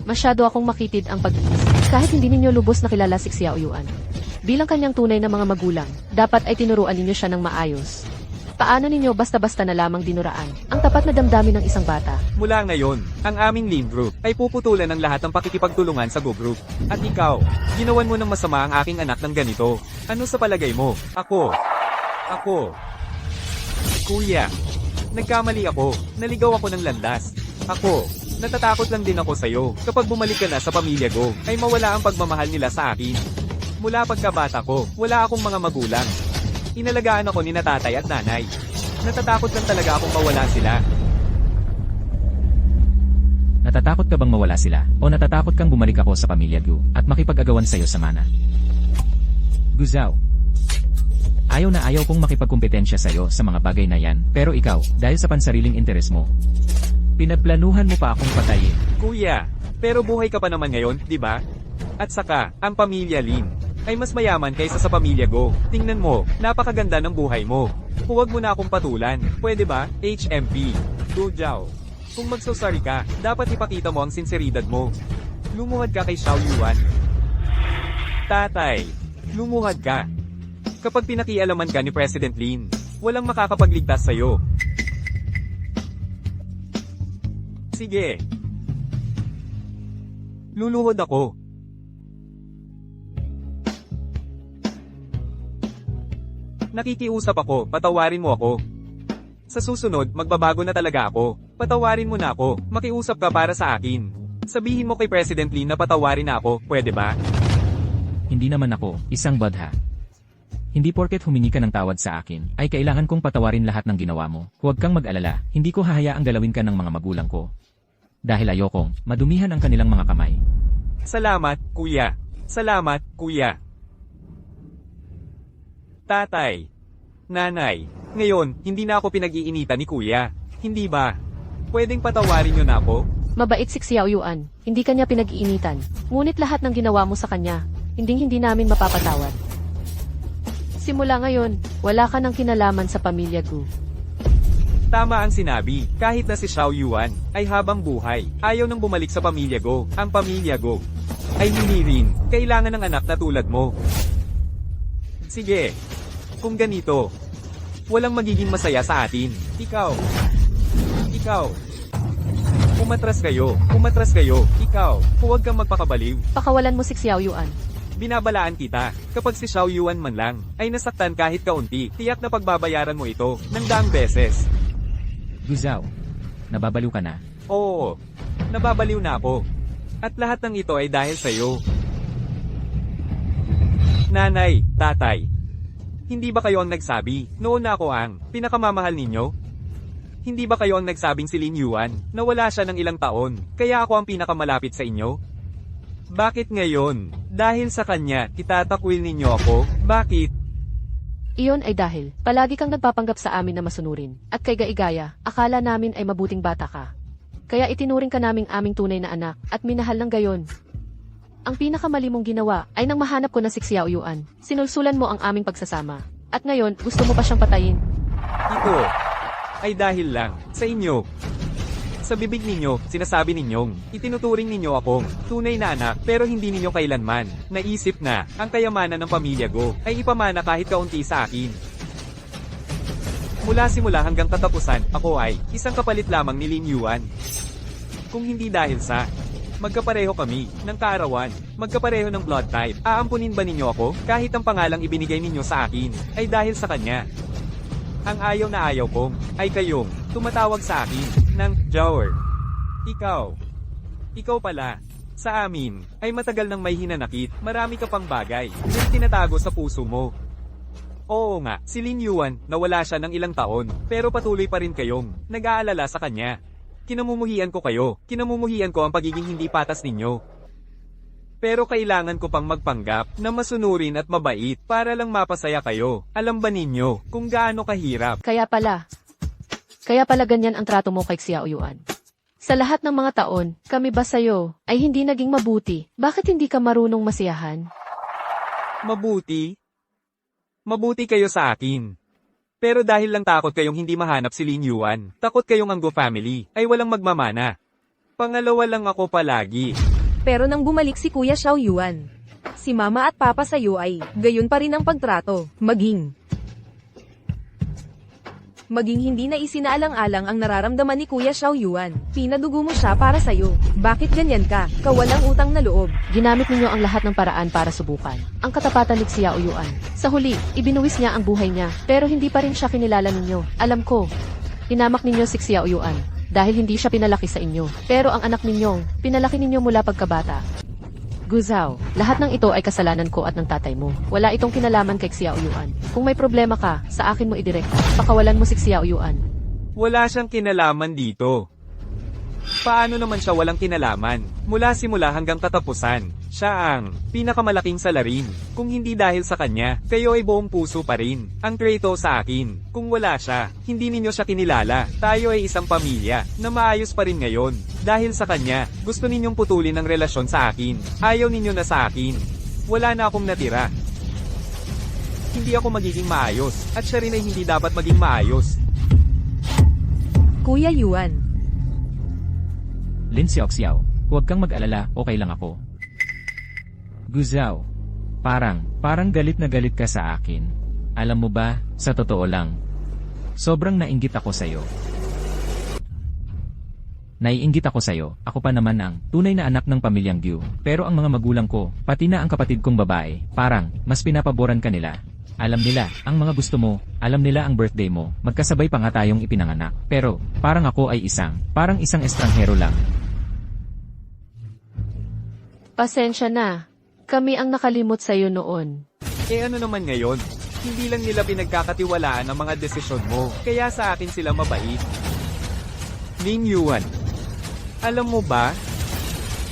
Masyado akong makitid ang pag-iisip. Kahit hindi ninyo lubos na kilala si Xiao Yuan. Bilang kanyang tunay na mga magulang, dapat ay tinuruan ninyo siya ng maayos. Paano ninyo basta-basta na lamang dinuraan ang tapat na damdamin ng isang bata? Mula ngayon, ang aming Lean Group ay puputulan ng lahat ng pakikipagtulungan sa Go Group. At ikaw, ginawan mo ng masama ang aking anak ng ganito. Ano sa palagay mo? Ako. Kuya, nagkamali ako. Naligaw ako ng landas. Ako. Natatakot lang din ako sa'yo. Kapag bumalik ka na sa pamilya Go, ay mawala ang pagmamahal nila sa akin. Mula pagkabata ko, wala akong mga magulang. Inalagaan ako ni tatay at nanay. Natatakot lang talaga akong mawala sila. Natatakot ka bang mawala sila? O natatakot kang bumalik ako sa pamilya Gu at makipag-agawan sa'yo sa mana? Guzao. Ayaw na ayaw kong makipagkumpetensya sa'yo sa mga bagay na yan, pero ikaw, dahil sa pansariling interes mo, pinagplanuhan mo pa akong patayin. Kuya, pero buhay ka pa naman ngayon, di ba? At saka, ang pamilya Lin ay mas mayaman kaysa sa pamilya Go. Tingnan mo, napakaganda ng buhay mo. Huwag mo na akong patulan. Pwede ba? HMP. Gujao. Kung magsusori ka, dapat ipakita mo ang sinseridad mo. Lumuhad ka kay Xiao Yuan. Tatay, lumuhad ka. Kapag pinakialaman ka ni President Lin, walang makakapagligtas sa'yo. Sige. Luluhod ako. Nakikiusap ako, patawarin mo ako. Sa susunod, magbabago na talaga ako. Patawarin mo na ako, makiusap ka para sa akin. Sabihin mo kay President Lee na patawarin na ako, pwede ba? Hindi naman ako, isang badha. Hindi porket humingi ka ng tawad sa akin, ay kailangan kong patawarin lahat ng ginawa mo. Huwag kang mag-alala, hindi ko hahayaang galawin ka ng mga magulang ko. Dahil ayokong, madumihan ang kanilang mga kamay. Salamat, kuya. Salamat, kuya. Tatay. Nanay. Ngayon, hindi na ako pinag-iinitan ni kuya. Hindi ba? Pwedeng patawarin niyo na ako? Mabait si Xiao Yuan, hindi kanya pinag-iinitan. Ngunit lahat ng ginawa mo sa kanya, hindi namin mapapatawad. Simula ngayon, wala ka ng kinalaman sa pamilya Gu. Tama ang sinabi, kahit na si Xiao Yuan ay habang buhay, ayaw nang bumalik sa pamilya Go. Ang pamilya Go ay hindi rin kailangan ng anak na tulad mo. Sige, kung ganito, walang magiging masaya sa atin. Ikaw, umatras kayo, ikaw, huwag kang magpakabaliw. Pakawalan mo si Xiao Yuan. Binabalaan kita, kapag si Xiao Yuan man lang, ay nasaktan kahit kaunti, tiyak na pagbabayaran mo ito, ng daang beses. Guzao. Nababaliw ka na. Oo, nababaliw na ako. At lahat ng ito ay dahil sa'yo. Nanay, tatay. Hindi ba kayo ang nagsabi, noon na ako ang pinakamamahal ninyo? Hindi ba kayo ang nagsabing si Lin Yuan, na wala siya ng ilang taon, kaya ako ang pinakamalapit sa inyo? Bakit ngayon? Dahil sa kanya, itatakwil ninyo ako? Bakit? Iyon ay dahil, palagi kang nagpapanggap sa amin na masunurin, at kay Gaigaya, akala namin ay mabuting bata ka. Kaya itinuring ka naming aming tunay na anak, at minahal ng gayon. Ang pinakamali mong ginawa, ay nang mahanap ko na si Xiao Yuan, sinulsulan mo ang aming pagsasama. At ngayon, gusto mo pa siyang patayin. Ito ay dahil lang sa inyo. Sa bibig ninyo, sinasabi ninyong, itinuturing ninyo akong tunay na anak, pero hindi ninyo kailanman naisip na ang kayamanan ng pamilya Go ay ipamana kahit kaunti sa akin. Mula simula hanggang katapusan, ako ay isang kapalit lamang ni Lin Yuan. Kung hindi dahil sa magkapareho kami ng kaarawan, magkapareho ng blood type, aampunin ba ninyo ako kahit ang pangalang ibinigay ninyo sa akin ay dahil sa kanya? Ang ayaw na ayaw kong ay kayong tumatawag sa akin ng Jower. Ikaw pala, sa amin, ay matagal nang may hinanakit, marami ka pang bagay na tinatago sa puso mo. Oo nga, si Lin Yuan, nawala siya ng ilang taon, pero patuloy pa rin kayong nag-aalala sa kanya. Kinamumuhian ko kayo, kinamumuhian ko ang pagiging hindi patas ninyo. Pero kailangan ko pang magpanggap na masunurin at mabait para lang mapasaya kayo. Alam ba ninyo kung gaano kahirap? Kaya pala ganyan ang trato mo kay Xiao Yuan. Sa lahat ng mga taon, kami ba sa'yo ay hindi naging mabuti? Bakit hindi ka marunong masiyahan? Mabuti? Mabuti kayo sa akin. Pero dahil lang takot kayong hindi mahanap si Lin Yuan, takot kayong ang Go family ay walang magmamana. Pangalawa lang ako palagi. Pero nang bumalik si Kuya Xiao Yuan, Si mama at papa sa'yo ay, gayon pa rin ang pagtrato, maging hindi na isinaalang-alang ang nararamdaman ni Kuya Xiao Yuan. Pinadugo mo siya para sa'yo. Bakit ganyan ka? Kawalang utang na loob. Ginamit ninyo ang lahat ng paraan para subukan ang katapatan ni Xiao Yuan. Sa huli, ibinuwis niya ang buhay niya, pero hindi pa rin siya kinilala ninyo. Alam ko, hinamak ninyo si Xiao Yuan dahil hindi siya pinalaki sa inyo. Pero ang anak ninyong, pinalaki ninyo mula pagkabata. Guzao, lahat ng ito ay kasalanan ko at ng tatay mo. Wala itong kinalaman kay Xiao Yuan. Kung may problema ka, sa akin mo idirekta. Pakawalan mo si Xiao Yuan. Wala siyang kinalaman dito. Paano naman siya walang kinalaman? Mula simula hanggang katapusan, siya ang pinakamalaking salarin. Kung hindi dahil sa kanya, kayo ay buong puso pa rin. Ang Kratos sa akin. Kung wala siya, hindi ninyo siya kinilala. Tayo ay isang pamilya na maayos pa rin ngayon. Dahil sa kanya, gusto ninyong putulin ang relasyon sa akin. Ayaw ninyo na sa akin. Wala na akong natira. Hindi ako magiging maayos, at siya rin ay hindi dapat maging maayos. Kuya Yuan, Lin Xiaoxiao, huwag kang mag-alala, okay lang ako. Guzao, parang galit na galit ka sa akin. Alam mo ba, sa totoo lang, sobrang nainggit ako sa'yo. Naiinggit ako sa'yo, ako pa naman ang tunay na anak ng pamilyang Gyu. Pero ang mga magulang ko, pati na ang kapatid kong babae, parang mas pinapaboran ka nila. Alam nila ang mga gusto mo, alam nila ang birthday mo, magkasabay pa nga tayong ipinanganak. Pero, parang ako ay parang isang estranghero lang. Pasensya na. Kami ang nakalimot sa'yo noon. Eh ano naman ngayon? Hindi lang nila pinagkakatiwalaan ang mga desisyon mo, kaya sa akin sila mabait. Lin Yuan, alam mo ba?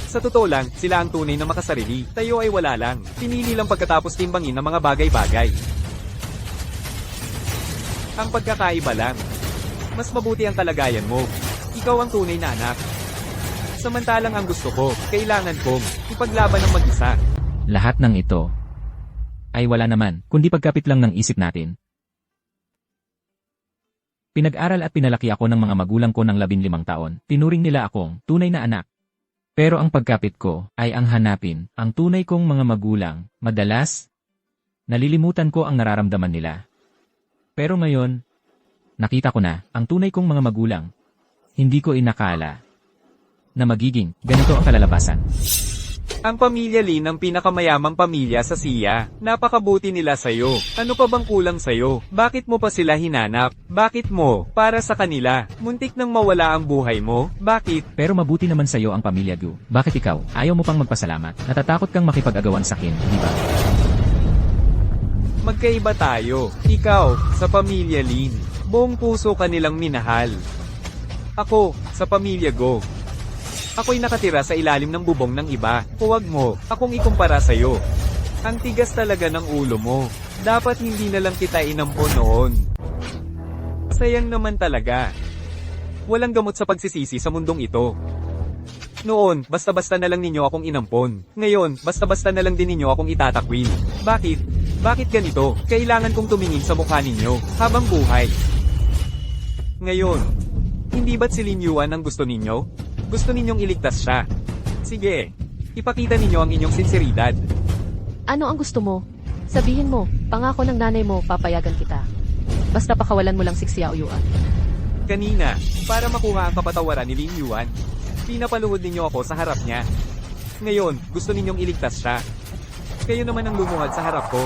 Sa totoo lang, sila ang tunay na makasarili. Tayo ay wala lang. Pinili lang pagkatapos timbangin ng mga bagay-bagay. Ang pagkakaiba lang. Mas mabuti ang kalagayan mo. Ikaw ang tunay na anak. Samantalang ang gusto ko, kailangan kong ipaglaban ng mag-isa. Lahat ng ito ay wala naman, kundi pagkapit lang ng isip natin. Pinag-aral at pinalaki ako ng mga magulang ko ng 15 taon. Tinuring nila akong tunay na anak. Pero ang pagkapit ko ay ang hanapin, ang tunay kong mga magulang. Madalas, nalilimutan ko ang nararamdaman nila. Pero ngayon, nakita ko na ang tunay kong mga magulang. Hindi ko inakala na magiging ganito ang kalalabasan. Ang pamilya Lin ang pinakamayamang pamilya sa Siya. Napakabuti nila sa'yo. Ano pa bang kulang sa'yo? Bakit mo pa sila hinanap? Bakit mo? Para sa kanila. Muntik nang mawala ang buhay mo? Bakit? Pero mabuti naman sa'yo ang pamilya Gu. Bakit ikaw? Ayaw mo pang magpasalamat? Natatakot kang makipag-agawan sa akin, di ba? Magkaiba tayo. Ikaw, sa pamilya Lin. Buong puso kanilang minahal. Ako, sa pamilya Go. Ako'y nakatira sa ilalim ng bubong ng iba. Huwag mo, akong ikumpara sa'yo. Ang tigas talaga ng ulo mo. Dapat hindi na lang kita inampon noon. Sayang naman talaga. Walang gamot sa pagsisisi sa mundong ito. Noon, basta-basta na lang ninyo akong inampon. Ngayon, basta-basta na lang din ninyo akong itatakwil. Bakit? Bakit ganito? Kailangan kong tumingin sa mukha ninyo habang buhay. Ngayon, hindi ba't si Lin Yuan ang gusto ninyo? Gusto ninyong iligtas siya. Sige, ipakita ninyo ang inyong sinseridad. Ano ang gusto mo? Sabihin mo, pangako ng nanay mo, papayagan kita. Basta pakawalan mo lang si Xiao Yuan. Kanina, para makuha ang kapatawaran ni Lin Yuan, pinapaluhod ninyo ako sa harap niya. Ngayon, gusto ninyong iligtas siya. Kayo naman ang lumuhad sa harap ko.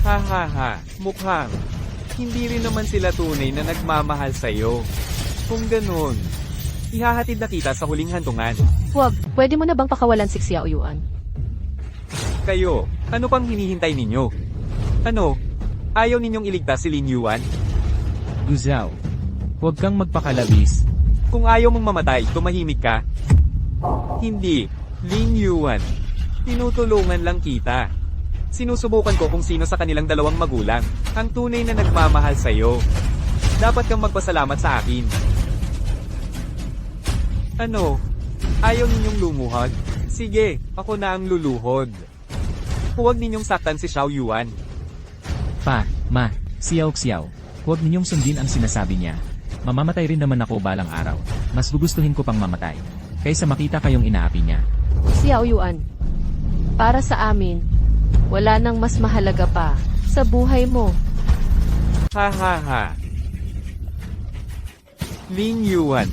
Ha ha ha, mukhang hindi rin naman sila tunay na nagmamahal sa'yo. Kung ganun, ihahatid na kita sa huling hantungan. Huwag, pwede mo na bang pakawalan si Xiao Yuan? Kayo, ano pang hinihintay ninyo? Ano? Ayaw ninyong iligtas si Lin Yuan? Guzao, huwag kang magpakalabis. Kung ayaw mong mamatay, tumahimik ka. Hindi, Lin Yuan. Tinutulungan lang kita. Sinusubukan ko kung sino sa kanilang dalawang magulang ang tunay na nagmamahal sa'yo. Dapat kang magpasalamat sa akin. Ano? Ayaw ninyong lumuhod? Sige, ako na ang luluhod. Huwag ninyong saktan si Xiao Yuan. Xiao, huwag ninyong sundin ang sinasabi niya. Mamamatay rin naman ako balang araw. Mas gugustuhin ko pang mamatay, kaysa makita kayong inaapi niya. Xiao Yuan, Para sa amin, wala nang mas mahalaga pa sa buhay mo. Ha ha ha. Lin Yuan.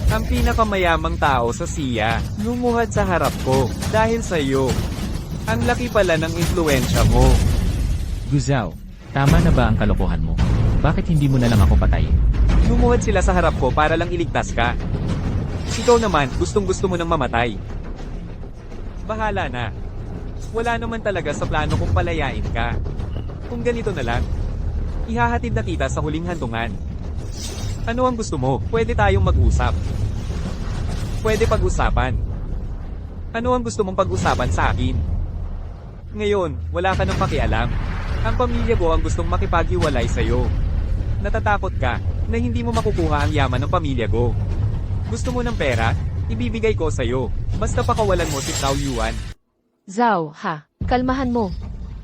Ang pinakamayamang tao sa siya, lumuhad sa harap ko, dahil sa'yo. Ang laki pala ng impluensya mo. Guzao, tama na ba ang kalokohan mo? Bakit hindi mo na lang ako patayin? Lumuhad sila sa harap ko para lang iligtas ka. Ikaw naman, gustong-gusto mo nang mamatay. Bahala na. Wala naman talaga sa plano kong palayain ka. Kung ganito na lang, ihahatid na kita sa huling handungan. Ano ang gusto mo? Pwede tayong mag-usap. Pwede pag-usapan. Ano ang gusto mong pag-usapan sa akin? Ngayon, wala ka nang pakialam. Ang pamilya ko ang gustong makipaghiwalay sa'yo. Natatakot ka na hindi mo makukuha ang yaman ng pamilya ko. Gusto mo ng pera? Ibibigay ko sa'yo. Basta pakawalan mo si Zhao Yuan. Zhao, ha, kalmahan mo.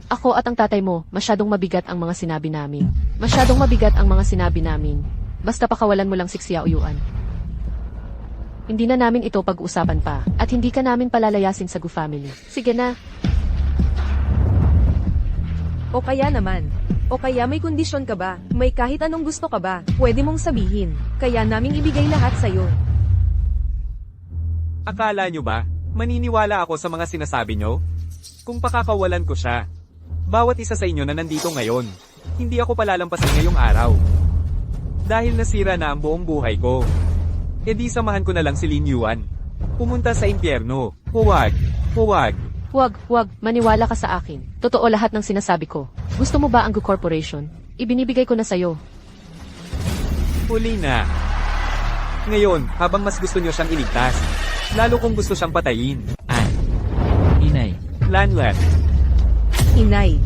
Ako at ang tatay mo, masyadong mabigat ang mga sinabi namin. Masyadong mabigat ang mga sinabi namin. Basta pakawalan mo lang si Xiao Yuan. Hindi na namin ito pag-uusapan pa, at hindi ka namin palalayasin sa Gu family. Sige na. O kaya naman. O kaya may kondisyon ka ba? May kahit anong gusto ka ba? Pwede mong sabihin. Kaya naming ibigay lahat sa'yo. Akala nyo ba, maniniwala ako sa mga sinasabi nyo? Kung pakakawalan ko siya, bawat isa sa inyo na nandito ngayon, hindi ako palalampasin ngayong araw. Dahil nasira na ang buong buhay ko. E di samahan ko na lang si Lin Yuan. Pumunta sa impyerno. Huwag. Huwag. Huwag, maniwala ka sa akin. Totoo lahat ng sinasabi ko. Gusto mo ba ang Gu Corporation? Ibinibigay ko na sa'yo. Huli na. Ngayon, habang mas gusto nyo siyang iligtas, lalo kung gusto siyang patayin. Inay, Lanlan. Inay.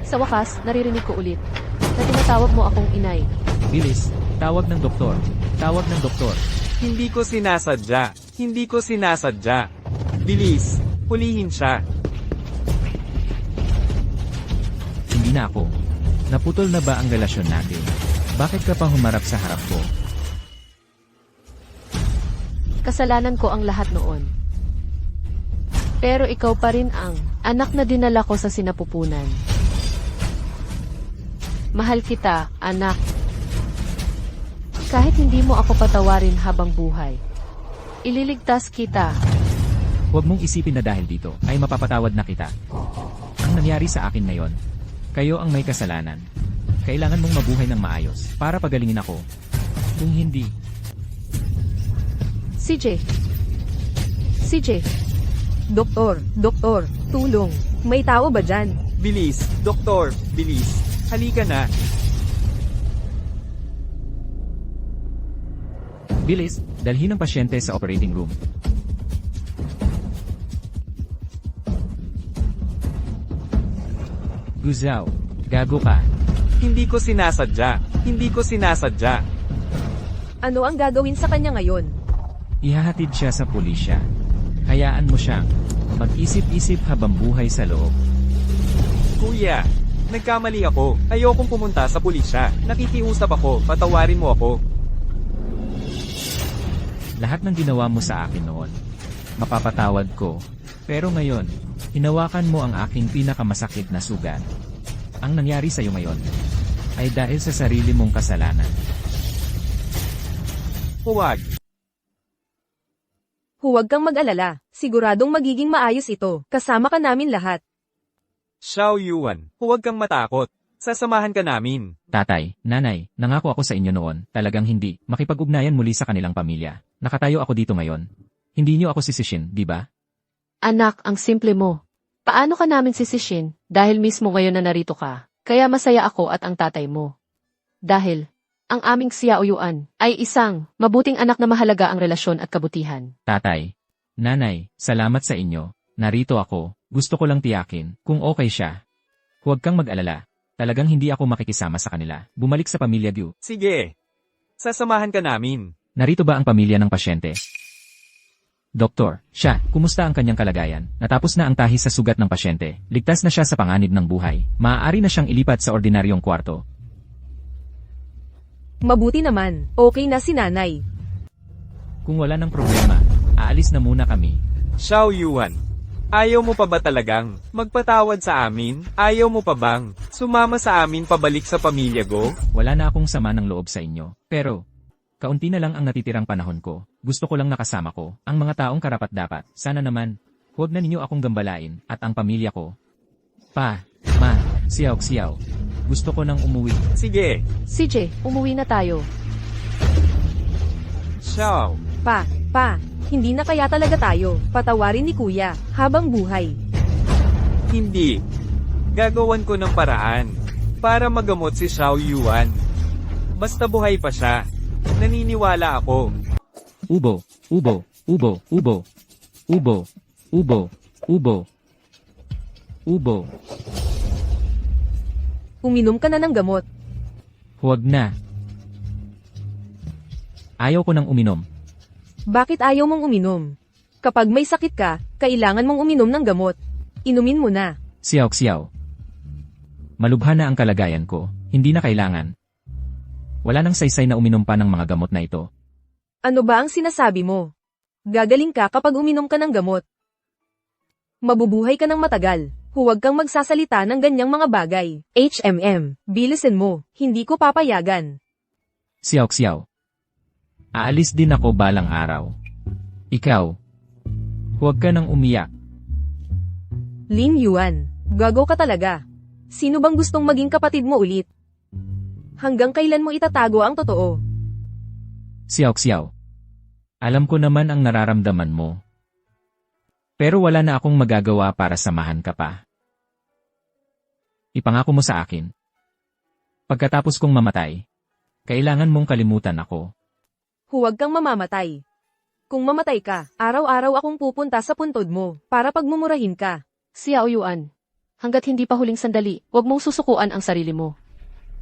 Sa wakas, naririnig ko ulit na tinatawag mo akong inay. bilis, tawag ng doktor. Tawag ng doktor. Hindi ko sinasadya. Hindi ko sinasadya. Bilis, hulihin siya. Hindi na ako. Naputol na ba ang relasyon natin? Bakit ka pa humarap sa harap ko? Kasalanan ko ang lahat noon. Pero ikaw pa rin ang anak na dinala ko sa sinapupunan. Mahal kita, anak. Kahit hindi mo ako patawarin habang buhay. Ililigtas kita. Huwag mong isipin na dahil dito ay mapapatawad na kita. Ang nangyari sa akin ngayon, kayo ang may kasalanan. Kailangan mong mabuhay ng maayos para pagalingin ako. Kung hindi, CJ. CJ. Doktor, tulong. May tao ba dyan? Bilis, doktor, bilis. Halika na. bilis, dalhin ang pasyente sa operating room. Guzao, gago ka. Hindi ko sinasadya. Hindi ko sinasadya. Ano ang gagawin sa kanya ngayon? Ihahatid siya sa pulisya. Hayaan mo siyang mag-isip-isip habang buhay sa loob. Kuya, nagkamali ako. Ayokong pumunta sa pulisya. Nakikiusap ako, patawarin mo ako. Lahat ng ginawa mo sa akin noon, mapapatawad ko. Pero ngayon, hinawakan mo ang aking pinakamasakit na sugat. Ang nangyari sa'yo ngayon, ay dahil sa sarili mong kasalanan. Huwag. Huwag kang mag-alala. Siguradong magiging maayos ito. Kasama ka namin lahat. Xiao Yuan, huwag kang matakot. Sasamahan ka namin. Tatay, nanay, nangako ako sa inyo noon, talagang hindi, makipag-ugnayan muli sa kanilang pamilya. Nakatayo ako dito ngayon. Hindi niyo ako sisishin, di ba? Anak, ang simple mo. Paano ka namin sisishin dahil mismo ngayon na narito ka? Kaya masaya ako at ang tatay mo. Dahil, ang aming Xiao Yuan ay isang mabuting anak na mahalaga ang relasyon at kabutihan. Tatay, nanay, salamat sa inyo. Narito ako, gusto ko lang tiyakin, kung okay siya. Huwag kang mag-alala. Talagang hindi ako makikisama sa kanila. Bumalik sa pamilya Gu. Sige. Sasamahan ka namin. Narito ba ang pamilya ng pasyente? Doktor, siya, kumusta ang kanyang kalagayan? Natapos na ang tahis sa sugat ng pasyente. Ligtas na siya sa panganib ng buhay. Maaari na siyang ilipat sa ordinaryong kwarto. Mabuti naman. Okay na si nanay. Kung wala ng problema, aalis na muna kami. Xiao Yuan, ayaw mo pa ba talagang magpatawad sa amin? Ayaw mo pa bang sumama sa amin pabalik sa pamilya ko? Wala na akong sama ng loob sa inyo. Pero, kaunti na lang ang natitirang panahon ko. Gusto ko lang nakasama ko ang mga taong karapat-dapat. Sana naman, huwag na ninyo akong gambalain at ang pamilya ko. Pa, ma, siyaw. Gusto ko nang umuwi. Sige, CJ, umuwi na tayo. Xiao. Pa, hindi na kaya talaga tayo. Patawarin ni kuya, habang buhay. Hindi. Gagawan ko ng paraan para magamot si Xiao Yuan. Basta buhay pa siya. Naniniwala ako. Ubo. Uminom ka na ng gamot. Huwag na. Ayaw ko nang uminom. Bakit ayaw mong uminom? Kapag may sakit ka, kailangan mong uminom ng gamot. Inumin mo na. Siyaw. Malubha na ang kalagayan ko. Hindi na kailangan. Wala nang saysay na uminom pa ng mga gamot na ito. Ano ba ang sinasabi mo? Gagaling ka kapag uminom ka ng gamot. Mabubuhay ka ng matagal. Huwag kang magsasalita ng ganyang mga bagay. HMM, bilisin mo. Hindi ko papayagan. Siyaw. Aalis din ako balang araw. Ikaw. Huwag ka nang umiyak. Lin Yuan, gago ka talaga. Sino bang gustong maging kapatid mo ulit? Hanggang kailan mo itatago ang totoo? Siyaw. Alam ko naman ang nararamdaman mo. Pero wala na akong magagawa para samahan ka pa. Ipangako mo sa akin. Pagkatapos kong mamatay, kailangan mong kalimutan ako. Huwag kang mamamatay. Kung mamatay ka, araw-araw akong pupunta sa puntod mo, para pagmumurahin ka. Xiao Yuan, hanggat hindi pa huling sandali, huwag mong susukuan ang sarili mo.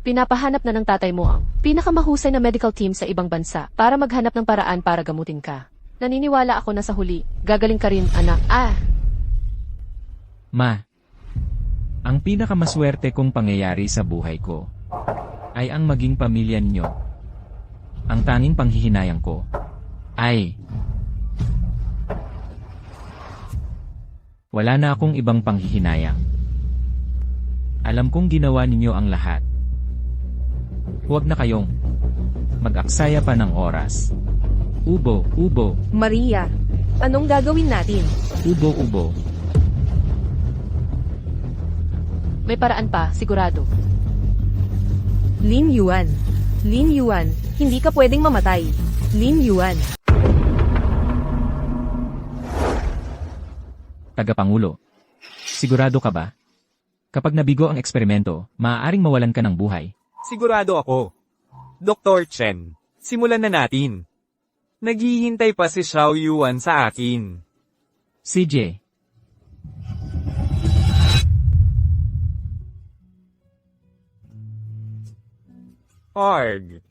Pinapahanap na ng tatay mo ang pinakamahusay na medical team sa ibang bansa para maghanap ng paraan para gamutin ka. Naniniwala ako na sa huli, gagaling ka rin, anak. Ma, ang pinakamaswerte kong pangyayari sa buhay ko ay ang maging pamilya niyo. Ang tanging panghihinayang ko ay wala na akong ibang panghihinayang. Alam kong ginawa ninyo ang lahat. Huwag na kayong mag-aksaya pa ng oras. Ubo. Maria, anong gagawin natin? Ubo. May paraan pa, sigurado. Lin Yuan, hindi ka pwedeng mamatay. Lin Yuan. Tagapangulo. Sigurado ka ba? Kapag nabigo ang eksperimento, maaaring mawalan ka ng buhay. Sigurado ako. Dr. Chen, simulan na natin. Naghihintay pa si Xiao Yuan sa akin. CJ. Arg.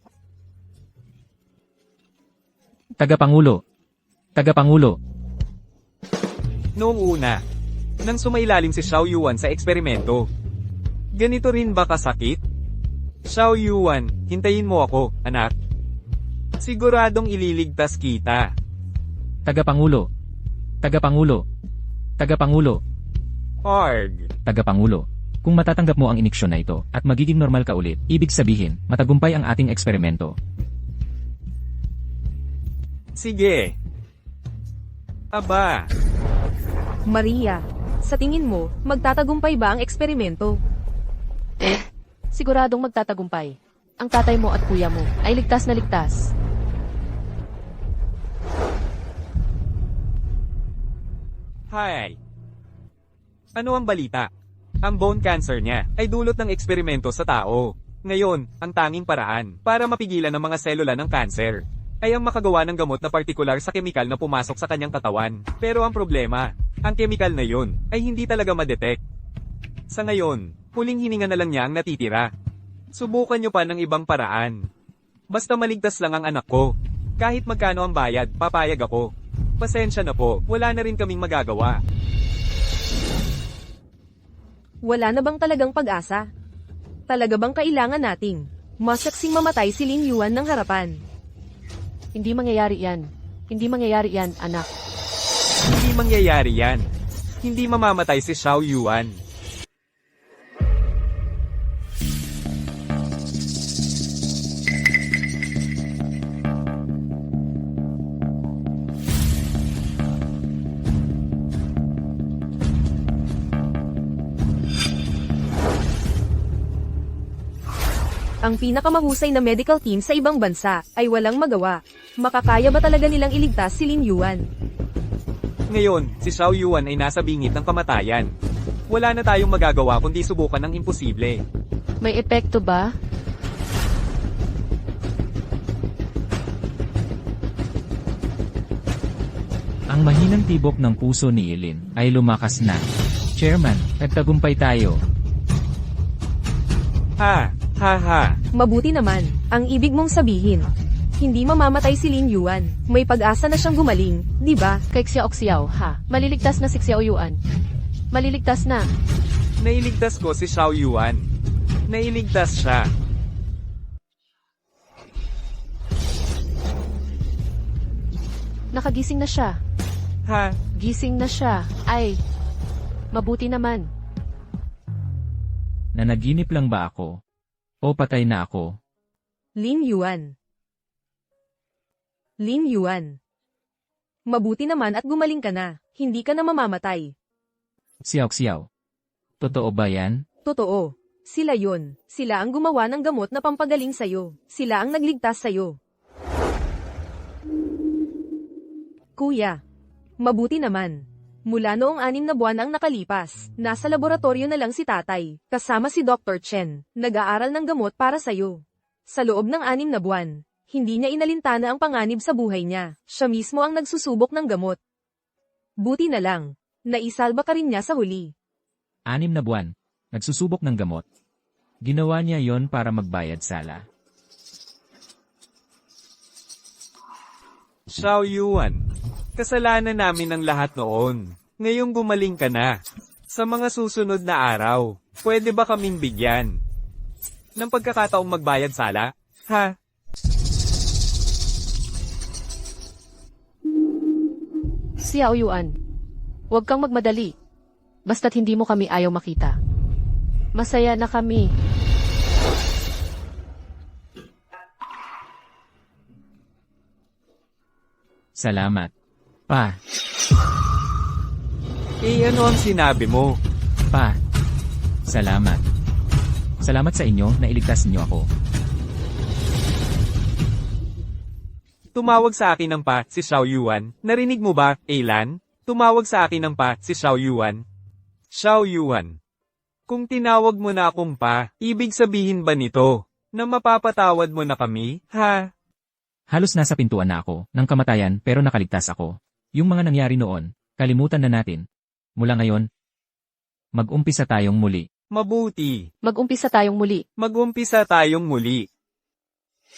Tagapangulo. Noong una, nang sumailalim si Xiao Yuan sa eksperimento. Ganito rin ba kasakit? Xiao Yuan, hintayin mo ako, anak. Siguradong ililigtas kita. Tagapangulo. Arg. Tagapangulo. Kung matatanggap mo ang iniksyon na ito at magiging normal ka ulit, ibig sabihin, matagumpay ang ating eksperimento. Sige. Aba. Maria, sa tingin mo, magtatagumpay ba ang eksperimento? Siguradong magtatagumpay. Ang tatay mo at kuya mo ay ligtas na ligtas. Hi. Ano ang balita? Ang bone cancer niya ay dulot ng eksperimento sa tao. Ngayon, ang tanging paraan para mapigilan ang mga selula ng cancer ay ang makagawa ng gamot na partikular sa kemikal na pumasok sa kanyang katawan. Pero ang problema, ang kemikal na yun ay hindi talaga ma-detect. Sa ngayon, huling hininga na lang niya ang natitira. Subukan niyo pa ng ibang paraan. Basta maligtas lang ang anak ko. Kahit magkano ang bayad, papayag ako. Pasensya na po, wala na rin kaming magagawa. Wala na bang talagang pag-asa? Talaga bang kailangan nating masaksing mamatay si Lin Yuan ng harapan? Hindi mangyayari yan. Hindi mangyayari yan, anak. Hindi Hindi mangyayari yan. Hindi mamamatay si Xiao Yuan. Ang pinakamahusay na medical team sa ibang bansa ay walang magawa. Makakaya ba talaga nilang iligtas si Lin Yuan? Ngayon, si Xiao Yuan ay nasa bingit ng kamatayan. Wala na tayong magagawa kundi subukan ng imposible. May epekto ba? Ang mahinang tibok ng puso ni Ilin ay lumakas na. Chairman, nagtagumpay tayo. Ha, ha ha. Mabuti naman, ang ibig mong sabihin. Hindi mamamatay si Lin Yuan. May pag-asa na siyang gumaling, di ba? Kay Xiao, ha? Maliligtas na si Xiao Yuan. Maliligtas na. Nailigtas ko si Xiao Yuan. Nailigtas siya. Nakagising na siya. Ha, Gising na siya. Ay, mabuti naman. Nanaginip lang ba ako? O patay na ako? Lin Yuan. Lin Yuan. Mabuti naman at gumaling ka na. Hindi ka na mamamatay. Xiao. Totoo ba yan? Totoo. Sila yun. Sila ang gumawa ng gamot na pampagaling sa'yo. Sila ang nagligtas sa'yo. Kuya. Mabuti naman. Mula noong 6 na buwan ang nakalipas, nasa laboratorio na lang si tatay, kasama si Dr. Chen, nag-aaral ng gamot para sa'yo. Sa loob ng 6 na buwan, hindi niya inalintana ang panganib sa buhay niya. Siya mismo ang nagsusubok ng gamot. Buti na lang. Naisalba ka rin niya sa huli. 6 na buwan. Nagsusubok ng gamot. Ginawa niya yon para magbayad sala. Xiao Yuan. Kasalanan namin ang lahat noon. Ngayong gumaling ka na. Sa mga susunod na araw, pwede ba kaming bigyan ng pagkakataong magbayad sala? Ha? Xiao Yuan. Huwag kang magmadali. Basta't hindi mo kami ayaw makita. Masaya na kami. Salamat. Pa. Ano ang sinabi mo? Pa. Salamat. Salamat sa inyo na iligtas niyo ako. Tumawag sa akin ng pa si Xiao Yuan. Narinig mo ba, Ailan? Tumawag sa akin ng pa si Xiao Yuan. Xiao Yuan. Kung tinawag mo na akong pa, ibig sabihin ba nito na mapapatawad mo na kami, ha? Halos nasa pintuan na ako ng kamatayan pero nakaligtas ako. Yung mga nangyari noon, kalimutan na natin. Mula ngayon, mag-umpisa tayong muli. Mabuti. Mag-umpisa tayong muli. Mag-umpisa tayong muli.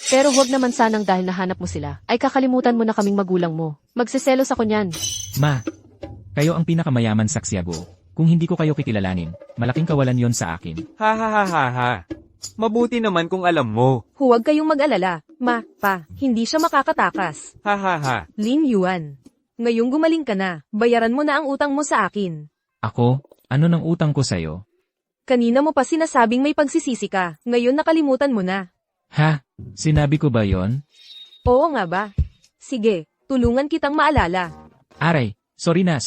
Pero huwag naman sanang dahil nahanap mo sila, ay kakalimutan mo na kaming magulang mo. Magsiselos ako niyan. Ma, kayo ang pinakamayaman sa Xiago. Kung hindi ko kayo kikilalanin, malaking kawalan yon sa akin. Ha ha ha ha ha. Mabuti naman kung alam mo. Huwag kayong mag-alala. Pa, hindi siya makakatakas. Ha ha ha. Lin Yuan. Ngayong gumaling ka na, bayaran mo na ang utang mo sa akin. Ako? Ano ng utang ko sa'yo? Kanina mo pa sinasabing may pagsisisi ka, ngayon nakalimutan mo na. Ha? Sinabi ko ba yon? Oo nga ba? Sige, tulungan kitang maalala. Aray, sorry na.